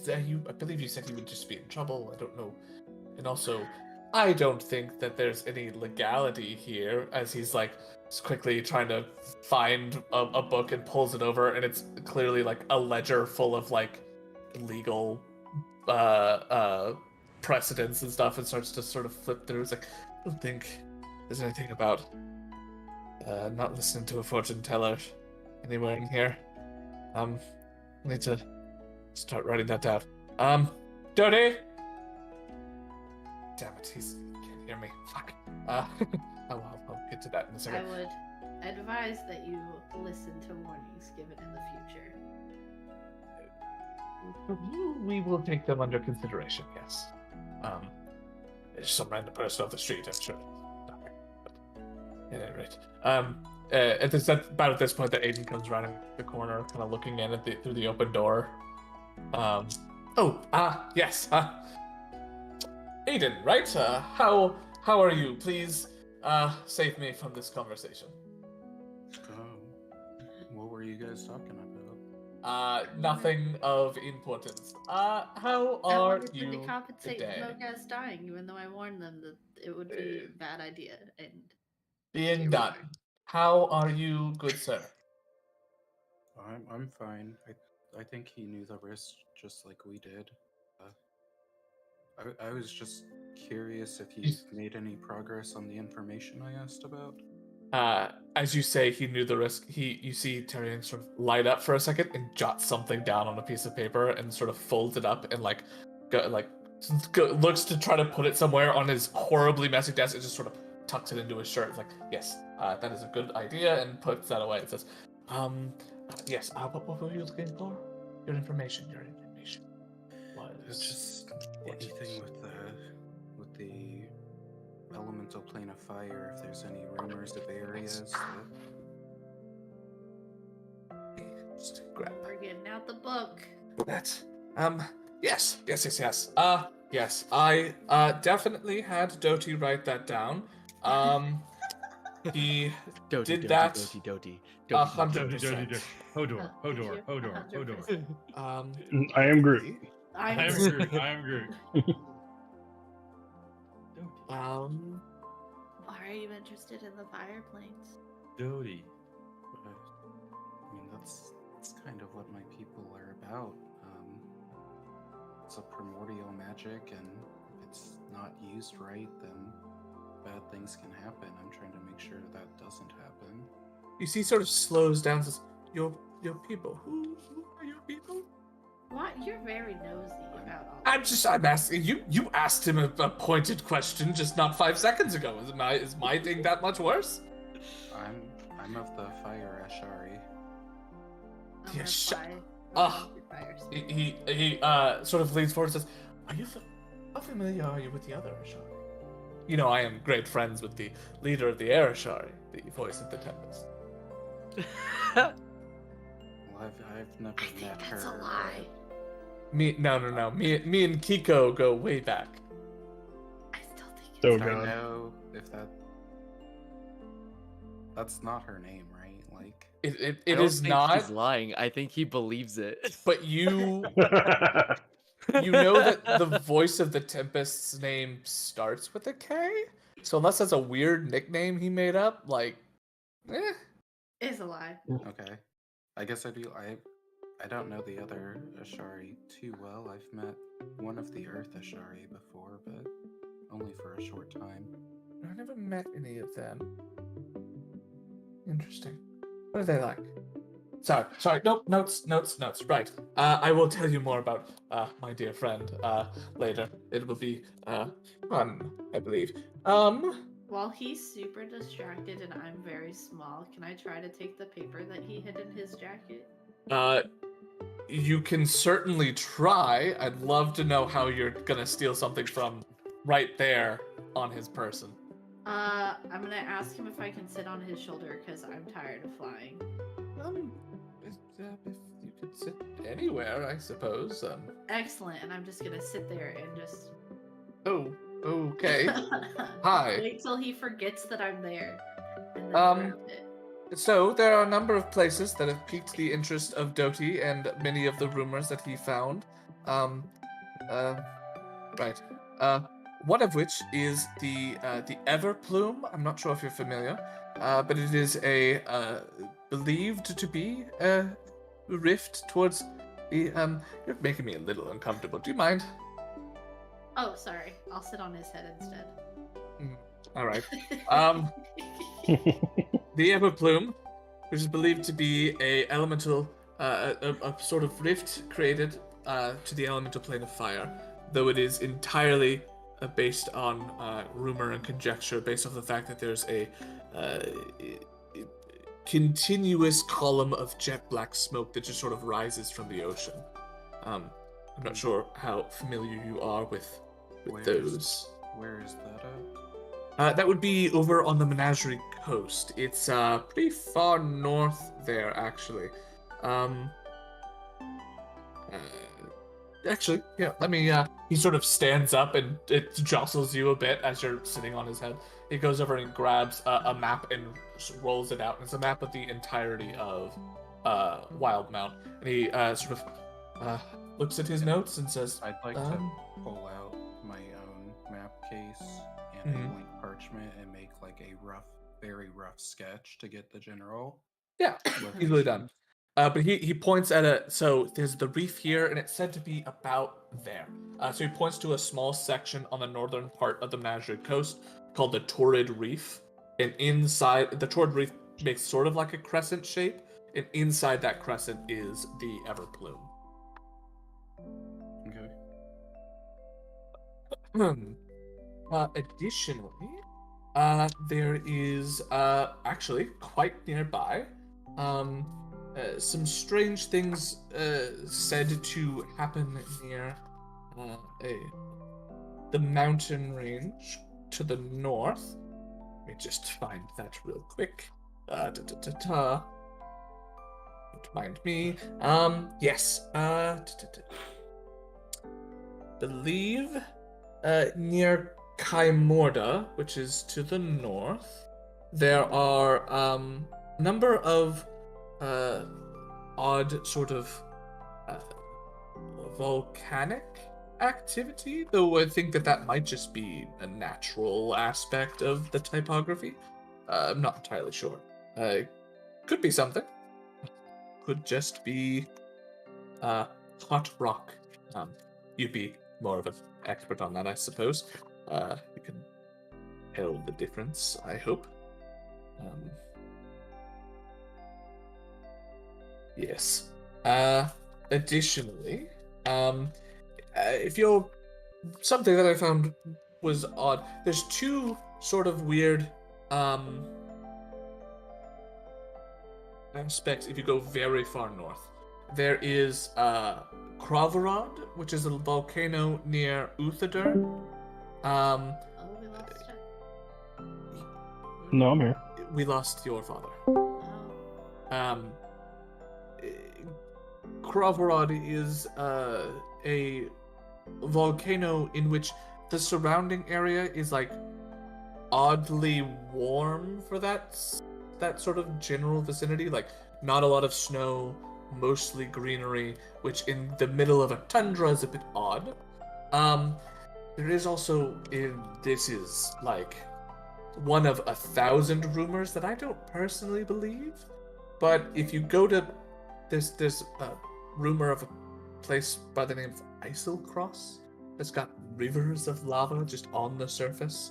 believe you said he would just be in trouble. I don't know. And also, I don't think that there's any legality here, as he's like quickly trying to find a book and pulls it over, and it's clearly like a ledger full of like legal precedents and stuff, and starts to sort of flip through. It's like, I don't think there's anything about not listening to a fortune teller anywhere in here. I need to start writing that down. Dirty. Damn it, he can't hear me. Fuck. I'll get to that in a I second. would advise that you listen to warnings given in the future. We will take them under consideration, yes. There's some random person off the street, I'm sure. Nothing. But at any rate. About at this point that Aiden comes around the corner, kind of looking in through the open door. Yes. Aiden, right? How are you? Please, save me from this conversation. What were you guys talking about? Nothing of importance. How I are wanted you to compensate today? Mogas dying, even though I warned them that it would be a bad idea. And Being here we done. are. How are you, good sir? I'm fine. I think he knew the risk just like we did. I was just curious if he made any progress on the information I asked about. As you say, he knew the risk. You see Tyrion sort of light up for a second and jot something down on a piece of paper and sort of folds it up and looks to try to put it somewhere on his horribly messy desk and just sort of tucks it into his shirt. It's like, yes, that is a good idea, and puts that away. It says, yes. What were you looking for? Your information. It's just anything with the elemental plane of fire. If there's any rumors of areas that... Just grab We're getting out the book. that. Yes. Yes. I definitely had Doty write that down. He Doty, did that. Doty. 100%. Hodor. You, 100%. I am Groot. I am Groot. Why are you interested in the fire planes? Doty. I mean, that's kind of what my people are about. it's a primordial magic, and if it's not used right, then bad things can happen. I'm trying to make sure that doesn't happen. You see, sort of slows down. Says, "Your people. Who are your people?" What? You're very nosy about all. I'm asking you. You asked him a pointed question just not 5 seconds ago. Is my thing that much worse? I'm of the Fire Ashari. I'm Yeah, gonna Ah. fire. He sort of leans forward and says, how familiar are you with the other Ashari? You know, I am great friends with the leader of the Air Ashari, the voice of the Tempest. Well, I've never I think met that's her. a lie. No. Me and Kiko go way back. I still think it's So But I God. know if that's not her name, right? Like, It I don't is think not, he's lying. I think he believes it. but you know that the voice of the Tempest's name starts with a K? So unless that's a weird nickname he made up, like, It's a lie. okay, I guess I do. I don't know the other Ashari too well. I've met one of the Earth Ashari before, but only for a short time. I never met any of them. Interesting. What are they like? Sorry. Nope. Notes. Right. I will tell you more about my dear friend later. It will be fun, I believe. While he's super distracted and I'm very small, can I try to take the paper that he hid in his jacket? You can certainly try. I'd love to know how you're gonna steal something from right there on his person. I'm gonna ask him if I can sit on his shoulder because I'm tired of flying. If you could sit anywhere, I suppose. Excellent, and I'm just gonna sit there and just. Oh, okay. Hi. Wait till he forgets that I'm there. And then grab it. So, there are a number of places that have piqued the interest of Doty and many of the rumors that he found. Right. One of which is the Everplume. I'm not sure if you're familiar, but it is a believed to be a rift towards the. You're making me a little uncomfortable. Do you mind? Oh, sorry. I'll sit on his head instead. All right. The Everplume, which is believed to be a elemental, a sort of rift created to the elemental plane of fire, though it is entirely based on rumor and conjecture, based off the fact that there's a continuous column of jet black smoke that just sort of rises from the ocean. I'm not sure how familiar you are with those. Where is that at? That would be over on the Menagerie Coast. It's pretty far north there, actually. Actually, yeah, let me, he sort of stands up and it jostles you a bit as you're sitting on his head. He goes over and grabs a map and rolls it out. It's a map of the entirety of Wildmount. And he sort of looks at his notes and says, I'd like to pull out my own map case and a blank parchment and make like a very rough sketch to get the general. yeah, easily done. But he points at so there's the reef here, and it's said to be about there. So he points to a small section on the northern part of the Menagerie Coast called the Torrid Reef. And inside, the Torrid Reef makes sort of like a crescent shape, and inside that crescent is the Everplume. Okay. Additionally, there is actually quite nearby some strange things said to happen near the mountain range to the north. Let me just find that real quick. Don't mind me. Yes. Believe near Kaimorda, which is to the north, there are a number of odd sort of volcanic activity, though I think that might just be a natural aspect of the typography. I'm not entirely sure. Could be something. Could just be hot rock. you'd be more of an expert on that, I suppose. You can tell the difference, I hope. Yes. Additionally, if you're something that I found was odd. There's two sort of weird aspects if you go very far north. There is Kravarod, which is a volcano near Uthadur. Oh, we lost it. No, I'm here. We lost your father. Oh. Kravarod is a volcano in which the surrounding area is like oddly warm for that sort of general vicinity. Like not a lot of snow, mostly greenery, which in the middle of a tundra is a bit odd. There is also this is like one of 1,000 rumors that I don't personally believe, but if you go to there's a rumor of a place by the name of Isilcross that's got rivers of lava just on the surface.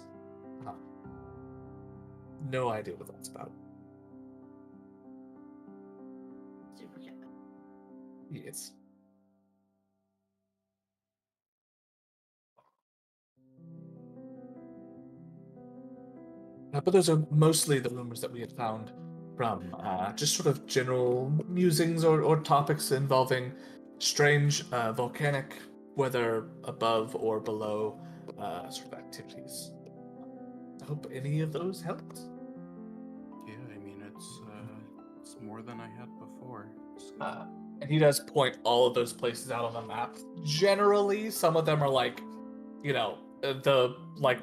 No idea what that's about. Super cat. Yes. But those are mostly the rumors that we had found from just sort of general musings or topics involving strange volcanic, whether above or below, sort of activities. I hope any of those helped. Yeah, I mean it's more than I had before. So. And he does point all of those places out on the map. Generally, some of them are like, you know,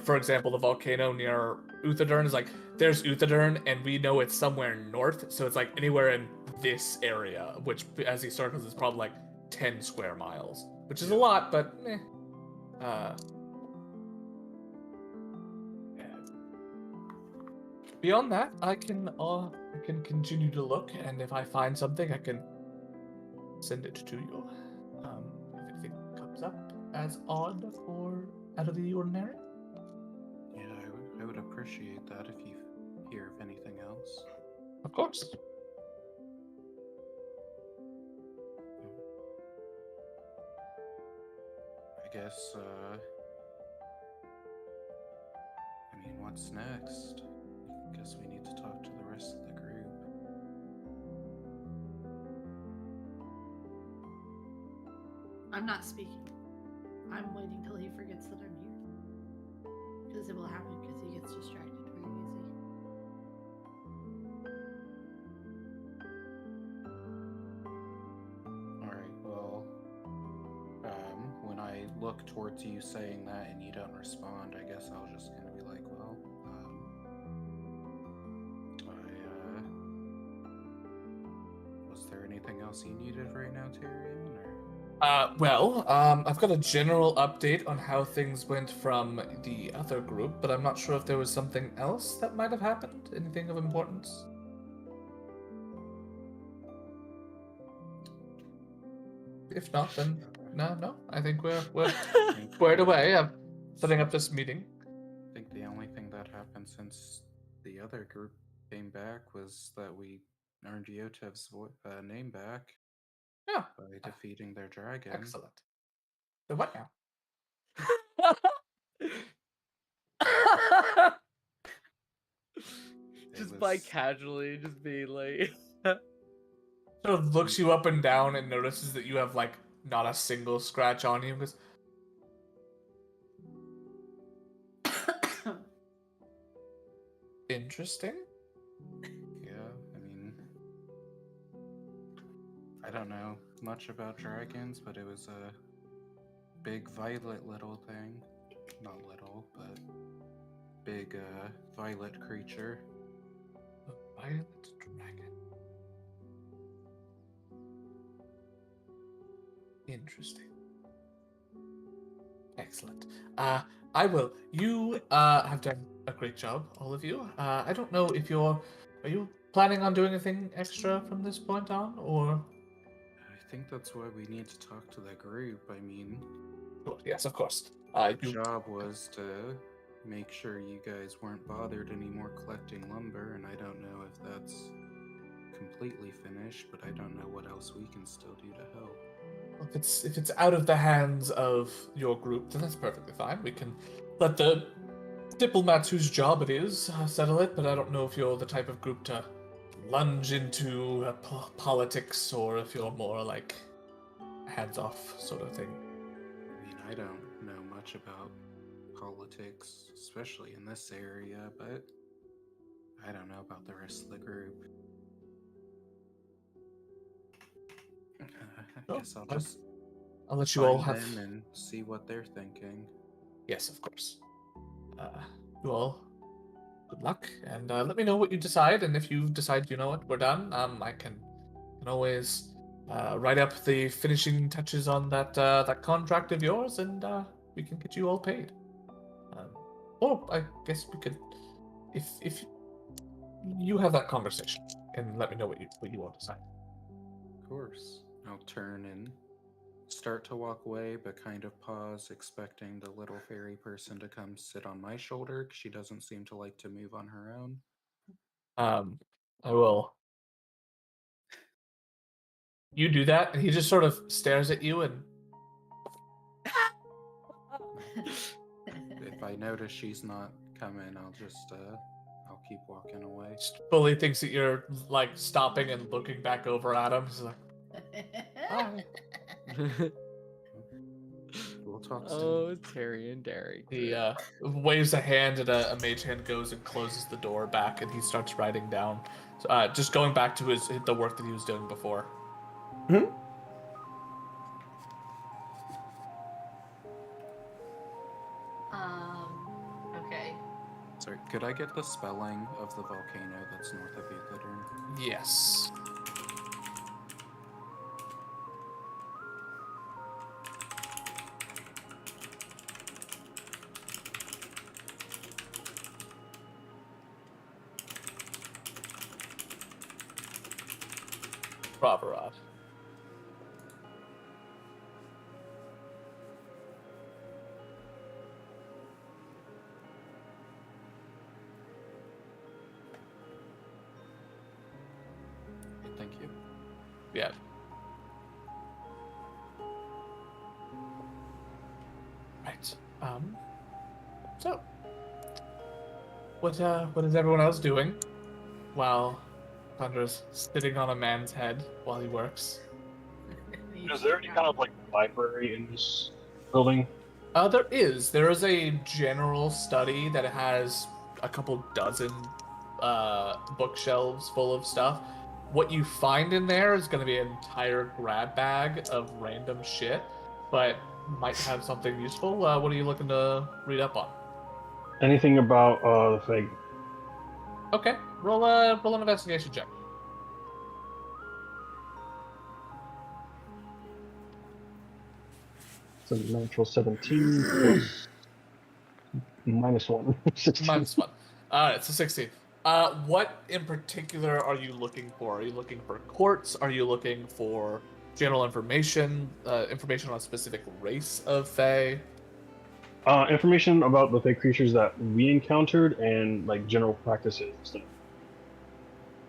for example, the volcano near Uthadurn is like, there's Uthadurn, and we know it's somewhere north, so it's like anywhere in this area, which, as he circles, is probably like 10 square miles, which is a lot, but eh. Beyond that, I can continue to look, and if I find something, I can send it to you. If anything comes up as odd or out of the ordinary. Yeah, I would appreciate that if you hear of anything else. Of course. I guess, I mean, what's next? I guess we need to talk to the rest of the group. I'm not speaking. I'm waiting till he forgets that I'm here. Because it will happen because he gets distracted very easy. Alright, well, when I look towards you saying that and you don't respond, I guess I'll just kind of be like, well, was there anything else you needed right now, Tyrion, or? I've got a general update on how things went from the other group, but I'm not sure if there was something else that might have happened. Anything of importance? If not, then no. I think we're squared away. I'm setting up this meeting. I think the only thing that happened since the other group came back was that we earned Yotev's name back. Yeah. By defeating their dragon. Excellent. So what now? Just by casually, just being like. Sort of looks you up and down and notices that you have like not a single scratch on you. Because interesting. Yeah, I mean, I don't know much about dragons, but it was a big violet little thing. Not little, but big violet creature. A violet dragon. Interesting. Excellent. I will. You have done a great job, all of you. I don't know if are you planning on doing anything extra from this point on, or? I think that's why we need to talk to the group. I mean, yes, of course. My You, job was to make sure you guys weren't bothered anymore collecting lumber, and I don't know if that's completely finished, but I don't know what else we can still do to help. if it's out of the hands of your group, then that's perfectly fine. We can let the diplomats whose job it is settle it, but I don't know if you're the type of group to lunge into politics or if you're more like hands-off sort of thing. I mean, I don't know much about politics, especially in this area, but I don't know about the rest of the group. I Oh, guess I'll fine. just I'll let you all find have. them and see what they're thinking. Yes, of course. You all, good luck, and let me know what you decide. And if you decide, you know what, we're done, I can always write up the finishing touches on that contract of yours, and we can get you all paid. Or I guess we could, if you have that conversation and let me know what you want to decide. Of course. I'll turn and start to walk away, but kind of pause, expecting the little fairy person to come sit on my shoulder, 'cause she doesn't seem to like to move on her own. I will. You do that, and he just sort of stares at you and If I notice she's not coming, I'll keep walking away. just fully thinks that you're like stopping and looking back over at him. He's like, "Bye." We'll talk soon. Oh, Terry and Derry. He waves a hand, and a mage hand goes and closes the door back, and he starts writing down. Just going back to the work that he was doing before. Okay. Sorry, could I get the spelling of the volcano that's north of Euclidern? Yes. Ravarad. Thank you. Yeah. Right. So, what is everyone else doing while Thunder's sitting on a man's head while he works? Is there any kind of like library in this building? There is a general study that has a couple dozen bookshelves full of stuff. What you find in there is going to be an entire grab bag of random shit, but might have something useful. What are you looking to read up on? Anything about the thing? Okay, roll an investigation check. It's a natural 17 plus -1. 16. -1. Alright, so 16. What in particular are you looking for? Are you looking for quartz? Are you looking for general information? Information on a specific race of Fae? Information about the fake creatures that we encountered and like general practices and stuff.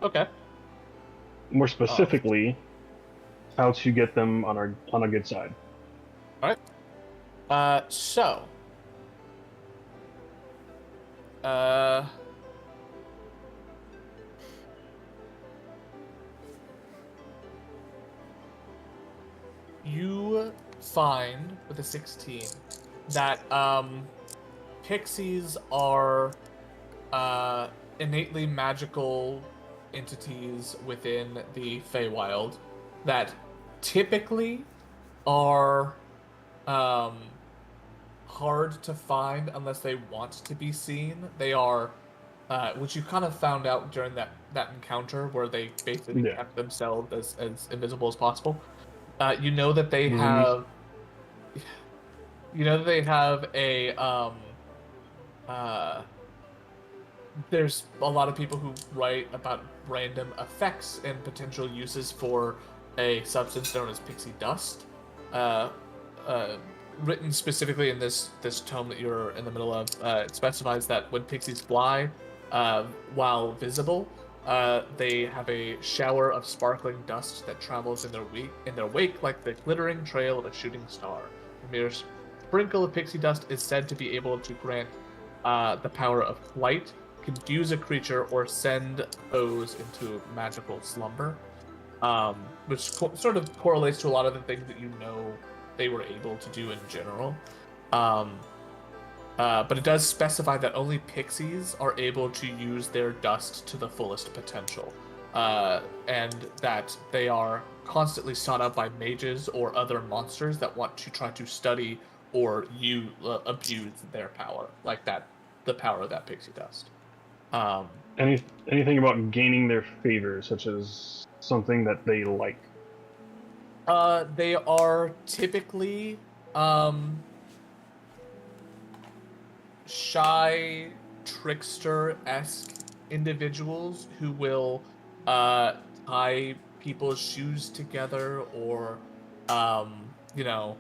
Okay. More specifically, how to get them on a good side. Alright. So. You find with a 16 that pixies are innately magical entities within the Feywild that typically are hard to find unless they want to be seen. They are, which you kind of found out during that encounter where they basically kept themselves as invisible as possible. You know that they have. You know that they have a there's a lot of people who write about random effects and potential uses for a substance known as pixie dust. written specifically in this tome that you're in the middle of. It specifies that when pixies fly, while visible, they have a shower of sparkling dust that travels in their wake like the glittering trail of a shooting star. A mere sprinkle of pixie dust is said to be able to grant the power of flight, confuse a creature, or send foes into magical slumber, which sort of correlates to a lot of the things that you know they were able to do in general. But it does specify that only pixies are able to use their dust to the fullest potential, and that they are constantly sought out by mages or other monsters that want to try to study or abuse their power, like that, the power of that pixie dust. Anything about gaining their favor, such as something that they like? They are typically shy, trickster-esque individuals who will tie people's shoes together, or you know,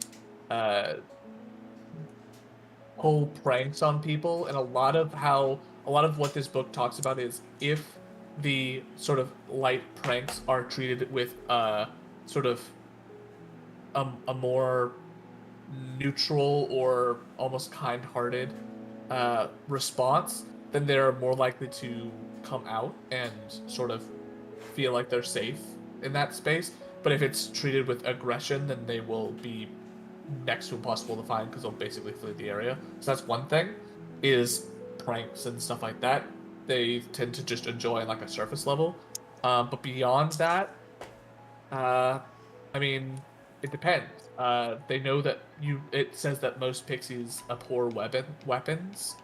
pull pranks on people. And a lot of what this book talks about is if the sort of light pranks are treated with sort of a more neutral or almost kind-hearted response, then they're more likely to come out and sort of feel like they're safe in that space. But if it's treated with aggression, then they will be next to impossible to find because they'll basically flee the area. So that's one thing, is pranks and stuff like that. They tend to just enjoy like a surface level. But beyond that, I mean, it depends. They know that it says that most pixies abhor weapons.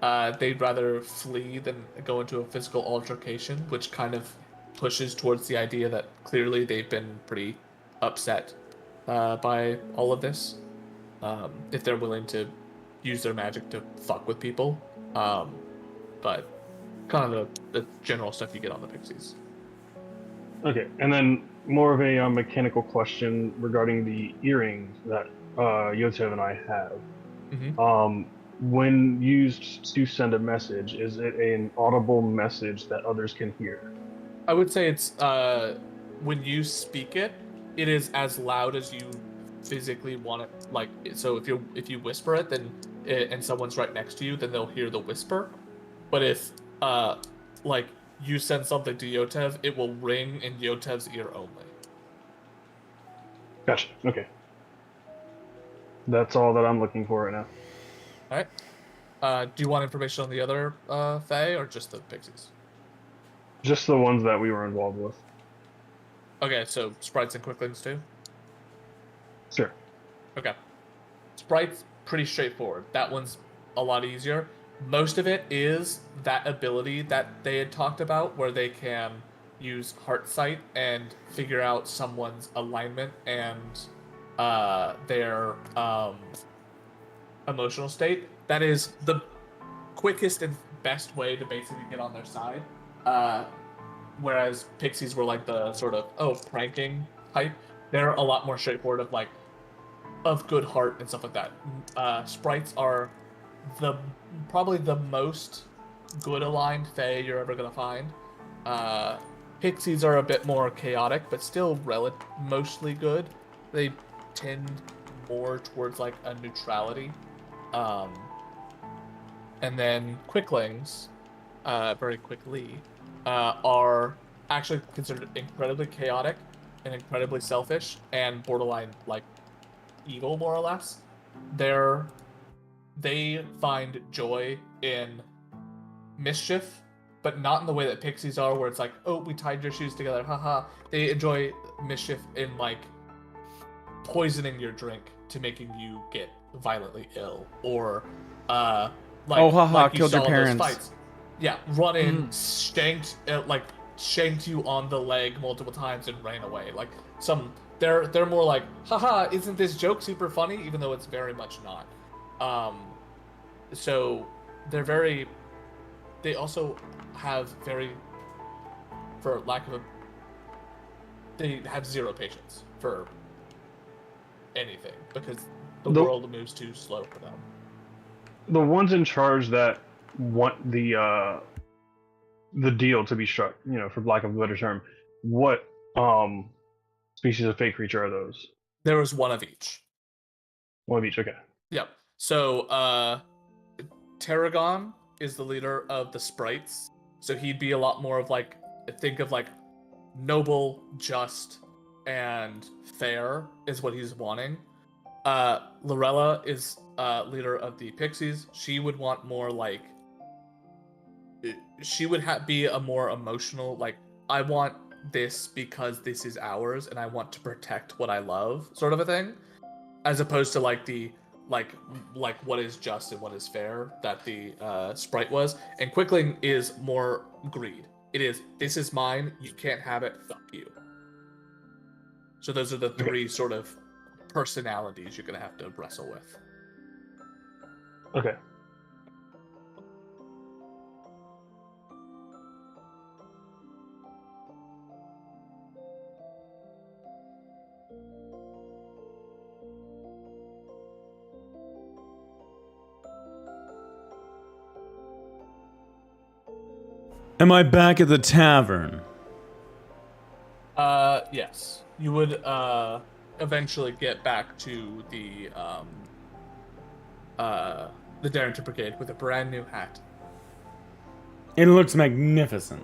They'd rather flee than go into a physical altercation, which kind of pushes towards the idea that clearly they've been pretty upset by all of this. If they're willing to use their magic to fuck with people. But kind of the general stuff you get on the pixies. Okay, and then more of a mechanical question regarding the earrings that Yotev and I have. Mm-hmm. When used to send a message, is it an audible message that others can hear? I would say it's when you speak it, it is as loud as you physically want it. Like, so if you whisper it, then and someone's right next to you, then they'll hear the whisper. But if like you send something to Yotev, it will ring in Yotev's ear only. Gotcha. Okay. That's all that I'm looking for right now. All right. Do you want information on the other Fae or just the pixies? Just the ones that we were involved with. Okay, so sprites and quicklings too? Sure. Okay. Sprites, pretty straightforward. That one's a lot easier. Most of it is that ability that they had talked about where they can use heart sight and figure out someone's alignment and their emotional state. That is the quickest and best way to basically get on their side. Whereas pixies were like the sort of pranking type. They're a lot more straightforward of good heart and stuff like that. Sprites are probably the most good aligned Fae you're ever gonna find. Pixies are a bit more chaotic, but still mostly good. They tend more towards like a neutrality. And then quicklings, very quickly, are actually considered incredibly chaotic and incredibly selfish and borderline like evil, more or less. They find joy in mischief, but not in the way that pixies are, where it's like, oh, we tied your shoes together, haha. They enjoy mischief in like poisoning your drink to making you get violently ill, or like you killed saw your in those parents. fights. Yeah, run in, shanked you on the leg multiple times and ran away. Like they're more like, haha, isn't this joke super funny? Even though it's very much not. So they also have they have zero patience for anything, because The The- world moves too slow for them. The ones in charge that want the deal to be struck, for lack of a better term, what species of fake creature are those? There was one of each. One of each. Okay. Yep. So, Tarragon is the leader of the sprites. So he'd be a lot more of like, think of like noble, just, and fair is what he's wanting. Lorella is leader of the pixies. She would want more like, she would be a more emotional, like, I want this because this is ours and I want to protect what I love sort of a thing, as opposed to like the like what is just and what is fair that the sprite was. And Quickling is more greed. It is, this is mine, you can't have it, fuck you. So those are the three sort of personalities you're gonna have to wrestle with. Okay. Am I back at the tavern? Yes. You would eventually get back to the Darrington Brigade with a brand new hat. It looks magnificent.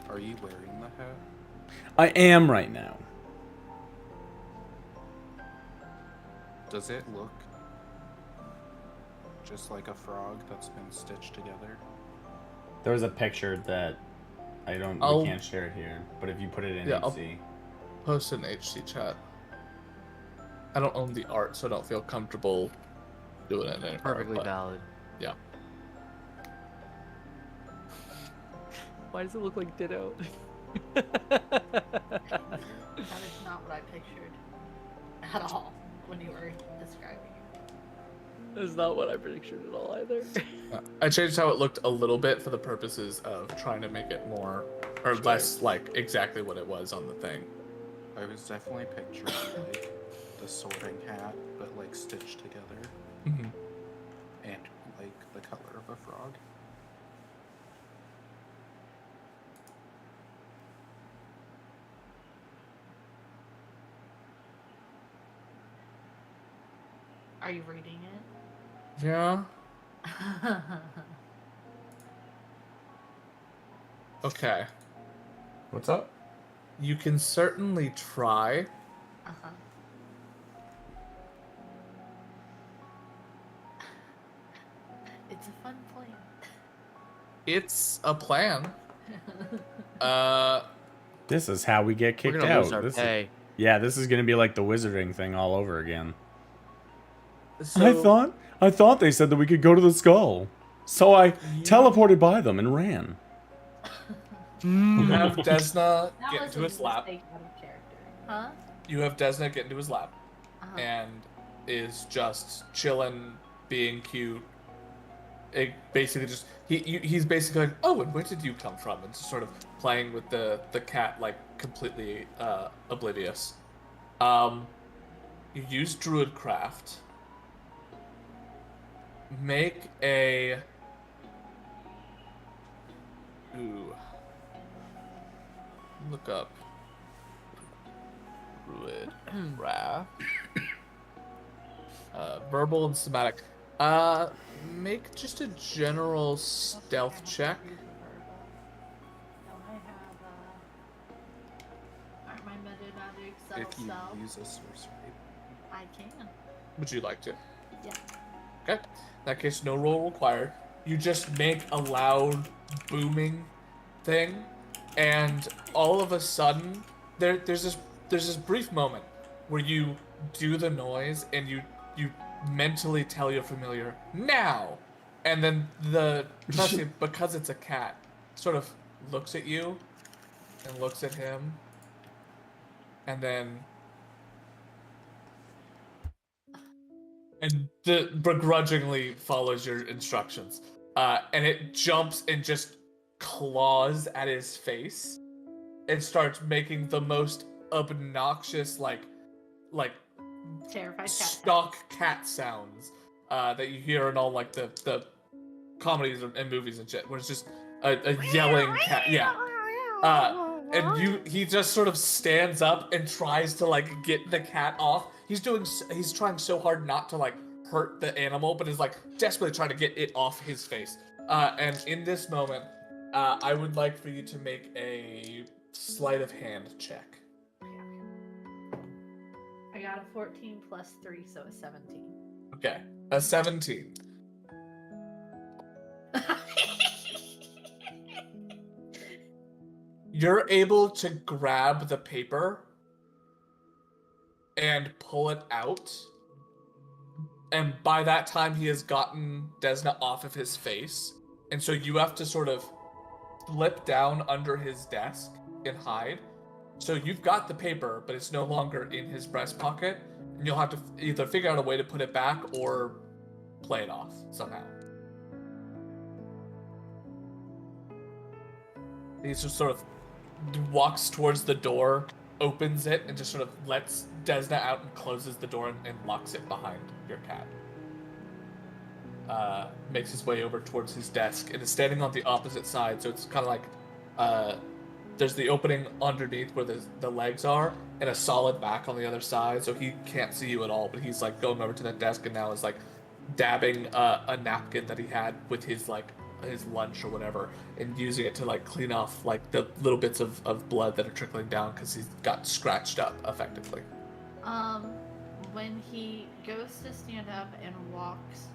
Are you wearing the hat? I am right now. Does it look just like a frog that's been stitched together? There was a picture that we can't share it here, but if you put it in HC. Post in HC chat. I don't own the art, so I don't feel comfortable doing it anymore. Perfectly but, valid. Yeah. Why does it look like Ditto? That is not what I pictured at all when you were describing it. That's not what I pictured at all either. I changed how it looked a little bit for the purposes of trying to make it more or less like exactly what it was on the thing. I was definitely picturing like the sorting hat, but like stitched together, Mm-hmm. and like the color of a frog. Are you reading it? Yeah. Okay. What's up? You can certainly try. Uh-huh. It's a fun plan. It's a plan. This is how we get We're kicked gonna out. lose our This is- pay. yeah, this is gonna be like the wizarding thing all over again. So, I thought they said that we could go to the skull. So I teleported by them and ran. you have Desna That get was into a his lap. mistake out of character. Huh? You have Desna get into his lap Uh-huh. and is just chilling, being cute. It basically just he's basically like, oh, and where did you come from? And just sort of playing with the cat, like completely oblivious. You use Druidcraft. Make a look up Druidcraft. Verbal and somatic. Make just a general stealth check. Don't I have, aren't my meta magics If you self? use a sorcery. I can. Would you like to? Yeah. Okay. In that case, no roll required. You just make a loud booming thing, and all of a sudden, there's this brief moment where you do the noise and you mentally tell your familiar now, and then the trustee, because it's a cat, sort of looks at you and looks at him, and then begrudgingly follows your instructions. And it jumps and just claws at his face and starts making the most obnoxious, like Terrified cat. stock cat sounds that you hear in all like the comedies and movies and shit, where it's just a yelling cat. Yeah. And he just sort of stands up and tries to like get the cat off. He's trying so hard not to like hurt the animal, but is like desperately trying to get it off his face. And in this moment, I would like for you to make a sleight of hand check. I got a 14 plus 3, so a 17. Okay, a 17. You're able to grab the paper and pull it out. And by that time, he has gotten Desna off of his face. And so you have to sort of slip down under his desk and hide. So you've got the paper, but it's no longer in his breast pocket. And you'll have to either figure out a way to put it back or play it off somehow. He just sort of walks towards the door, opens it, and just sort of lets Desna out and closes the door and locks it behind your cat. Makes his way over towards his desk and is standing on the opposite side, so it's kind of like there's the opening underneath where the legs are and a solid back on the other side, so he can't see you at all, but he's like going over to that desk and now is like dabbing a napkin that he had with his like his lunch or whatever and using it to like clean off like the little bits of blood that are trickling down because he's got scratched up effectively. When he goes to stand up and walks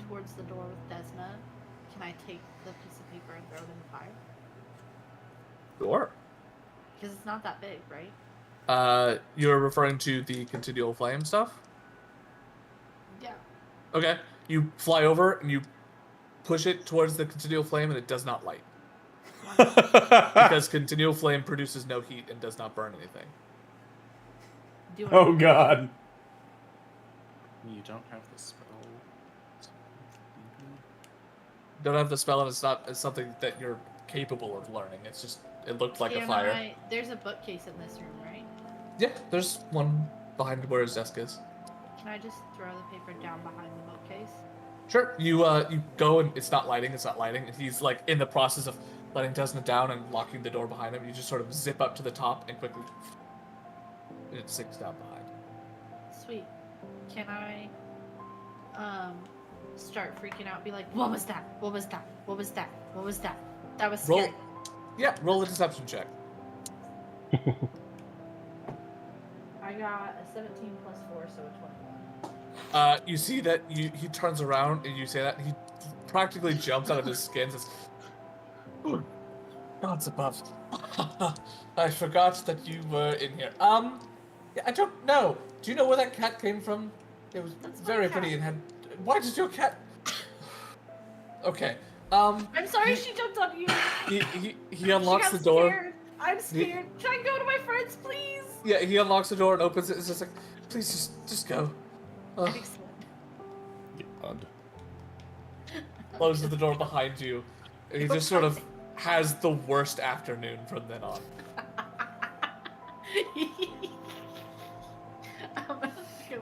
towards the door with Desna, can I take the piece of paper and throw it in the fire? Sure. Because it's not that big, right? You're referring to the continual flame stuff? Yeah. Okay. You fly over and you push it towards the continual flame and it does not light. Because continual flame produces no heat and does not burn anything. Oh god. You don't have the spell. Don't have the spell and it's something that you're capable of learning. It's just, it looked like a fire. There's a bookcase in this room, right? Yeah, there's one behind where his desk is. Can I just throw the paper down behind the bookcase? Sure. You go and it's not lighting. And he's like in the process of letting Desna down and locking the door behind him. You just sort of zip up to the top and quickly it sinks down behind. Sweet. Can I start freaking out? Be like, what was that? What was that? What was that? What was that? That was scary. Roll a deception check. I got a 17 plus 4, so a 21. You see that he turns around and you say that and he practically jumps out of his skin and says, "Oh, God's above. I forgot that you were in here. Yeah, I don't know. Do you know where that cat came from? It was very pretty and had. Why did your cat? Okay. I'm sorry she jumped on you. He unlocks the door. Scared. I'm scared. Can I go to my friends, please? Yeah, he unlocks the door and opens it. It's just like, please just go. Excellent. God. Closes the door behind you, and he just sort of has the worst afternoon from then on.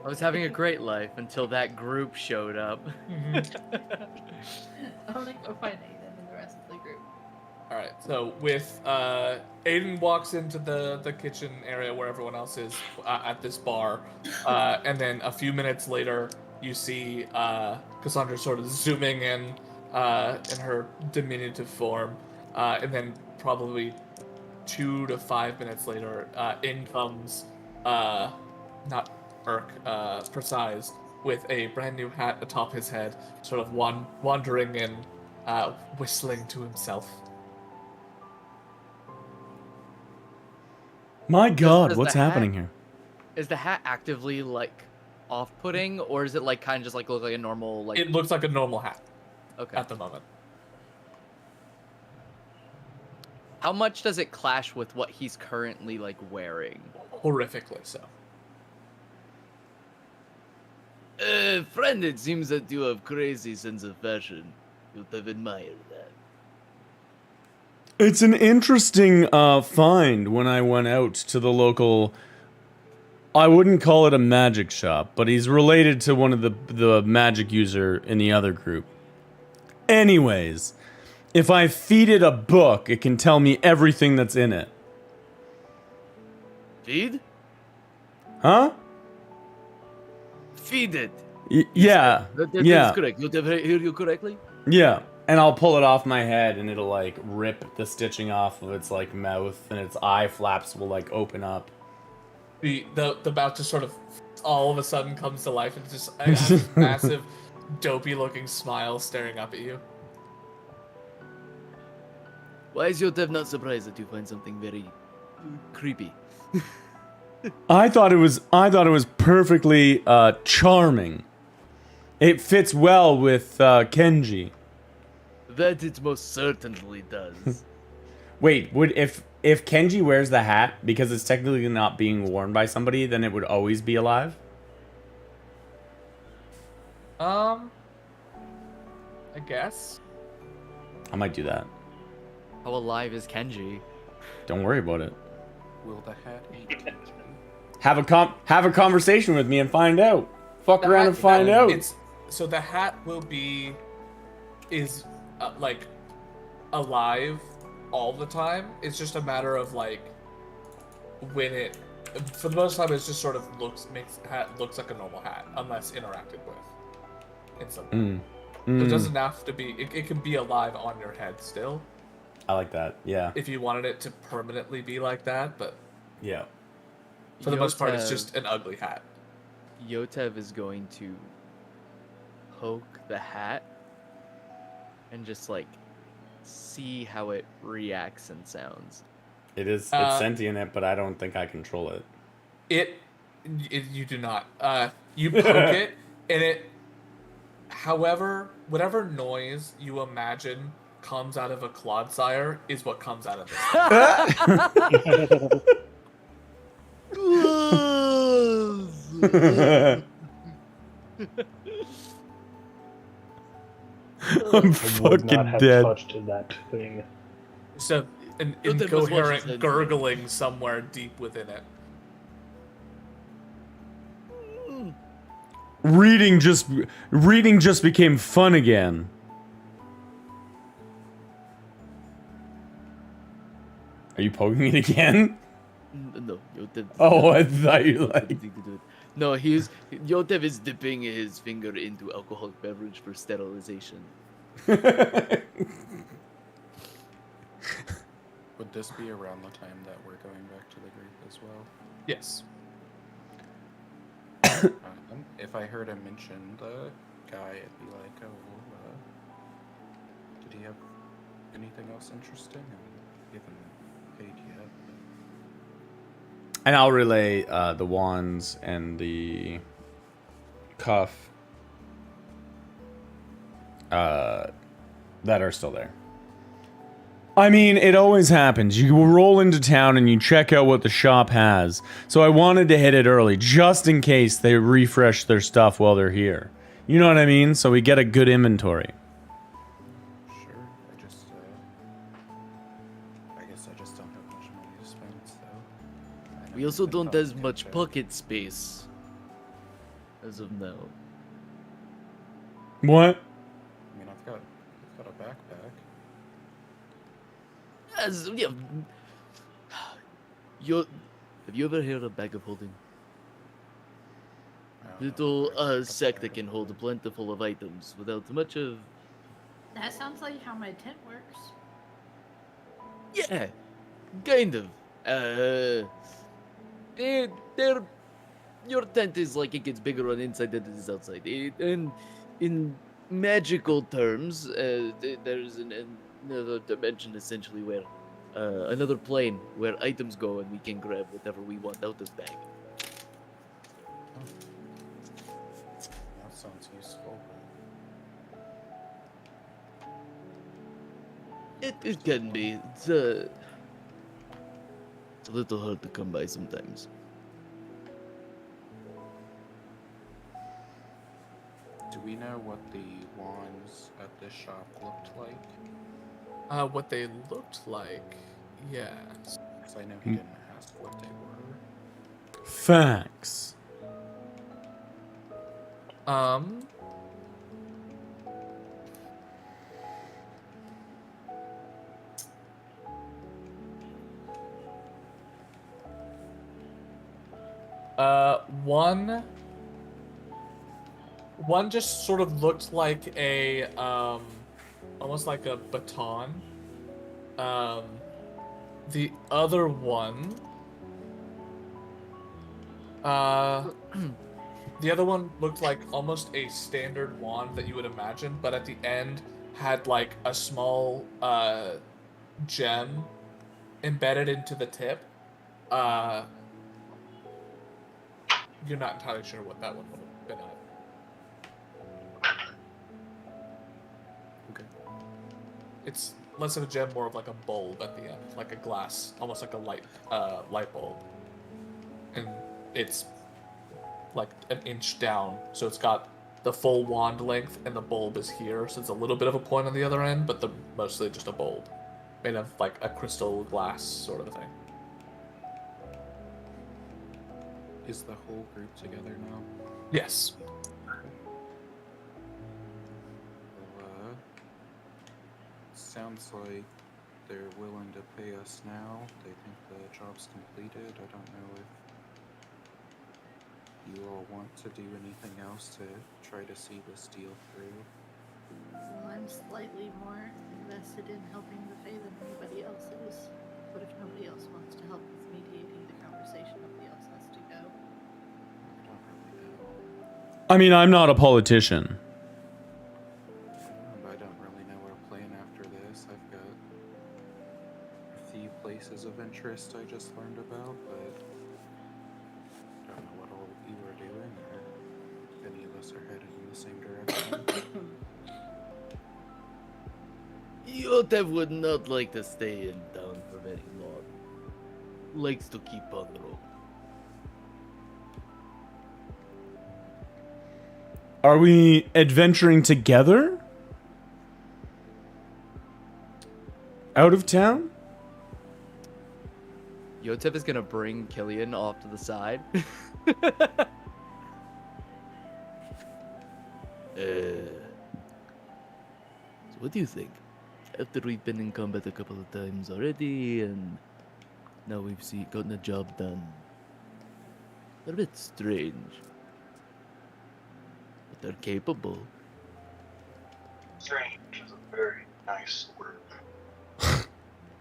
I was having a great life until that group showed up. I'm gonna go find Aiden and the rest of the group. Alright, so with Aiden walks into the kitchen area where everyone else is at this bar, and then a few minutes later you see Cassandra sort of zooming in her diminutive form, and then probably 2 to 5 minutes later in comes not Urk, Precise, with a brand new hat atop his head, sort of wandering in, whistling to himself. My god, does what's the hat- happening here? Is the hat actively like off-putting, or is it like kind of just like look like a normal like? It looks like a normal hat Okay. at the moment. How much does it clash with what he's currently like wearing? Horrifically so. Friend, it seems that you have crazy sense of fashion. You'd have admired that. It's an interesting find when I went out to the local. I wouldn't call it a magic shop, but he's related to one of the magic user in the other group. Anyways, if I feed it a book, it can tell me everything that's in it. Feed? Huh? Feed it. Yeah. That Yeah. is correct. Did I hear you correctly? Yeah. And I'll pull it off my head and it'll like rip the stitching off of its like mouth and its eye flaps will like open up. The mouth just sort of all of a sudden comes to life and just has this massive, dopey-looking smile staring up at you. Why is Yotev not surprised that you find something very creepy? I thought it was perfectly charming. It fits well with Kenji. That it most certainly does. Wait, would if Kenji wears the hat because it's technically not being worn by somebody, then it would always be alive? I guess. I might do that. How alive is Kenji? Don't worry about it. Will the hat eat Kenji? Have a conversation with me and find out. Fuck The around hat- and find out. So the hat is like alive all the time. It's just a matter of like when it. For the most time, it's just sort of looks like a normal hat unless interacted with in some way. So it doesn't have to be. It can be alive on your head still. I like that. Yeah. If you wanted it to permanently be like that, but Yeah. for the most part, it's Yotev- just an ugly hat. Yotev is going to poke the hat and just like see how it reacts and sounds. It's sentient, but I don't think I control it. It you do not. You poke it, and it. However, whatever noise you imagine comes out of a Clodsire is what comes out of this. I'm I would fucking not have dead. touched that thing. So an Yotev was watching incoherent that. gurgling somewhere deep within it. Reading just became fun again. Are you poking it again? No, Yotev. Oh, I thought you like. nothing to do with- No, Yotev is dipping his finger into alcoholic beverage for sterilization. Would this be around the time that we're going back to the group as well? Yes. If I heard him mention the guy, it'd be like, oh, well, did he have anything else interesting? And we haven't paid yet. And I'll relay the wands and the cuff that are still there. I mean, it always happens. You roll into town and you check out what the shop has. So I wanted to hit it early, just in case they refresh their stuff while they're here. You know what I mean? So we get a good inventory. Sure, I guess I just don't have much money to spend, so. I We never also even don't thought have to much catch up. pocket space as of now. What? I mean, I've got a backpack. As yeah, have you ever heard of bag of holding? I don't know, Little but I got a sack that bag. can hold a plentiful of items without much of. That sounds like how my tent works. Yeah, kind of. They're your tent is like it gets bigger on the inside than it is outside. And in magical terms, there's another dimension essentially where another plane where items go and we can grab whatever we want out of bag. That sounds useful. It can be. It's a little hard to come by sometimes. Do we know what the wands at this shop looked like? What they looked like, yes. Because I know he didn't ask what they were. Facts. One just sort of looked like a almost like a baton. The other one the other one looked like almost a standard wand that you would imagine, but at the end had like a small gem embedded into the tip. You're not entirely sure what that one would have been at. Okay. It's less of a gem, more of like a bulb at the end, like a glass, almost like a light bulb. And it's like an inch down, so it's got the full wand length, and the bulb is here, so it's a little bit of a point on the other end, but mostly just a bulb made of like a crystal glass sort of a thing. Is the whole group together now? Yes. Well, sounds like they're willing to pay us now. They think the job's completed. I don't know if you all want to do anything else to try to see this deal through. Well, I'm slightly more invested in helping the Fae than anybody else is. But if nobody else wants to help with mediating the conversation, nobody else has to go. I don't really know. I mean, I'm not a politician. I don't really know our plan after this. I've got a few places of interest I just learned about, but I don't know what all you are doing or if any of us are headed in the same direction. Yotev would not like to stay in town for very long. Likes to keep on the road. Are we adventuring together? Out of town? Yotev is gonna bring Killian off to the side. So what do you think? After we've been in combat a couple of times already, and now we've gotten the job done. They're a bit strange. But they're capable. Strange is a very nice word.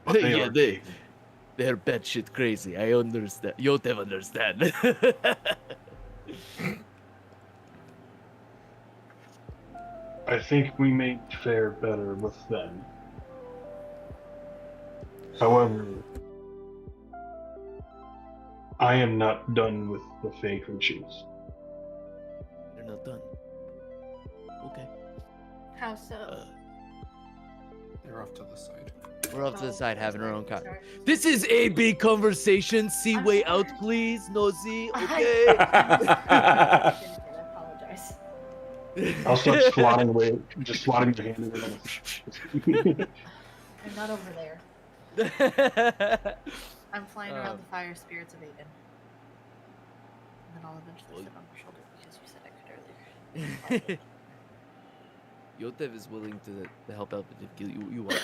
But they Yeah, are they're batshit crazy. I understand. Yotev understand. I think we may fare better with them. However, I am not done with the Fey creatures. They're not done. Okay. How so? They're off to the side. We're off to the side having our own Sorry. This is a big conversation. See I'm way sorry. out, please. Nosy. Okay. I apologize. I'll start swatting away, just swatting your hand in it. I'm not over there. I'm flying around the fire spirits of Aiden. And then I'll eventually sit on your shoulder because you said I could earlier. Yotev is willing to help out, but if you want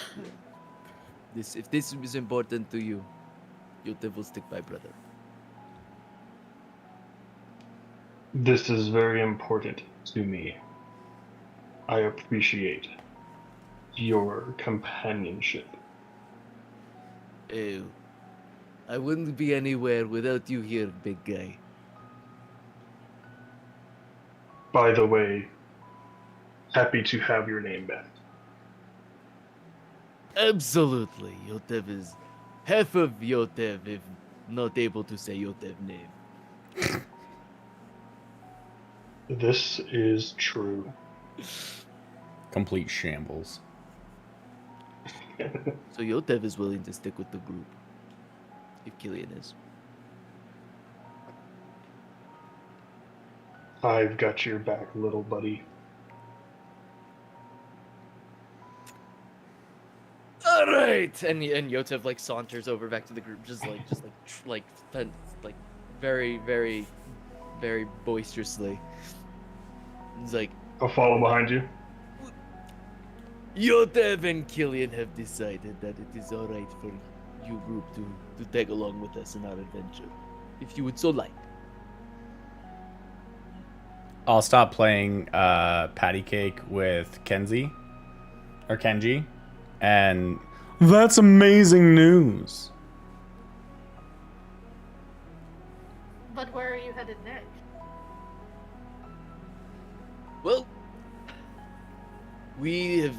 if this is important to you, Yotev will stick by brother. This is very important to me. I appreciate your companionship. Oh, I wouldn't be anywhere without you here, big guy. By the way, happy to have your name back. Absolutely. Yotev is half of Yotev if not able to say Yotev name. This is true. Complete shambles. So Yotev is willing to stick with the group. If Killian is. I've got your back, little buddy. All right, and Yotev like saunters over back to the group, very, very, very boisterously. He's like, I'll follow behind you. Yotev and Killian have decided that it is all right for you group to tag along with us in our adventure, if you would so like. I'll stop playing patty cake with Kenji, and that's amazing news. But where are you headed next? Well, we have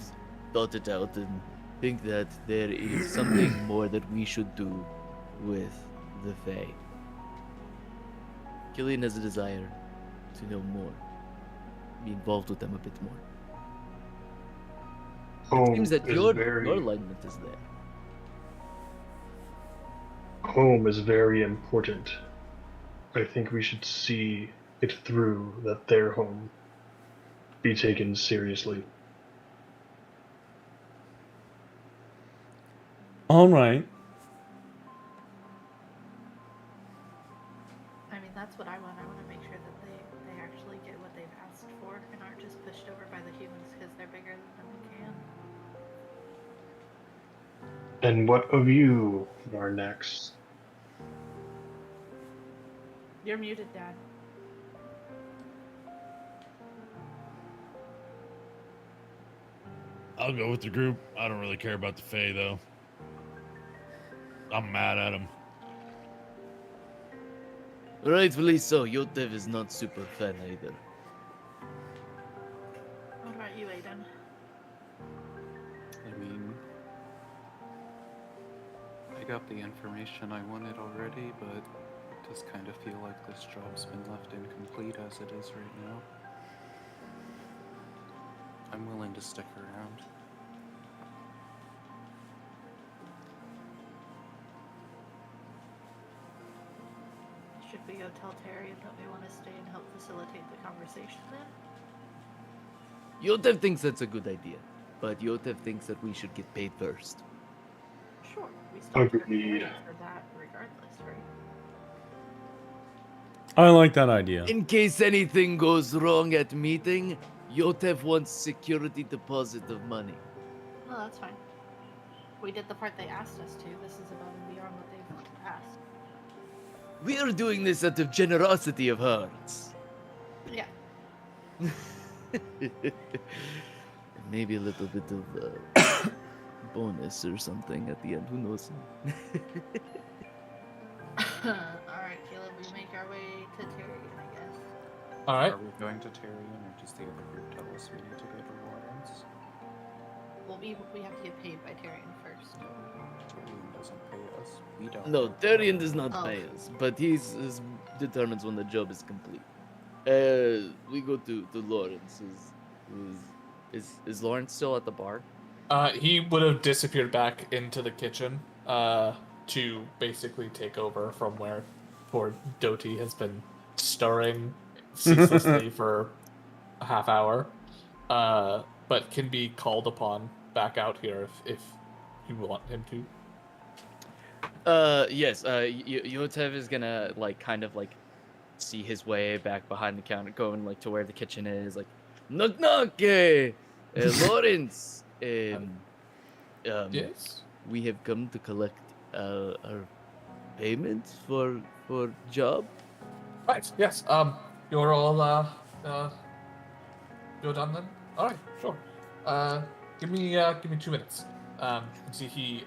thought it out and think that there is something more that we should do with the Fae. Killian has a desire to know more, be involved with them a bit more. It seems that your alignment is there. Home is very important. I think we should see it through that their home be taken seriously. All right. I mean, that's what I want. I want to make sure that they actually get what they've asked for and aren't just pushed over by the humans because they're bigger than they can. And what of you are next? You're muted, Dad. I'll go with the group. I don't really care about the Fae, though. I'm mad at them. Rightfully so. Yotev is not super fan either. What about you, Aiden? I mean, I got the information I wanted already, but it does kind of feel like this job's been left incomplete as it is right now. I'm willing to stick around. Should we go tell Terry that we want to stay and help facilitate the conversation then? Yotev thinks that's a good idea, but Yotev thinks that we should get paid first. Sure. We still have to Agreed. pay for that regardless, right? I like that idea. In case anything goes wrong at meeting, Yotev wants security deposit of money. No, that's fine. We did the part they asked us to. This is above and beyond what they've asked. We are doing this out of generosity of hearts. Yeah. Maybe a little bit of bonus or something at the end. Who knows? Alright, Caleb, we make our way to Tyrion, I guess. All right. Are we going to Tyrion, or does the other group tell us we need to go to Lawrence? Well, we have to get paid by Tyrion first. Tyrion doesn't pay us. We don't. No, Tyrion does not Oh. pay us, but he determines when the job is complete. We go to Lawrence. Is Lawrence still at the bar? He would have disappeared back into the kitchen to basically take over from where poor Doty has been stirring ceaselessly for a half hour, but can be called upon back out here if you want him to. Yes. Yotev is gonna kind of see his way back behind the counter, going to where the kitchen is. Knock knock, Lawrence. Yes. We have come to collect our payment for job. Right. Yes. You're all you're done then. All right. Sure. Give me 2 minutes. See, he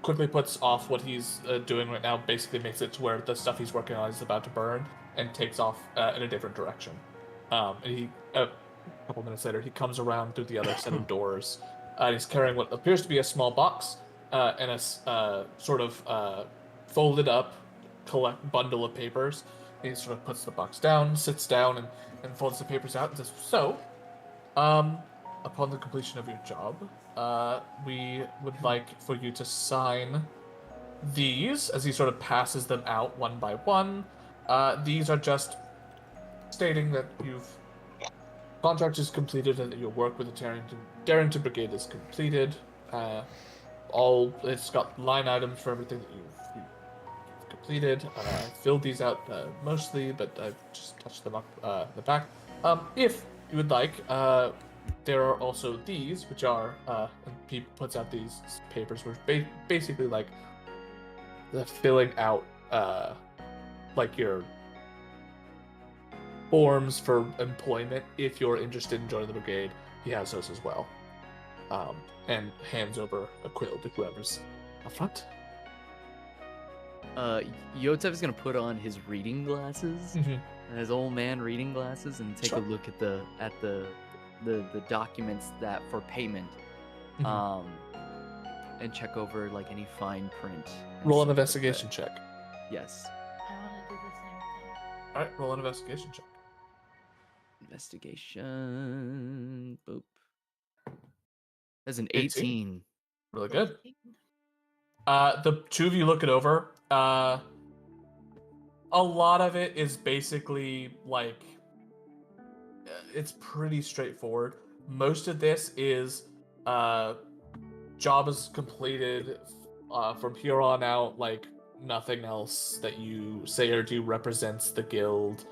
quickly puts off what he's doing right now. Basically, makes it to where the stuff he's working on is about to burn, and takes off in a different direction. And he, a couple minutes later, he comes around through the other set of doors. And he's carrying what appears to be a small box and a sort of folded up bundle of papers. He sort of puts the box down, sits down, and folds the papers out and says, "So, upon the completion of your job, we would like for you to sign these," as he sort of passes them out one by one. These are just stating that contract is completed and that your work with the Darrington Brigade is completed. It's got line items for everything that you've completed. I filled these out mostly, but I've just touched them up in the back. If you would like, there are also these, which are, and he puts out these papers, which basically like the filling out, like your forms for employment. If you're interested in joining the brigade, he has those as well. And hands over a quill to whoever's up front. Yotev is gonna put on his reading glasses, his old man reading glasses, and take Sure. a look at the documents that for payment, and check over like any fine print. and Roll an stuff like that. investigation check. Yes, I want to do the same thing. All right, roll an investigation check. investigation. Boop. That's an 18. 18. Really good. The two of you look it over. A lot of it is basically like it's pretty straightforward. Most of this is job is completed. From here on out, like nothing else that you say or do represents the guild.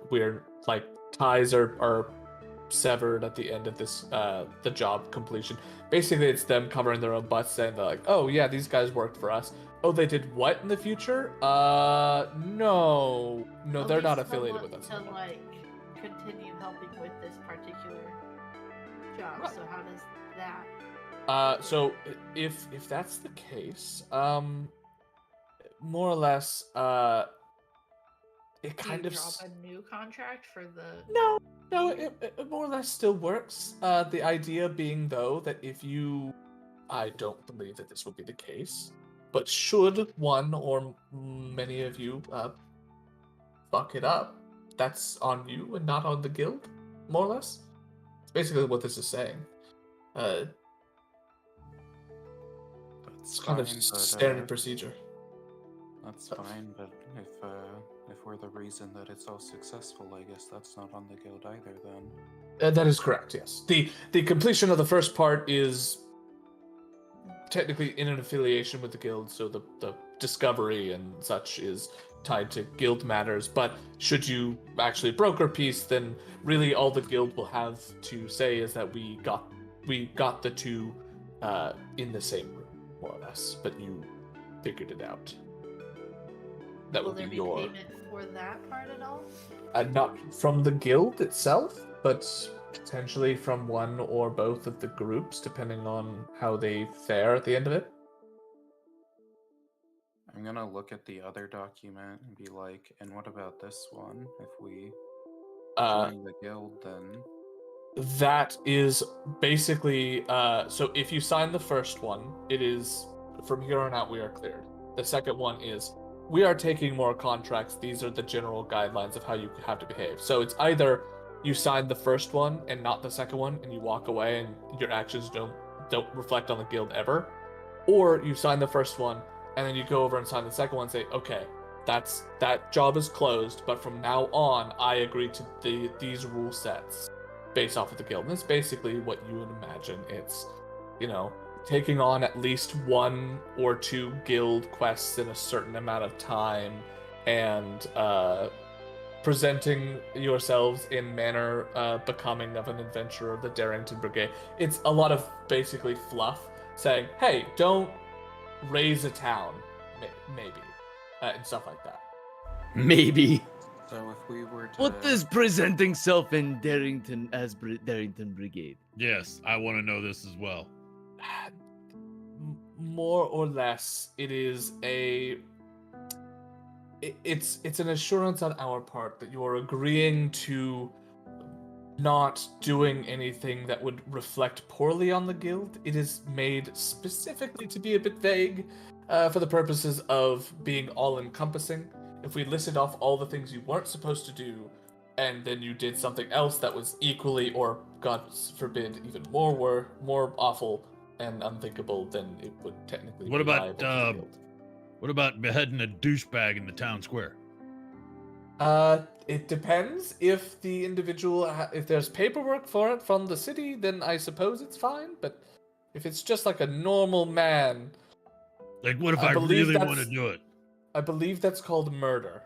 We're like ties are severed at the end of this the job completion. Basically it's them covering their own butts, saying they're like, oh yeah, these guys worked for us. Oh, they did what in the future? No, At they're not least affiliated with someone us to anymore. like continue helping with this particular job. Right. So how does that? So if that's the case, more or less, it Do kind you of drop a new contract for the? no, it more or less still works. The idea being though that if you, I don't believe that this will be the case, but should one or many of you fuck it up, that's on you and not on the guild, more or less. It's basically what this is saying. That's It's kind of fine, but, standard procedure. That's fine, but if we're the reason that it's all successful, I guess that's not on the guild either then. That is correct, yes. The completion of the first part is technically in an affiliation with the guild, so the discovery and such is tied to guild matters, but should you actually broker peace, then really all the guild will have to say is that we got the two in the same room, more or less, but you figured it out. That Will would there be be your payment for that part at all? not from the guild itself, but potentially from one or both of the groups, depending on how they fare at the end of it. I'm gonna look at the other document and be like, and what about this one? If we join the guild, then That is basically so if you sign the first one, it is from here on out we are cleared. The second one is we are taking more contracts. These are the general guidelines of how you have to behave. So it's either you sign the first one and not the second one, and you walk away and your actions don't reflect on the guild ever, or you sign the first one and then you go over and sign the second one and say, okay, that job is closed, but from now on I agree to these rule sets based off of the guild. And that's basically what you would imagine. It's, taking on at least one or two guild quests in a certain amount of time, and presenting yourselves in manner becoming of an adventurer of the Darrington Brigade. It's a lot of basically fluff, saying, hey, don't raise a town, maybe, and stuff like that. Maybe. so if we were to What is presenting self in Darrington as Darrington Brigade? Yes, I want to know this as well. More or less, it is it's an assurance on our part that you are agreeing to not doing anything that would reflect poorly on the guild. It is made specifically to be a bit vague for the purposes of being all-encompassing. If we listed off all the things you weren't supposed to do, and then you did something else that was equally, or God forbid, even more awful and unthinkable, then it would technically What be about, liable to the guild. What about beheading a douchebag in the town square? It depends. If the individual, if there's paperwork for it from the city, then I suppose it's fine. But if it's just like a normal man, Like, what if I I believe really want to that's- do it? I believe that's called murder.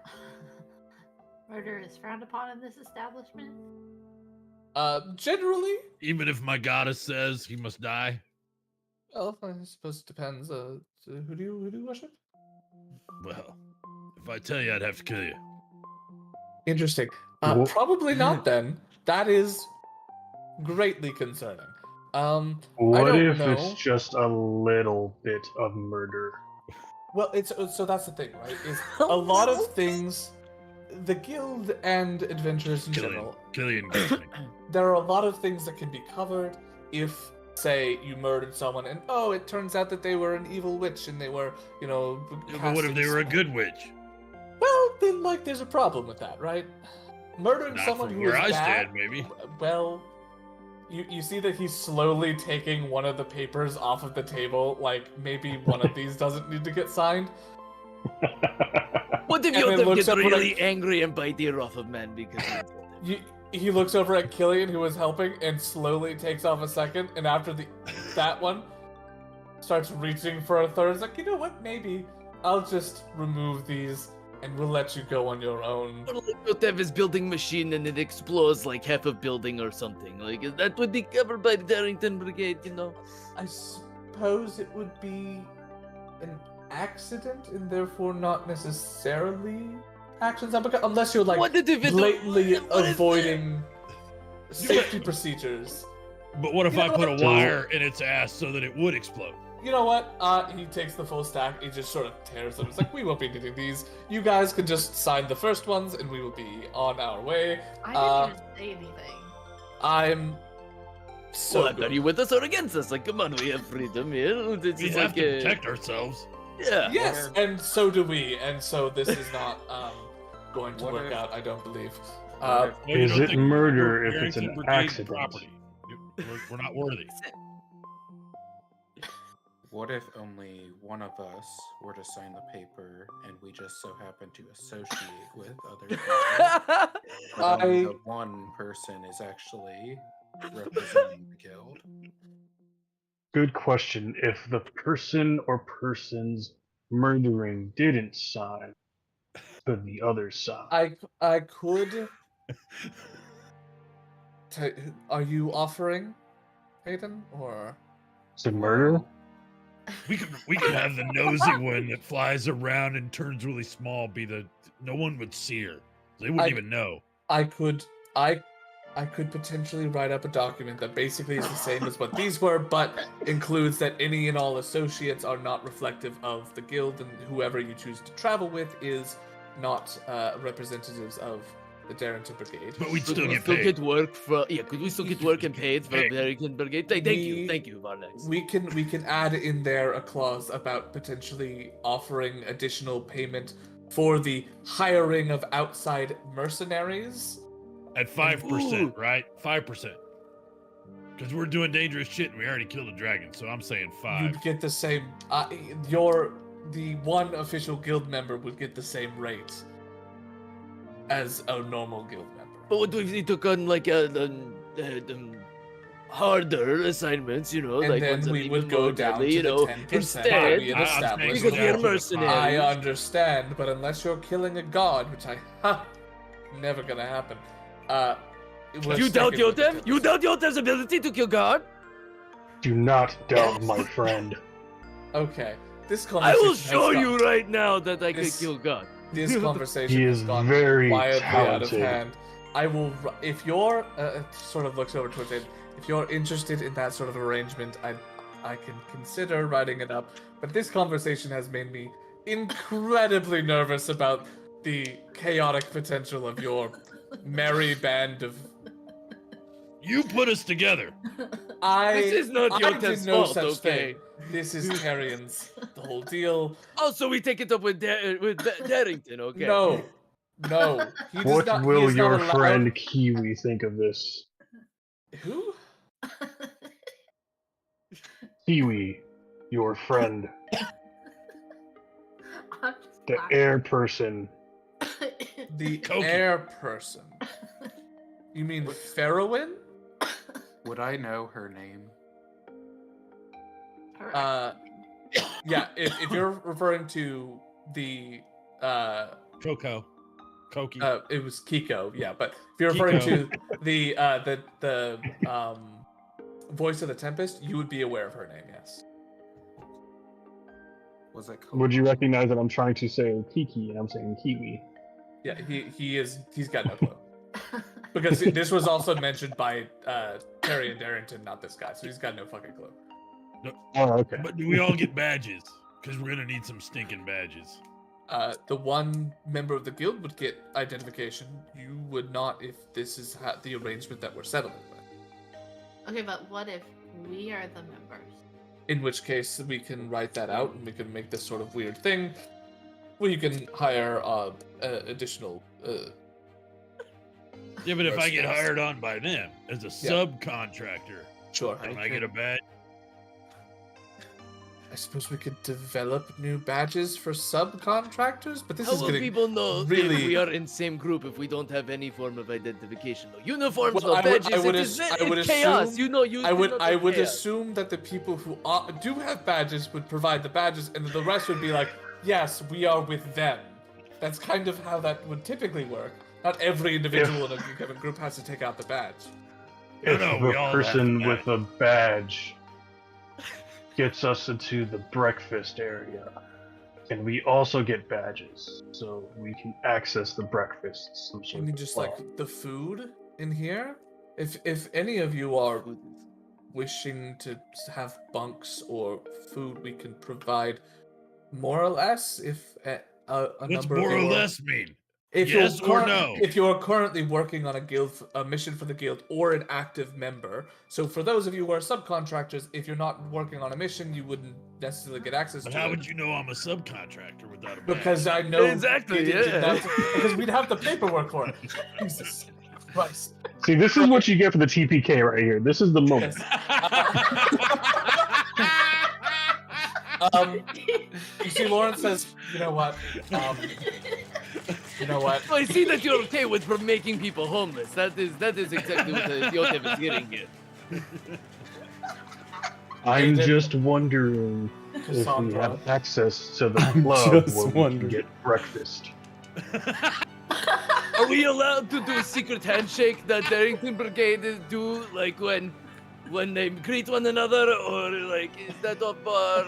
Murder is frowned upon in this establishment. Generally, Even if my goddess says he must die? well, I suppose it depends. So who do you worship? Well, if I tell you, I'd have to kill you. Interesting. Wha- Probably not then. That is greatly concerning. I What don't if know. it's just a little bit of murder? Well, it's so that's the thing, right? Is a lot of things, the guild and adventurers in general. Killian gets me. There are a lot of things that can be covered if, say, you murdered someone and it turns out that they were an evil witch and they were, Yeah, but what if casting they were a spell. good witch? Well, then there's a problem with that, right? Murdering Not someone from who where is I bad. stand, maybe. Well, you see that he's slowly taking one of the papers off of the table. Like maybe one of these doesn't need to get signed. What if And then Yotem looks gets up really like- angry and bite the ear off of man because He looks over at Killian, who was helping, and slowly takes off a second. And after that one starts reaching for a third, it's like, you know what? Maybe I'll just remove these, and we'll let you go on your own. Or like Yotem is building machine and it explodes like half a building or something. Like that would be covered by the Darrington Brigade, you know. I suppose it would be an accident, and therefore not necessarily actions, unless you're like What if it's blatantly what if- avoiding safety procedures. But what if You I know put a what? wire in its ass so that it would explode? You know what? He takes the full stack. He just sort of tears them. It's like, we won't be needing these. You guys can just sign the first ones, and we will be on our way. I didn't even say anything. I'm so So good. are you with us or against us? Like, come on, we have freedom here. This We is have like to protect ourselves. yeah. Yes, and so do we. And so this is not going to What work if- out, I don't believe. Well, you Is don't it think murder we're if it's an Barrington Brigade accident? Property? We're not worthy. What if only one of us were to sign the paper and we just so happen to associate with other people? But only the one person is actually representing the guild. Good question. If the person or persons murdering didn't sign, could the other side? I could. Are you offering, Hayden, or? To murder? We could have the nosy one that flies around and turns really small be the no one would see her. They wouldn't even know. I could potentially write up a document that basically is the same as what these were, but includes that any and all associates are not reflective of the guild, and whoever you choose to travel with is not representatives of the Darrington Brigade. But we'd Could still we get still paid. get work for could we still get work and paid for Hey. Darrington Brigade? Thank you, Varnex. We can add in there a clause about potentially offering additional payment for the hiring of outside mercenaries. At 5%, Ooh. right? 5%. Because we're doing dangerous shit and we already killed a dragon, so I'm saying 5. You'd get the same. The one official guild member would get the same rate as a normal guild member. But what if we took on like harder assignments, you know, And like then ones that are we would even go more down deadly, to you the know, 10% instead, we had I'm established. saying because go we're down to the mercenaries. I understand, but unless you're killing a god, which never gonna happen. we're You doubt sticking with the Yotem? You 10%. doubt Yotem's ability to kill God? Do not doubt my friend. Okay, this I conversation. will has show gone- you right now that I can This- kill God. This conversation He has is gone very wildly out of talented. hand. I will, if you're sort of looks over towards it. If you're interested in that sort of arrangement, I can consider writing it up. But this conversation has made me incredibly nervous about the chaotic potential of your merry band of. You put us together. This is not I Yotem's did no fault, such okay? thing. This is Tarian's, the whole deal. Also, we take it up with Darrington, okay? No. He does What not, he will is not your allowed- friend Kiwi think of this? Who? Kiwi, your friend, I'm just the laughing. air person. The Koki. air person. You mean Farrowin? Would I know her name? Correct. Yeah, if you're referring to the Coco. Koki. it was Kiko, yeah, but if you're referring Kiko. to the voice of the Tempest, you would be aware of her name, yes. Was it called? Would you recognize that I'm trying to say Kiki and I'm saying Kiwi? Yeah, he's got no clue. Because this was also mentioned by Terry and Darrington, not this guy, so he's got no fucking clue. Oh, okay. But do we all get badges? Because we're gonna need some stinking badges. The one member of the guild would get identification. You would not if this is the arrangement that we're settling with. Okay, but what if we are the members? In which case, we can write that out and we can make this sort of weird thing where you can hire additional. Yeah, but if I get mercenaries. hired on by them as a subcontractor, Sure. don't I get a badge? I suppose we could develop new badges for subcontractors, but this How is will getting people know really. if we are in same group if we don't have any form of identification? No uniforms, Well, no badges. I would it's assume- chaos. I would chaos. assume that the people who do have badges would provide the badges, and the rest would be like, yes, we are with them. That's kind of how that would typically work. Not every individual in a given group has to take out the badge. If No, the we all person have with a badge gets us into the breakfast area, and we also get badges, so we can access the breakfast. Some I sort mean, of just law. like the food in here. If any of you are wishing to have bunks or food, we can provide more or less. If a What's number more of or your- less mean? If Yes you're or no? If you're currently working on a mission for the guild or an active member, so for those of you who are subcontractors, if you're not working on a mission, you wouldn't necessarily get access But to how it. would you know I'm a subcontractor without a badge? Because I know Exactly, Gideon did yeah. that, because we'd have the paperwork for it. Jesus Christ. See, this is what you get for the TPK right here. This is the moment. You see, Lauren says, you know what? You know what? I see that you're okay with making people homeless. That is exactly what the Yotep is getting at. I'm Aiden. just wondering if we Cassandra. have access to the I'm club just where we wondering. can get breakfast. Are we allowed to do a secret handshake that Darrington Brigade do, like when they greet one another, or like is that off bar?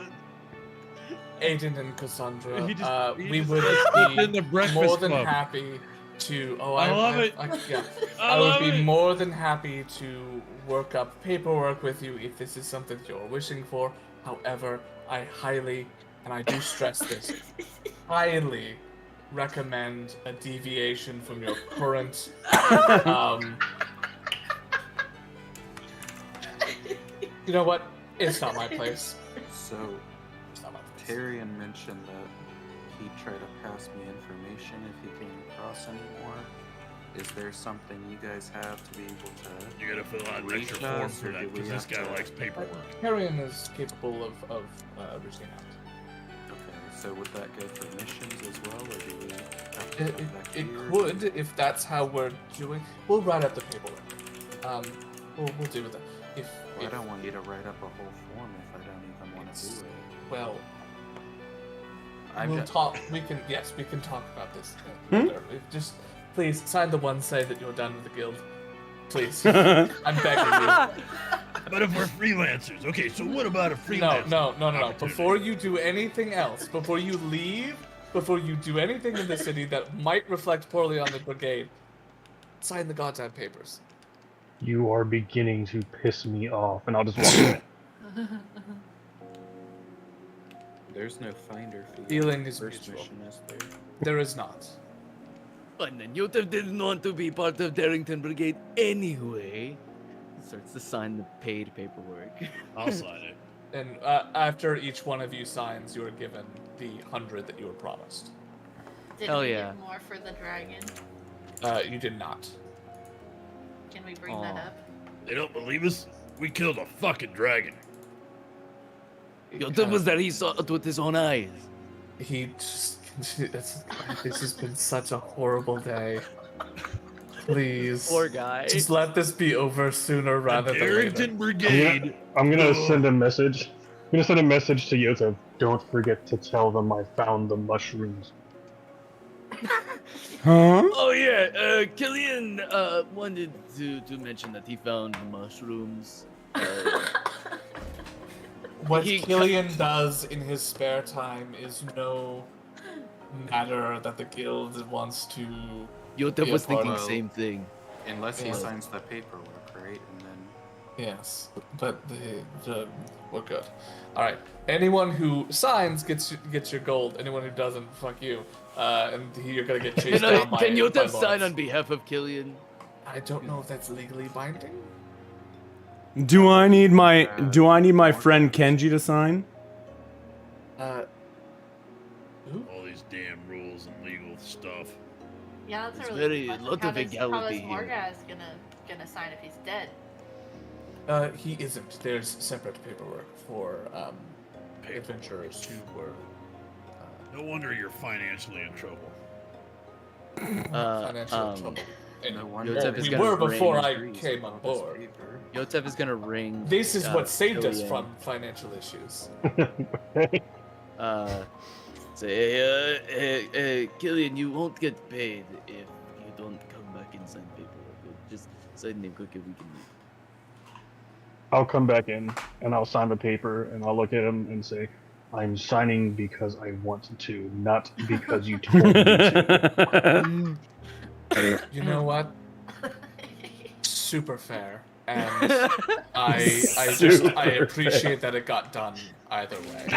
Aiden and Cassandra, He just- he we just would slipped be in the breakfast more than club. happy to. Oh, I love it. Yeah. I I would love be it. more than happy to work up paperwork with you if this is something you're wishing for. However, I highly, and I do stress this, highly recommend a deviation from your current. You know what? It's not my place. So, It's not my place. Tyrion mentioned that he'd try to pass me information if he came across any more. Is there something you guys have to be able to... You gotta fill out an reach extra form us, for or that do we because this have guy to- likes paperwork. Carrion is capable of reaching out. Okay, so would that go for missions as well, or do we have to It, come back it here? could, if that's how we're doing. We'll write up the paperwork. We'll deal with it. Well, I if don't want you to write up a whole form if I don't even want to do it. well, I'm we'll just... talk. We can talk about this later. Just please sign the one say that you're done with the guild. Please, I'm begging you. But if we're freelancers, okay, so what about a No, freelancer? no. opportunity? Before you do anything else, before you leave, before you do anything in the city that might reflect poorly on the brigade, sign the goddamn papers. You are beginning to piss me off, and I'll just walk away. There's no finder fee. Dealing is First mutual. mission is there. There is not. And then Yotep didn't want to be part of Darrington Brigade anyway. Starts to sign the paid paperwork. I'll sign it. And after each one of you signs, you are given the 100 that you were promised. Did Hell we yeah. get more for the dragon? You did not. Can we bring that Aw. up? They don't believe us? We killed a fucking dragon. Yotep was there, he saw it with his own eyes. He just. This has been such a horrible day. Please. Poor guy. Just let this be over sooner rather the than Darrington later. Brigade. I'm gonna send a message gonna send a message to Yota. Don't forget to tell them I found the mushrooms. Huh? Oh yeah, Killian wanted to mention that he found mushrooms. What He- Killian does in his spare time is no matter that the guild wants to. Yotep Yeah, was thinking well- same thing. Unless he Yeah. signs the paperwork, right? And then Yes, but we're good. All right. Anyone who signs gets your gold. Anyone who doesn't, fuck you. And you're gonna get chased down by. Can by Yotep sign lords. on behalf of Killian? I don't know if that's legally binding. Do I need my friend Kenji to sign? Who? All these damn rules and legal stuff. Yeah, that's It's a really very- good question. lot How of does legality here. Morgaz gonna sign if he's dead? He isn't. There's separate paperwork for adventurers who were No wonder you're financially in trouble. financial trouble. And no wonder Yotep is we gonna were bring before I Trees came on on this board. paper. Yotep is gonna ring. This is what saved us Killian. from financial issues. Say, Killian, you won't get paid if you don't come back and sign paperwork. Just sign them quick and we can leave. I'll come back in and I'll sign the paper and I'll look at him and say, I'm signing because I want to, not because you told me to. You know what? Super fair. And I appreciate that it got done either way.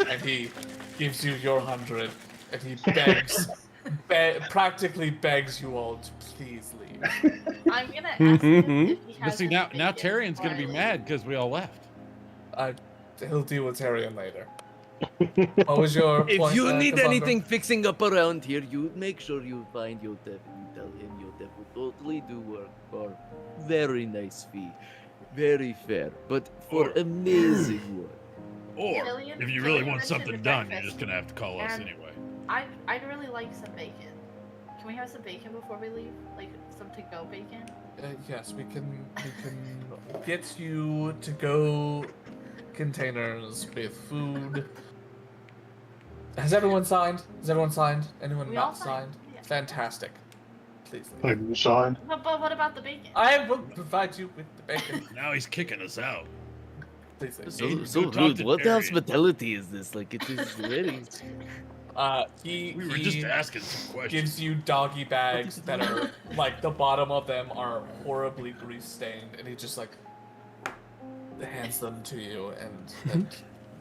And he gives you your 100, and he practically begs you all to please leave. I'm gonna ask him if he But has see, any now bacon Tyrion's before gonna be I leave. mad because we all left. He'll deal with Tyrion later. What was your If point, you need Cassandra? anything fixing up around here, you make sure you find Yotep and you tell him Yotep will totally do work for very nice fee. Very fair, but for Or- amazing work. Or Killian- if you really Killian want mentioned something the done, you're breakfast, just gonna have to call us and- anyway. I'd really like some bacon. Can we have some bacon before we leave? Like some to-go bacon? Yes, we can get you to go containers with food. Has everyone signed? Anyone We all not signed, signed? yeah. Fantastic. Please leave. Have you signed? But what about the bacon? I will provide you with the bacon. Now he's kicking us out. Please leave. So, Go so talk rude. to What Tyrion. hospitality is this? Like, it is very. He We were he just asking some questions. gives you doggy bags that are like the bottom of them are horribly grease stained, and he just like hands them to you, and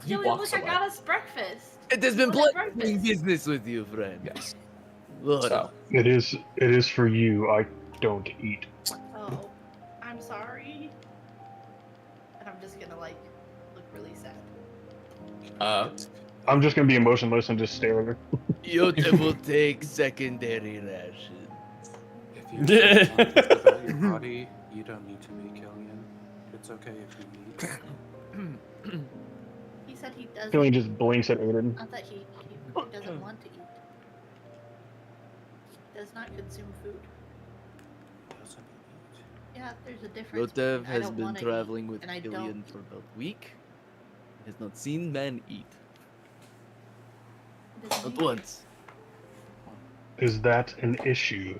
he Killian, walks look, away. I got us breakfast. It has been What a pleasure doing breakfast. business with you, friend. Yes. Lord. So It is for you. I don't eat. Oh, I'm sorry. And I'm just gonna like look really sad. I'm just gonna be emotionless and just stare at her. Yotep will take secondary rations. If you feel conscious about your body, you don't need to be Killian. It's okay if you eat. He said he doesn't. Killian just blinks at Aiden. Not that he doesn't want to eat. He does not consume food. Doesn't eat. Yeah, there's a difference. Yotep between I has don't been wanna eat traveling with and I Killian don't. for about a week. Has not seen man eat. Doesn't Not eat. once. Is that an issue?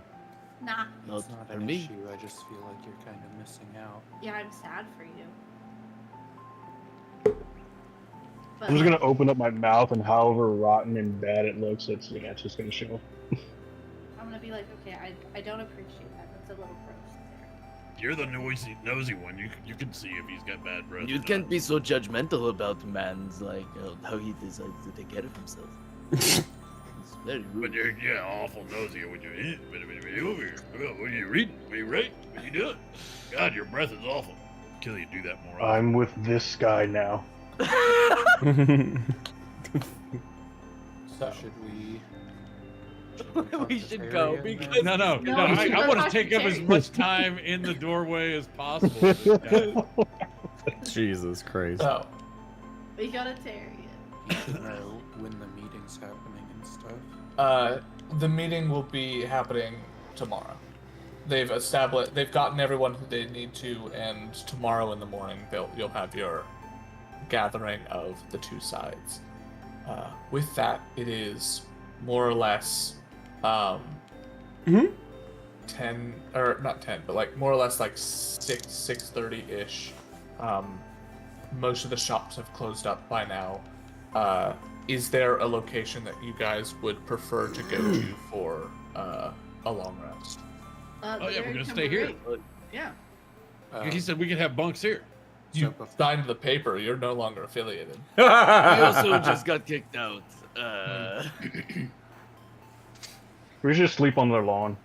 Nah. Not It's not for an me. issue. I just feel like you're kind of missing out. Yeah, I'm sad for you. But I'm just like, gonna open up my mouth and however rotten and bad it looks, it's just gonna show. I'm gonna be like, okay, I don't appreciate that. That's a little gross. You're the nosy one. You can see if he's got bad breath. You or can't not. be so judgmental about man's like how he decides to take care of himself. It's very But rude. you're awful nosy when you eat. What are you over here? What are you reading? What are you writing? What are you doing? God, your breath is awful. Killian, do that more often. I'm with this guy now. so Should we? We should go, Tyrion because- then? No, No, I you should want go to talk take to up as Terry. much time in the doorway as possible. with this guy. Jesus Christ. so we got a Tyrion. You should know when the meeting's happening and stuff. the meeting will be happening tomorrow. They've gotten everyone who they need to, and tomorrow in the morning you'll have your gathering of the two sides. With that, it is more or less 10, or not 10, but like more or less like 6:30-ish. Most of the shops have closed up by now. Is there a location that you guys would prefer to go to for a long rest? Oh yeah, we're gonna stay here. Yeah. He said we can have bunks here. You signed the paper. You're no longer affiliated. We also just got kicked out. We should just sleep on their lawn.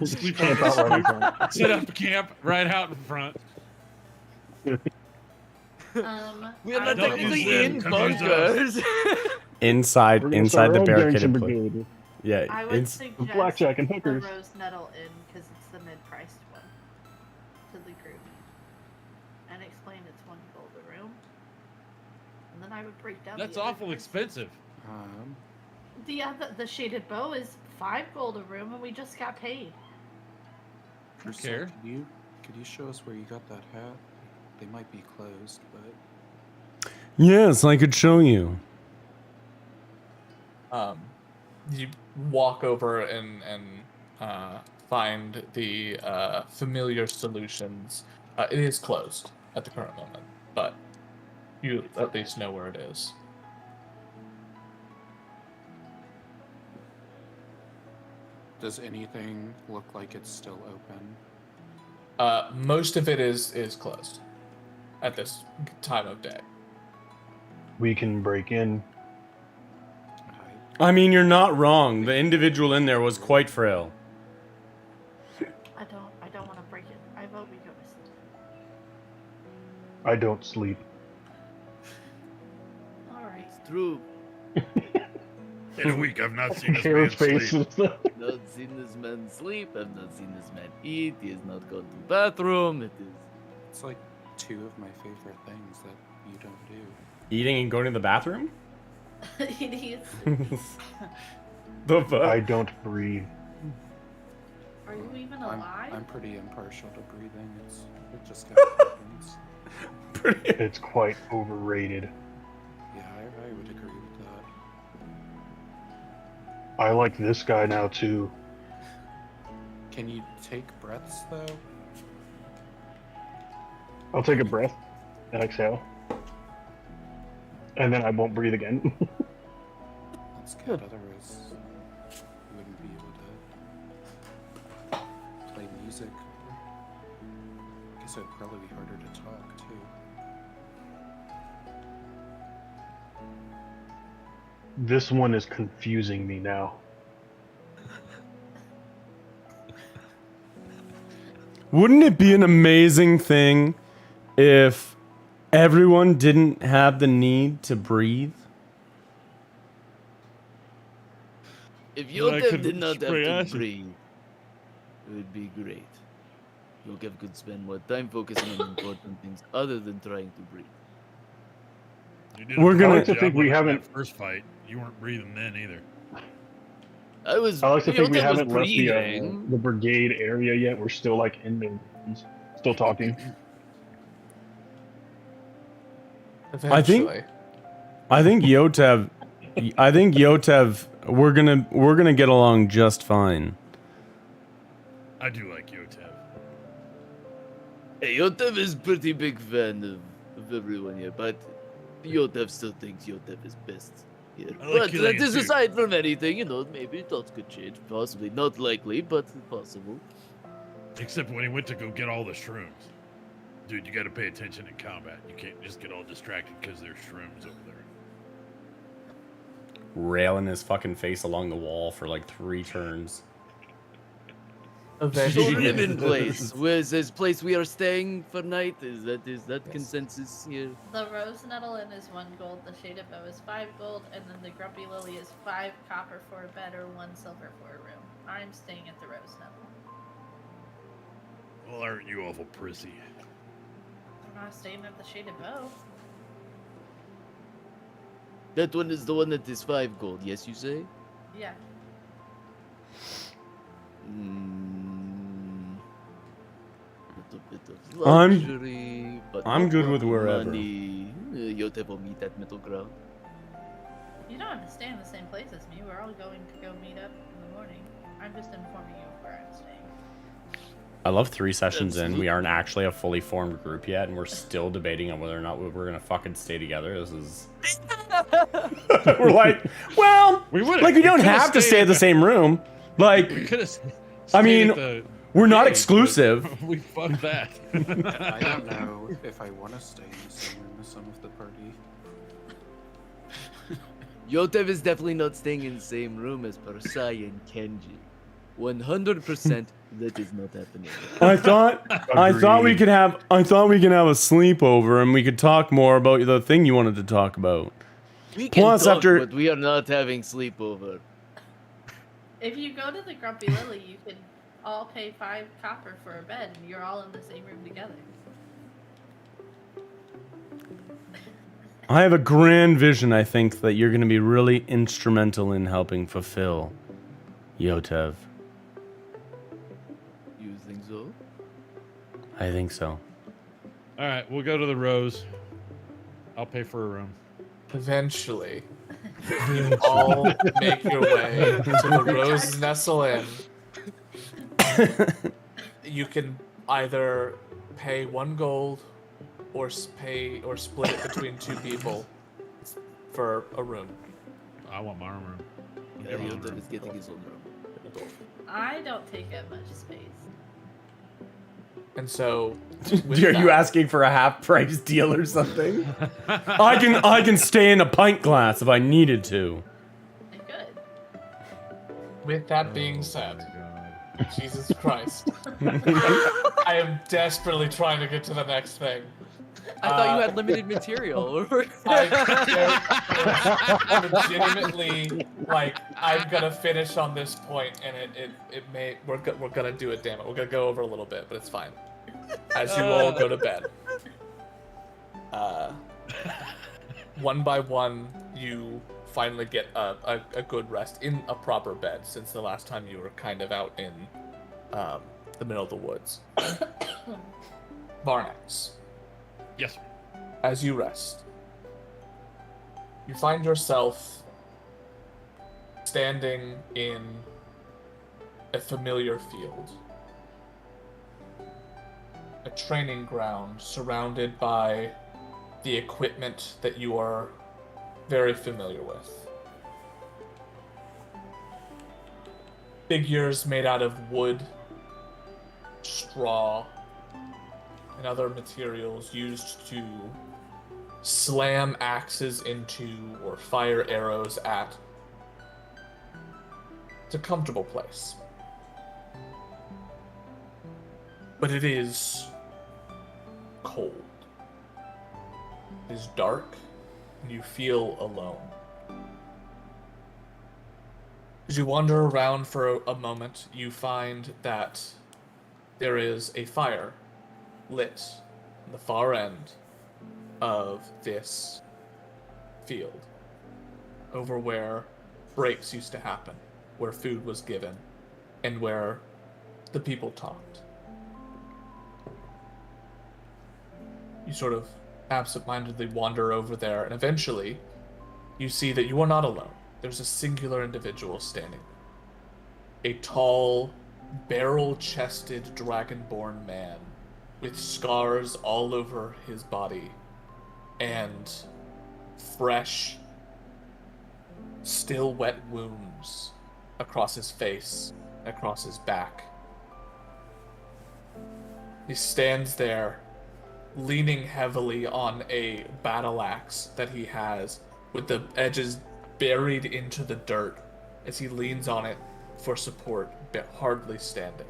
Sleep Camp on out the right in front. Set up camp right out in front. We are I not don't technically use them, in come use us. bunkers. Inside We're gonna inside start the our own barricaded gangster place. brigade. Yeah, I would it's suggest blackjack and the hookers. Rose Nettle Inn because it's the mid-priced one to the group, and explain it's 1 gold a room, and then I would break down. That's the other awful prices. expensive. The shaded bow is 5 gold a room, and we just got paid. Ursa, care. Could you show us where you got that hat? They might be closed, but yes, I could show you. You walk over and find the Familiar Solutions. It is closed at the current moment, but you at least know where it is. does anything look like it's still open? Most of it is closed at this time of day. We can break in. I mean, you're not wrong. The individual in there was quite frail. I don't want to break it. I vote we go to sleep. I don't sleep. All right. It's true. In a week, I've not seen this man Kara's face sleep. is the- Not seen this man sleep. I've not seen this man eat. He has not gone to the bathroom. It is. It's like 2 of my favorite things that you don't do. Eating and going to the bathroom? Idiots. The fuck? I don't breathe. Are you even alive? I'm pretty impartial to breathing. It just kind of happens. It's quite overrated. Yeah, I would agree with that. I like this guy now too. Can you take breaths though? I'll take a breath and exhale. And then I won't breathe again. That's good. Otherwise, you wouldn't be able to play music. I guess it'd probably be harder to talk too. This one is confusing me now. Wouldn't it be an amazing thing if everyone didn't have the need to breathe? If I Yotev could did not have spray to acid. breathe, it would be great. Yotev could spend more time focusing on important things other than trying to breathe. You did We're a gonna- good I like to job think we with haven't- that first fight. You weren't breathing then either. I like to think we Yotev was haven't left breathing. the brigade area yet. We're still like in the rooms, still talking. Eventually. I think Yotev we're gonna get along just fine. I do like Yotev. Hey, Yotev is pretty big fan of everyone here, but Yotev still thinks Yotev is best here. I like But that Killian is too. aside from anything, maybe thoughts could change. Possibly. Not likely, but possible. Except when he went to go get all the shrooms. Dude, you gotta pay attention in combat. You can't just get all distracted because there's shrooms over there. Railing his fucking face along the wall for like 3 turns. So Eventually. Ribbon Place was this place we are staying for night. Is that consensus here? The Rose Nettle Inn is 1 gold, the Shaded Bow is 5 gold, and then the Grumpy Lily is 5 copper for a bed or 1 silver for a room. I'm staying at the Rose Nettle. Well, aren't you awful prissy? I'm not staying at the Shaded Bow. That one is the one that is 5 gold. Yes, you say? Yeah. Mm, a little bit of I'm- luxury, but I'm not good with wherever. money. Yotev will meet that middle ground. You don't have to stay in the same place as me. We're all going to go meet up in the morning. I'm just informing you of where I'm staying. I love 3 sessions in. Absolutely. We aren't actually a fully formed group yet, and we're still debating on whether or not we're gonna fucking stay together. This is. We're like, well, We would like we don't have to stay in the same room. Like, We could have. I mean, we're not exclusive. We fuck that. I don't know if I want to stay in the same room as some of the party. Yotev is definitely not staying in the same room as Parsai and Kenji. 100% that is not happening. I thought we could have a sleepover and we could talk more about the thing you wanted to talk about. We can Plus, talk, after- but we are not having sleepover. If you go to the Grumpy Lily, you can all pay 5 copper for a bed, and you're all in the same room together. I have a grand vision, I think, that you're going to be really instrumental in helping fulfill, Yotev. You think so? I think so. All right, we'll go to the Rose. I'll pay for a room. Eventually, you all make your way to the Rose Nestle Inn. You can either pay 1 gold or split it between 2 people for a room. I want my room. Yeah, Yotev is getting his own room. I don't take up much space. And so, with Are you that- asking for a half-price deal or something? I can stay in a pint glass if I needed to. Good. With that being said, Jesus Christ, I am desperately trying to get to the next thing. I thought you had limited material. I legitimately, like, I'm gonna finish on this point, and it may we're gonna do it. Damn it, we're gonna go over a little bit, but it's fine. As you all go to bed, one by one, you finally get a good rest in a proper bed, since the last time you were kind of out in the middle of the woods. Varnax. Yes. As you rest, you find yourself standing in a familiar field. A training ground surrounded by the equipment that you are very familiar with. Figures made out of wood, straw, and other materials used to slam axes into or fire arrows at. It's a comfortable place. But it is cold. It is dark, and you feel alone. As you wander around for a moment, you find that there is a fire lit on the far end of this field, over where breaks used to happen, where food was given, and where the people talked. You sort of absentmindedly wander over there, and eventually you see that you are not alone. There's a singular individual standing. A tall, barrel-chested, dragonborn man with scars all over his body and fresh, still wet wounds across his face, across his back. He stands there, leaning heavily on a battle axe that he has, with the edges buried into the dirt as he leans on it for support, but hardly standing.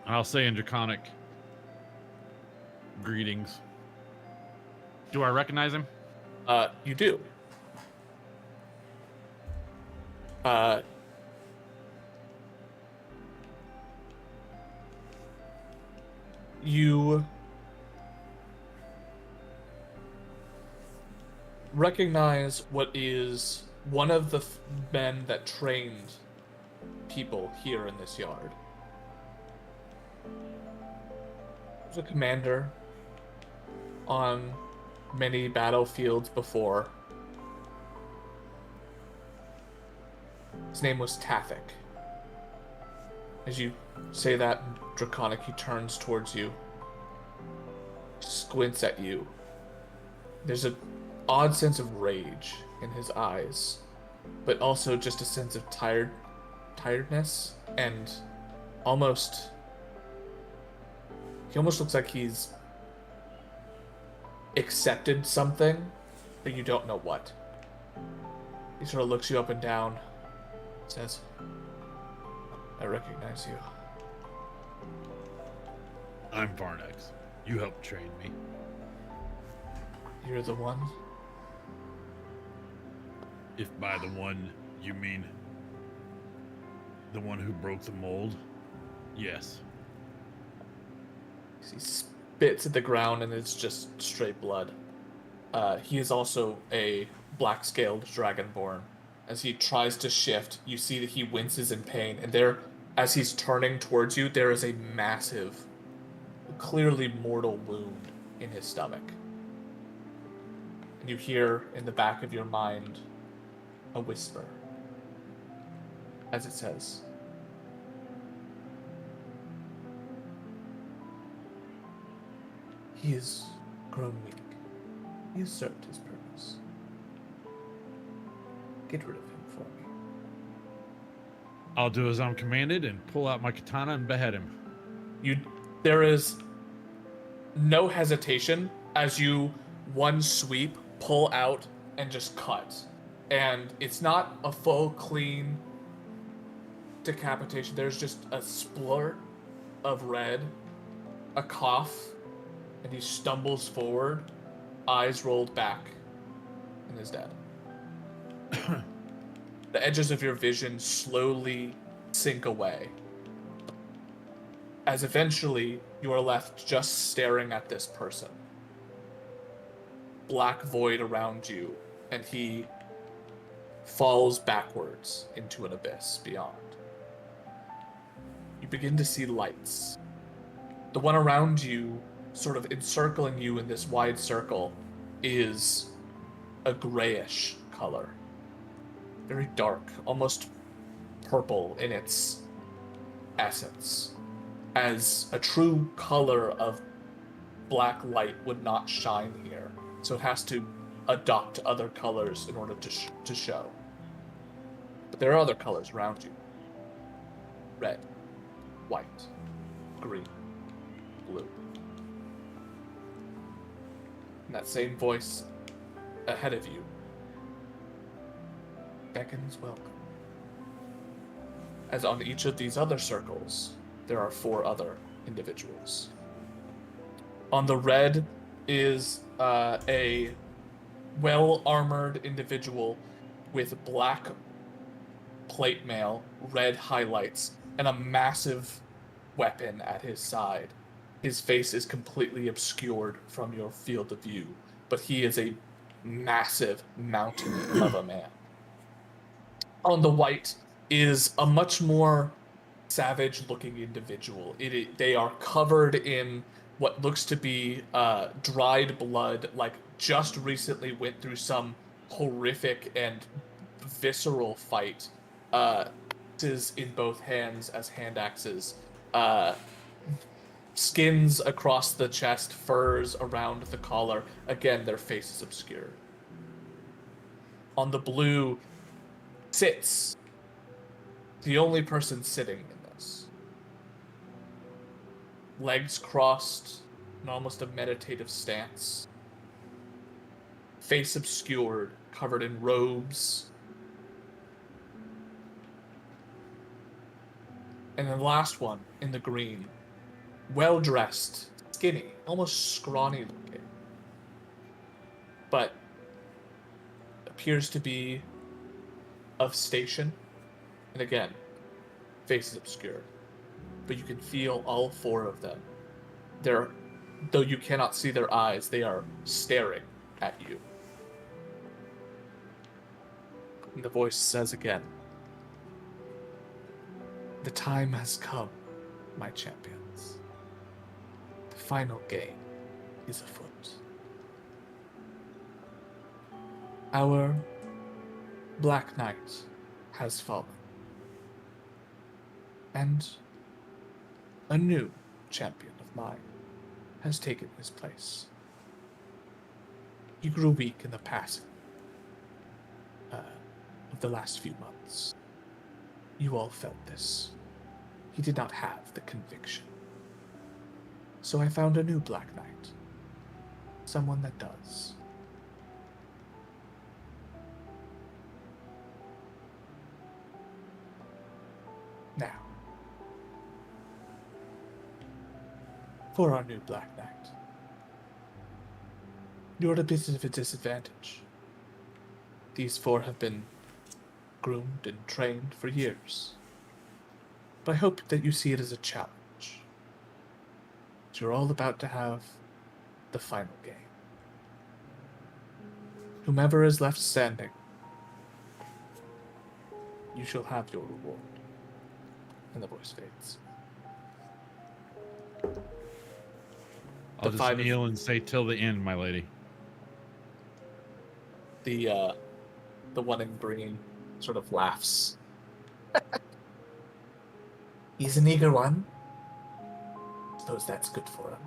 I'll say in Draconic, greetings. Do I recognize him? You do. You recognize what is one of the men that trained people here in this yard. He was a commander on many battlefields before. His name was Tafik. As you say that in Draconic, he turns towards you, squints at you. There's an odd sense of rage in his eyes, but also just a sense of tiredness, and he almost looks like he's accepted something, but you don't know what. He sort of looks you up and down, says, I recognize you. I'm Varnex. You helped train me. You're the one? If by the one you mean the one who broke the mold, yes. He spits at the ground and it's just straight blood. He is also a black-scaled dragonborn. As he tries to shift, you see that he winces in pain, and there, as he's turning towards you, there is a massive, clearly mortal wound in his stomach. And you hear in the back of your mind a whisper, as it says, he has grown weak. He has served his purpose. Get rid of him for me. I'll do as I'm commanded and pull out my katana and behead him. There is no hesitation as you, one sweep, pull out and just cut. And it's not a full, clean decapitation. There's just a splurt of red, a cough, and he stumbles forward, eyes rolled back, and is dead. The edges of your vision slowly sink away, as eventually you are left just staring at this person. Black void around you, and he falls backwards into an abyss beyond. You begin to see lights. The one around you, sort of encircling you in this wide circle, is a grayish color. Very dark, almost purple in its essence, as a true color of black light would not shine here, so it has to adopt other colors in order to show. But there are other colors around you. Red, white, green, blue. And that same voice ahead of you beckons welcome. As on each of these other circles, there are 4 other individuals. On the red is a well-armored individual with black plate mail, red highlights, and a massive weapon at his side. His face is completely obscured from your field of view, but he is a massive mountain of a man. On the white is a much more savage-looking individual. They are covered in what looks to be dried blood, like just recently went through some horrific and visceral fight. Axes in both hands as hand axes. Skins across the chest, furs around the collar. Again, their faces obscured. On the blue sits the only person sitting in this. Legs crossed in almost a meditative stance. Face obscured, covered in robes. And then the last one, in the green, well-dressed, skinny, almost scrawny looking, but appears to be of station. And again, face is obscured, but you can feel all 4 of them. Though you cannot see their eyes, they are staring at you. And the voice says again, "The time has come, my champions. The final game is afoot. Our Black Knight has fallen, and a new champion of mine has taken his place. He grew weak in the passing of the last few months. You all felt this. He did not have the conviction. So I found a new Black Knight. Someone that does. Now, for our new Black Knight. You're at a bit of a disadvantage. These four have been groomed and trained for years. But I hope that you see it as a challenge. You're all about to have the final game. Whomever is left standing, you shall have your reward. And the voice fades. I'll just kneel and say, "Till the end, my lady." The one in green sort of laughs. He's an eager one. Suppose that's good for him.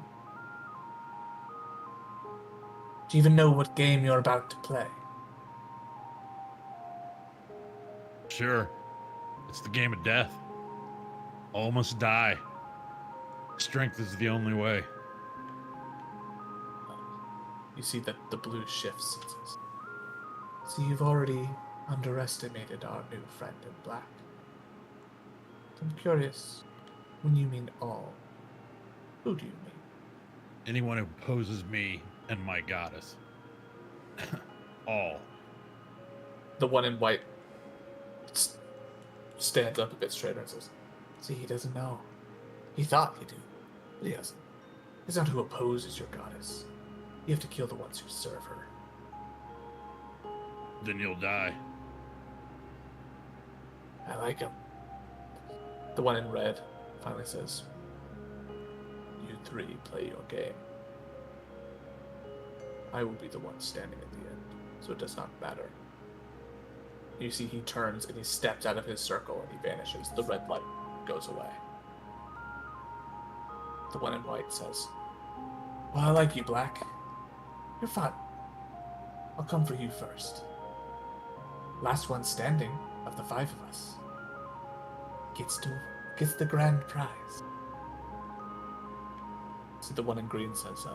Do you even know what game you're about to play? Sure. It's the game of death. Almost die. Strength is the only way. You see that the blue shifts. It says, "So you've already underestimated our new friend in black. I'm curious, when you mean all, who do you mean?" Anyone who opposes me and my goddess. All. The one in white stands up a bit straighter and says, "See, he doesn't know. He thought he did, but he doesn't. It's not who opposes your goddess. You have to kill the ones who serve her." Then you'll die. I like him. The one in red finally says, "You three play your game. I will be the one standing at the end, so it does not matter." You see he turns and he steps out of his circle and he vanishes. The red light goes away. The one in white says, "Well, I like you, Black. You're fun. I'll come for you first. Last one standing of the five of us gets the grand prize." So the one in green says,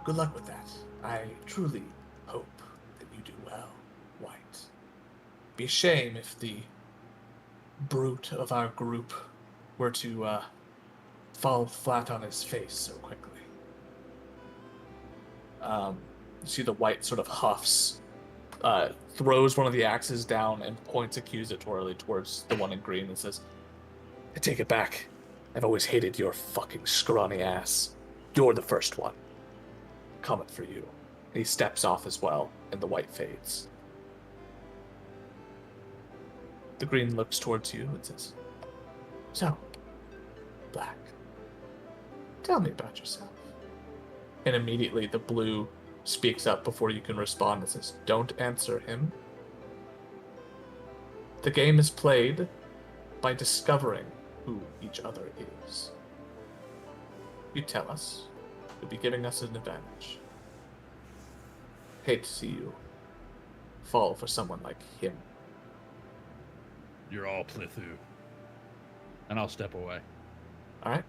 "Good luck with that. I truly hope that you do well, White. Be a shame if the brute of our group were to fall flat on his face so quickly." You see the white sort of huffs, throws one of the axes down and points accusatorily towards the one in green and says, "I take it back. I've always hated your fucking scrawny ass. You're the first one. Coming for you." And he steps off as well, and the white fades. The green looks towards you and says, "So, Black, tell me about yourself." And immediately the blue speaks up before you can respond and says, "Don't answer him. The game is played by discovering who each other is. You tell us, you'll be giving us an advantage. Hate to see you fall for someone like him." You're all Plithu. And I'll step away. Alright.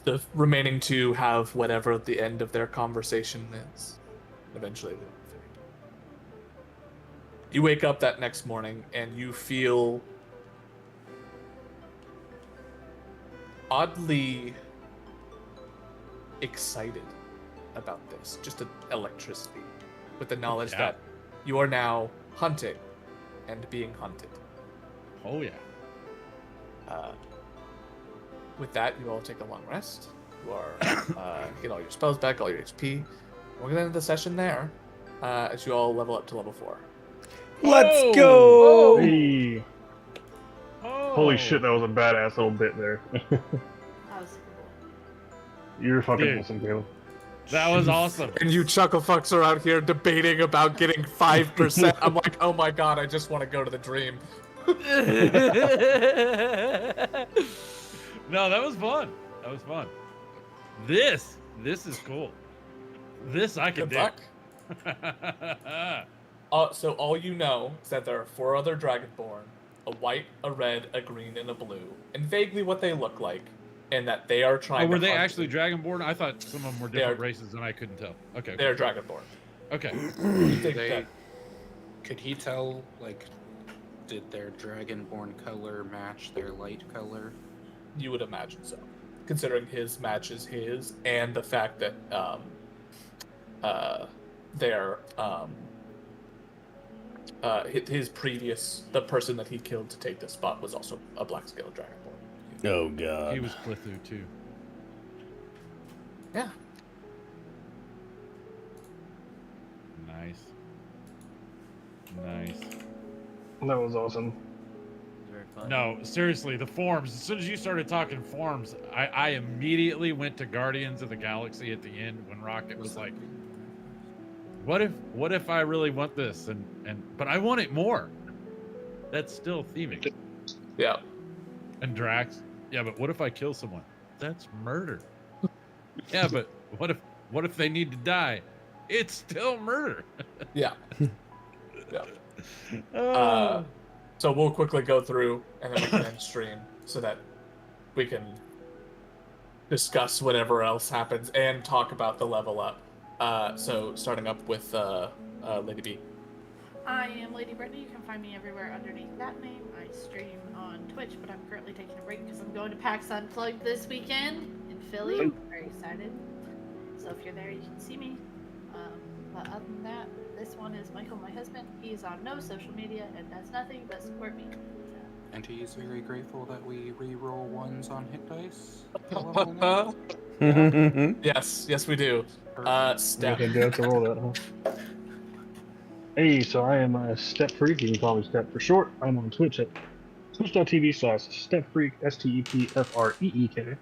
The remaining two have whatever the end of their conversation is. Eventually they will fade. You wake up that next morning and you feel oddly excited about this. Just an electricity. With the knowledge that you are now hunting and being hunted. Oh, yeah. With that, you all take a long rest. You are get all your spells back, all your HP. We're gonna end the session there. as you all level up to level 4. Let's go. Hey. Oh. Holy shit, that was a badass little bit there. That was super cool. You're fucking Dude. awesome, Caleb. That was awesome. And you chuckle fucks are out here debating about getting 5%. I'm like, oh my god, I just want to go to the dream. No, that was fun. That was fun. This is cool. This I can Good do. luck. So all you know is that there are 4 other Dragonborn, a white, a red, a green, and a blue, and vaguely what they look like, and that they are trying to were they hunt actually you. Dragonborn? I thought some of them were They different are- races and I couldn't tell. Okay. They're Dragonborn. Okay. You think that Could he tell, like, did their dragonborn color match their light color? you would imagine so, considering his matches his, and the fact that his previous, the person that he killed to take this spot was also a black scaled Dragonborn. Oh god. He was Clithu too. Yeah. Nice. Nice. That was awesome. Very fun. No, seriously, the forms. As soon as you started talking forms, I immediately went to Guardians of the Galaxy at the end when Rocket was like, what if I really want this? But I want it more. That's still theming. Yeah. And Drax, yeah, but what if I kill someone? That's murder. Yeah, but what if they need to die? It's still murder. Yeah. Yeah. Oh. So we'll quickly go through and then we can end stream so that we can discuss whatever else happens and talk about the level up. So starting up with Lady B. I am Lady Brittany. You can find me everywhere underneath that name. I stream on Twitch, but I'm currently taking a break because I'm going to PAX Unplugged this weekend in Philly. I'm very excited. So if you're there, you can see me. But other than that, this one is Michael, my husband. He's on no social media and does nothing but support me. And he's very grateful that we re-roll ones on hit dice. to level now. Yes, we do. Steph. Yeah, they do have to roll that, huh? Hey, so I am Step Freak. You can call me Step for short. I'm on Twitch at twitch.tv/StepFreak, StepFreek.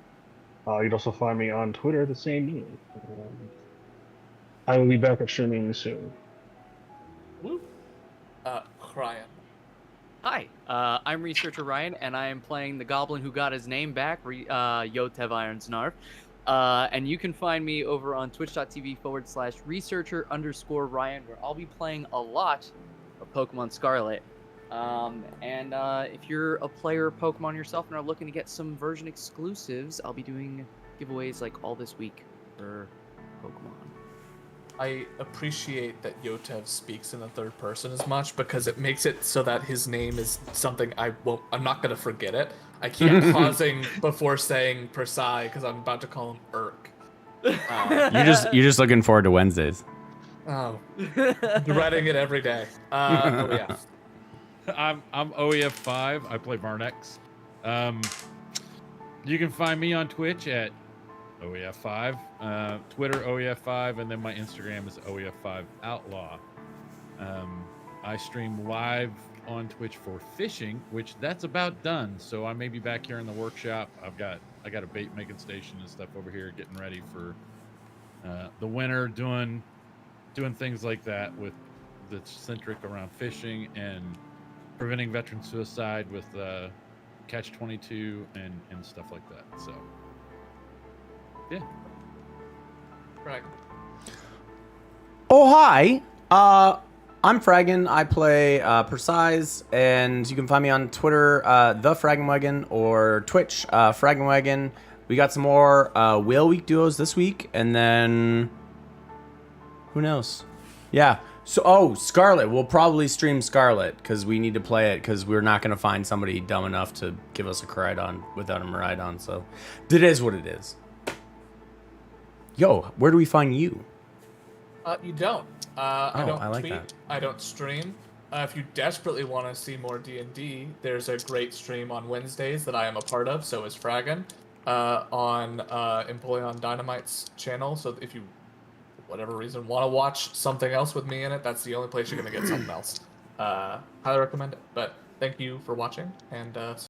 You'd also find me on Twitter, the same name. I will be back at streaming soon. Ryan. Hi, I'm Researcher Ryan, and I am playing the goblin who got his name back, Yotev Ironsnarf. And you can find me over on twitch.tv/researcher_Ryan, where I'll be playing a lot of Pokemon Scarlet. And if you're a player of Pokemon yourself and are looking to get some version exclusives, I'll be doing giveaways like all this week for Pokemon. I appreciate that Yotev speaks in the third person as much because it makes it so that his name is something I'm not gonna forget it. I keep pausing before saying Persai because I'm about to call him Urk. You're just looking forward to Wednesdays. Oh, dreading it every day. Oh yeah. I'm OEF5. I play Varnex. You can find me on Twitch at OEF5, Twitter OEF5, and then my Instagram is OEF5Outlaw. I stream live on Twitch for fishing, which that's about done. So I may be back here in the workshop. I got a bait making station and stuff over here, getting ready for the winter, doing things like that with that's centric around fishing and preventing veteran suicide with Catch 22 and stuff like that. So. Yeah. Right. Oh, hi. I'm Fraggin. I play Precise, and you can find me on Twitter, the Fraggenwagon, or Twitch, Fraggenwagon. We got some more Whale Week duos this week, and then who knows? Yeah. So, Scarlet. We'll probably stream Scarlet because we need to play it because we're not going to find somebody dumb enough to give us a Coridon without a Miraidon. So, it is what it is. Yo, where do we find you? You don't. I don't I like tweet. that. I don't stream. If you desperately want to see more D&D, there's a great stream on Wednesdays that I am a part of. So is Fraggin on Empoleon Dynamite's channel. So if you whatever reason, want to watch something else with me in it, that's the only place you're going to get something else. Highly recommend it. But thank you for watching, and